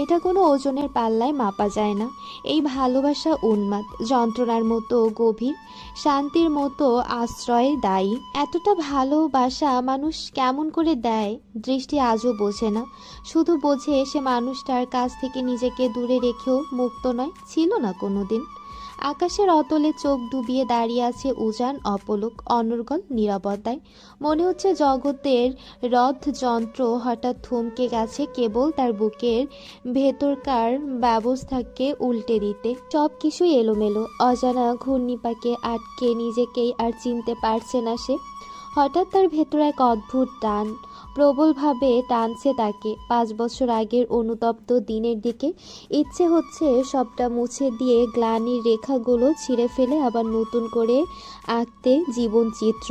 Speaker 1: এটা কোনো ওজনের পাল্লায় মাপা যায় না। এই ভালোবাসা উন্মাদ, যন্ত্রণার মতো গভীর, শান্তির মতো আশ্রয় দায়ী। এতটা ভালোবাসা মানুষ কেমন করে দেয় দৃষ্টি আজও বোঝে না। শুধু বোঝে সে মানুষটার কাছ থেকে নিজেকে দূরে রেখেও মুক্ত নয়, ছিল না কোনোদিন। আকাশের অতলে চোখ ডুবিয়ে দাঁড়িয়ে আছে উজান, অপলক, অনর্গল নীরবতায়। মনে হচ্ছে জগতের রথ যন্ত্র হঠাৎ থমকে গেছে কেবল তার বুকের ভেতরকার ব্যবস্থাকে উল্টে দিতে। সব কিছুই এলোমেলো, অজানা ঘূর্ণিপাকে আটকে নিজেকেই আর চিনতে পারছে না সে। হঠাৎ তার ভেতর এক অদ্ভুত টান প্রবলভাবে টানছে তাকে 5 বছর আগের অনুতপ্ত দিনের দিকে। ইচ্ছে হচ্ছে সবটা মুছে দিয়ে গ্লানির রেখাগুলো ছিঁড়ে ফেলে আবার নতুন করে আঁকতে জীবন চিত্র,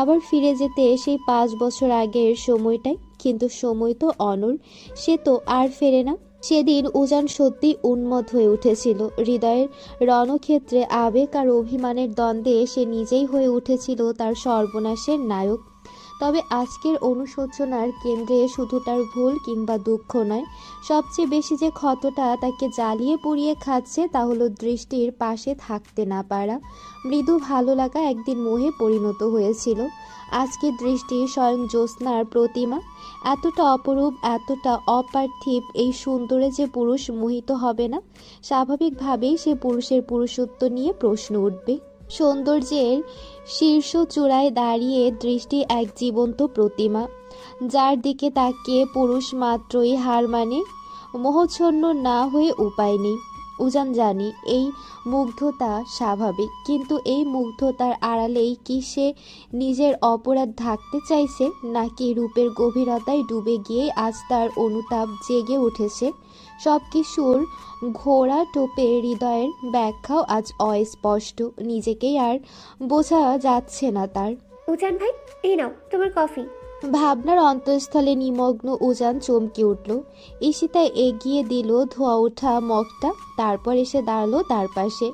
Speaker 1: আবার ফিরে যেতে সেই 5 বছর আগের সময়টাই। কিন্তু সময় তো অনল, সে তো আর ফেরে না। সেদিন উজান সত্যি উন্মত্ত হয়ে উঠেছিল। হৃদয়ের রণক্ষেত্রে আবেগ আর অভিমানের দ্বন্দ্বে সে নিজেই হয়ে উঠেছিল তার সর্বনাশের নায়ক। তবে আজকের অনুশোচনার কেন্দ্রে শুধু তার ভুল কিংবা দুঃখ নয়, সবচেয়ে বেশি যে ক্ষতটা তাকে জ্বালিয়ে পুড়িয়ে খাচ্ছে তা হলো দৃষ্টির পাশে থাকতে না পারা। মৃদু ভালো লাগা একদিন মোহে পরিণত হয়েছিল। আজকে দৃষ্টি স্বয়ং জ্যোৎস্নার প্রতিমা, এতটা অপরূপ, এতটা অপার্থিব। এই সুন্দরে যে পুরুষ মোহিত হবে না? স্বাভাবিকভাবেই সে পুরুষের পুরুষত্ব নিয়ে প্রশ্ন উঠবে। সৌন্দর্যের শীর্ষ চূড়ায় দাঁড়িয়ে দৃষ্টি এক জীবন্ত প্রতিমা, যার দিকে তাকিয়ে পুরুষ মাত্রই হার মানে। মোহচ্ছন্ন না হয়ে উপায় নেই। উজান জানি এই মুগ্ধতা স্বাভাবিক, কিন্তু এই মুগ্ধতার আড়ালেই কি সে নিজের অপরাধ ঢাকতে চাইছে, নাকি রূপের গভীরতায় ডুবে গিয়ে আজ তার অনুতাপ জেগে উঠেছে? সব কিছুর ঘোড়া টোপে হৃদয়ের ব্যাখ্যাও আজ অস্পষ্ট। নিজেকেই আর বোঝা যাচ্ছে না তার।
Speaker 13: উজান ভাই, এই নাও তোমার কফি।
Speaker 1: ভাবনার অন্তঃস্থলে নিমগ্ন উজান চমকে উঠল। ঈশিতা এগিয়ে দিল ধোয়া ওঠা মগটা, তারপর এসে দাঁড়ালো তার পাশে।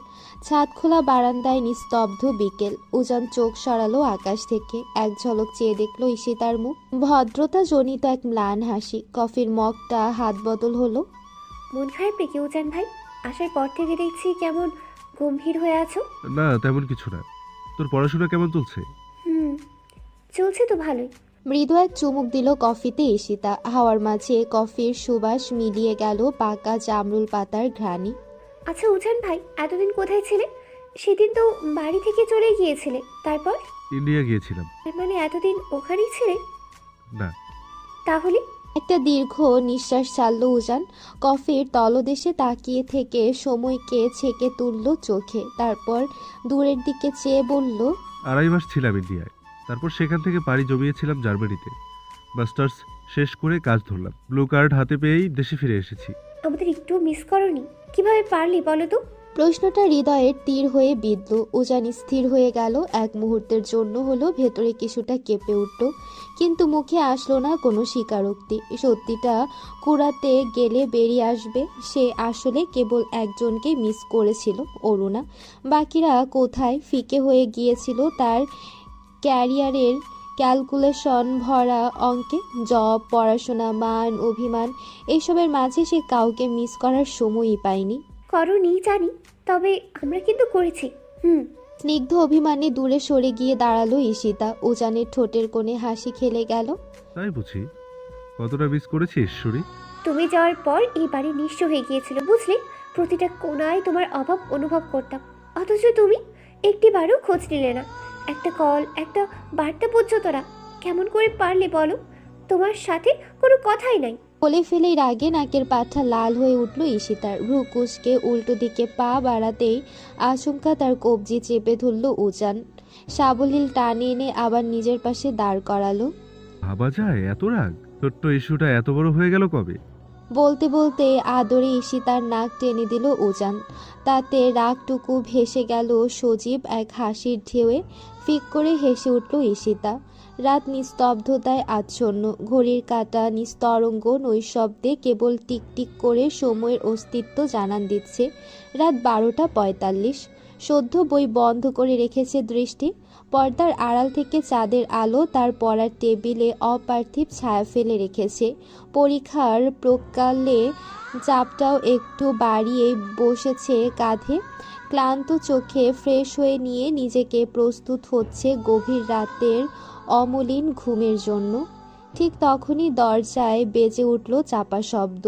Speaker 1: ছাদ খোলা বারান্দায় নিস্তব্ধ বিকেল। উজান চোখ সরালো আকাশ থেকে, এক ঝলক চেয়ে দেখলো ঈশিতার মুখ, ভদ্রতা জনিত এক ম্লান হাসি। কফির মগটা হাত বদল হলো।
Speaker 13: মন খারাপ নাকি উজান ভাই? আসার পর থেকে দেখছি কেমন গম্ভীর হয়ে আছো।
Speaker 8: না, তেমন কিছু না। তোর পড়াশোনা কেমন চলছে?
Speaker 13: চলছে তো ভালোই।
Speaker 1: মৃদু এক চুমুক দিল কফিতে ঈশিতা। হাওয়ার মাঝে কফির সুবাস মিলিয়ে গেল পাকা জামরুল পাতার ঘ্রাণে।
Speaker 13: আচ্ছা উজান ভাই, এতদিন কোথায় ছিলে? সেদিন তো বাড়ি থেকে চলে গিয়েছিলে, তারপর?
Speaker 8: ইন্ডিয়া গিয়েছিলাম।
Speaker 13: মানে এতদিন ওখানেই ছিলে?
Speaker 8: না।
Speaker 13: তাহলে?
Speaker 1: একটা দীর্ঘ নিঃশ্বাস ছাড়ল উজান। কফির তলদেশে তাকিয়ে থেকে সময়কে ছেকে তুলল চোখে, তারপর দূরের দিকে চেয়ে বলল,
Speaker 8: 2.5 মাস ছিলাম ইন্ডিয়ায়। তারপর সেখান থেকে পাড়ি জমিয়েছিলাম জার্মানিতে। মাস্টার্স শেষ করে কাজ ধরলাম। ব্লু কার্ড হাতে পেয়েই দেশে ফিরে এসেছি।
Speaker 13: আমাদের একটু মিস করনি? কিভাবে পারলি বলো তো?
Speaker 1: প্রশ্নটা হৃদয়ের তীর হয়ে বিঁধল। উজান স্থির হয়ে গেল। এক মুহূর্তের জন্য হলো ভেতরে কিছুটা কেঁপে উঠল, কিন্তু মুখে আসলো না কোনো স্বীকারোক্তি। সত্যিটা কুড়াতে গেলে বেরিয়ে আসবে সে আসলে কেবল একজনকে মিস করেছিল, অরুণা। বাকিরা কোথায়? ফিকে হয়ে গিয়েছিল তার ক্যারিয়ারের ক্যালকুলেশন ভরা অঙ্কে। জব, পড়াশোনা, মান, অভিমান, এইসবের মাঝে সে কাউকে মিস করার সময়ই পায়নি।
Speaker 13: করনি জানি, তবে আমরা কিন্তু করেছি।
Speaker 1: স্নিগ্ধ অভিমানে দূরে সরে গিয়ে দাঁড়ালো ঈশিতা। উজানের ঠোঁটের কোণে হাসি খেলে গেল।
Speaker 8: তাই বুঝি? কতটা মিস করেছি ঈশ্বরী।
Speaker 13: তুমি যাওয়ার পর এই বাড়ি নিঃস্ব হয়ে গিয়েছিল, বুঝলে? প্রতিটা কোণায় তোমার অভাব অনুভব করতাম, অথচ তুমি একটিবারও খোঁজ নিলে না। একটা কল, একটা বার্তা পর্যন্ত না। কেমন করে পারলে বলো? তোমার সাথে কোনো কথাই নাই।
Speaker 1: বলে ফেলেই রাগে নাকের পাঠা লাল হয়ে উঠল ঈশিতার। ভ্রু কুঁচকে উল্টো দিকে পা বাড়াতেই আচমকা তার কবজি চেপে ধরল উজান। সাবলীল টানে এনে আবার নিজের পাশে দাঁড় করালো।
Speaker 8: ভাবা যায় এত রাগ? ছোট্ট ইস্যুটা এত বড় হয়ে গেল কবে?
Speaker 1: বলতে বলতে আদরে ঈশিতার নাক টেনে দিল উজান। তাতে রাগটুকু ভেসে গেল সজীব এক হাসির ঢেউয়ে। ফিক করে হেসে উঠল ঈশিতা। রাত নিস্তব্ধতায় আচ্ছন্ন। ঘড়ির কাঁটা নিস্তরঙ্গ নৈশব্দে কেবল টিকটিক করে সময়ের অস্তিত্ব জানান দিচ্ছে। রাত 12:45। সদ্য বই বন্ধ করে রেখেছে দৃষ্টি। পর্দার আড়াল থেকে চাঁদের আলো তার পড়ার টেবিলে অপার্থিব ছায়া ফেলে রেখেছে। পরীক্ষার প্রকালে চাপটাও একটু বাড়িয়ে বসেছে কাঁধে। ক্লান্ত চোখে ফ্রেশ হয়ে নিয়ে নিজেকে প্রস্তুত হচ্ছে গভীর রাতের অমলিন ঘুমের জন্য। ঠিক তখনই দরজায় বেজে উঠল চাপা শব্দ।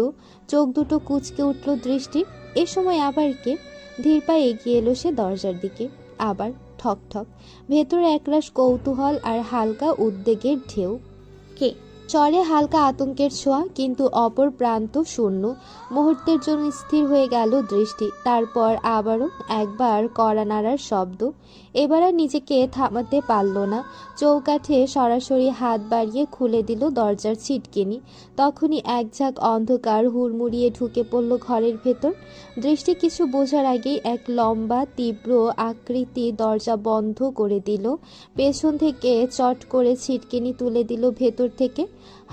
Speaker 1: চোখ দুটো কুঁচকে উঠল দৃষ্টি। এ সময় আবার কে? ধীর পায়ে এগিয়ে এলো সে দরজার দিকে। আবার ঠক ঠক। ভেতরে একরাশ কৌতূহল আর হালকা উদ্বেগের ঢেউ।
Speaker 3: কে?
Speaker 1: চরে হালকা আতঙ্কের ছোঁয়া, কিন্তু অপর প্রান্ত শূন্য। মুহূর্তের জন্য স্থির হয়ে গেল দৃষ্টি। তারপর আবারও একবার কড়া নাড়ার শব্দ। এবার আর নিজেকে থামাতে পারল না। চৌকাঠে সরাসরি হাত বাড়িয়ে খুলে দিল দরজার ছিটকিনি। তখনই এক ঝাঁক অন্ধকার হুড়মুড়িয়ে ঢুকে পড়ল ঘরের ভেতর। দৃষ্টি কিছু বোঝার আগেই এক লম্বা তীব্র আকৃতি দরজা বন্ধ করে দিল। পেছন থেকে চট করে ছিটকিনি তুলে দিল ভেতর থেকে।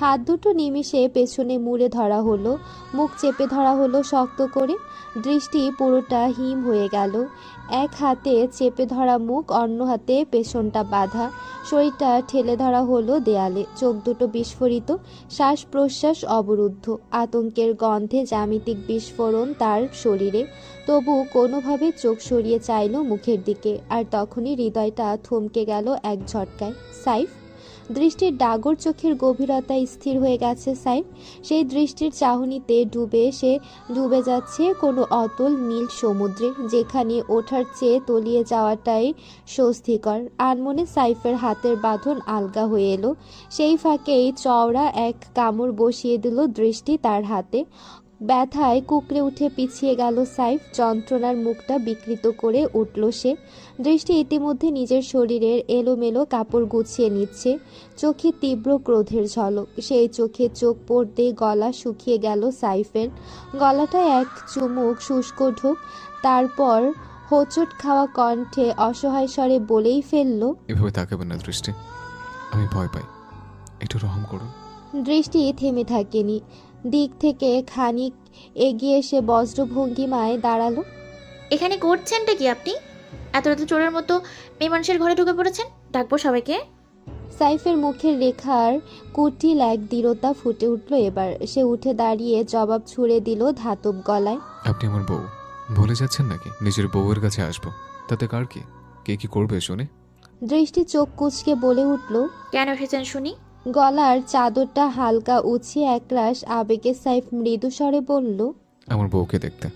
Speaker 1: হাত দুটো নিমিষে পেছনে মুড়ে ধরা হলো, মুখ চেপে ধরা হলো শক্ত করে। দৃষ্টি পুরোটা হিম হয়ে গেল। এক হাতে চেপে ধরা মুখ, অন্য হাতে পেছনটা বাঁধা, শরীরটা ঠেলে ধরা হলো দেয়ালে। চোখ দুটো বিস্ফোরিত, শ্বাস প্রশ্বাস অবরুদ্ধ। আতঙ্কের গন্ধে জ্যামিতিক বিস্ফোরণ তার শরীরে। তবু কোনোভাবে চোখ সরিয়ে চাইল মুখের দিকে, আর তখনই হৃদয়টা থমকে গেল এক ঝটকায়। সাইফ! দৃষ্টির ডাগর চোখের গভীরতায় স্থির হয়ে গেছে সাইফ। সেই দৃষ্টির চাহনিতে সে ডুবে যাচ্ছে কোনো অতল নীল সমুদ্রে, যেখানে ওঠার চেয়ে তলিয়ে যাওয়াটাই স্বস্তিকর। আনমনে সাইফের হাতের বাঁধন আলগা হয়ে এলো। সেই ফাঁকেই চওড়া এক কামড় বসিয়ে দিল দৃষ্টি তার হাতে। ব্যথায় কুকড়ে উঠে পিছিয়ে গেল সাইফ। যন্ত্রণার মুখটা বিকৃত করে উঠল সে। দৃষ্টি ইতিমধ্যে নিজের শরীরের এলোমেলো কাপড় গুছিয়ে নিচ্ছে, চোখে তীব্র ক্রোধের ঝলক। সেই চোখে চোখ পড়তে গলা শুকিয়ে গেল সাইফের। গলাটা এক চুমুক শুষ্ক ঢোক, তারপর হোঁচট খাওয়া কণ্ঠে অসহায় স্বরে বলেই ফেলল,
Speaker 6: এভাবে তাকাবেন না দৃষ্টি, আমি ভয় পাই, একটু রহম করুন।
Speaker 1: দৃষ্টি থেমে থাকেনি। দিক থেকে খানিক এগিয়ে এসে বজ্রভঙ্গিমায় দাঁড়ালো।
Speaker 3: এখানে করছেনটা কি আপনি? এত রাতে চোরের মতো মেয়ে মানুষের ঘরে ঢুকে পড়েছেন। ডাকবো সবাইকে?
Speaker 1: সাইফের মুখের রেখার কুটিল এক দৃঢ়তা ফুটে উঠল এবার। সে উঠে দাঁড়িয়ে জবাব ছুড়ে দিল ধাতব গলায়,
Speaker 6: আপনি আমার বউ, ভুলে যাচ্ছেন নাকি? নিজের বউয়ের কাছে আসবো, তাতে কার কি? কে কি করবে শুনে?
Speaker 1: দৃষ্টি চোখ কুঁচকে বলে উঠল,
Speaker 3: কেন এসেছেন শুনি?
Speaker 1: গলার চাদরটা হালকা উঁচিয়ে একরাশ আবেগে সাইফ মৃদু স্বরে বলল,
Speaker 6: আমার বউকে দেখতে।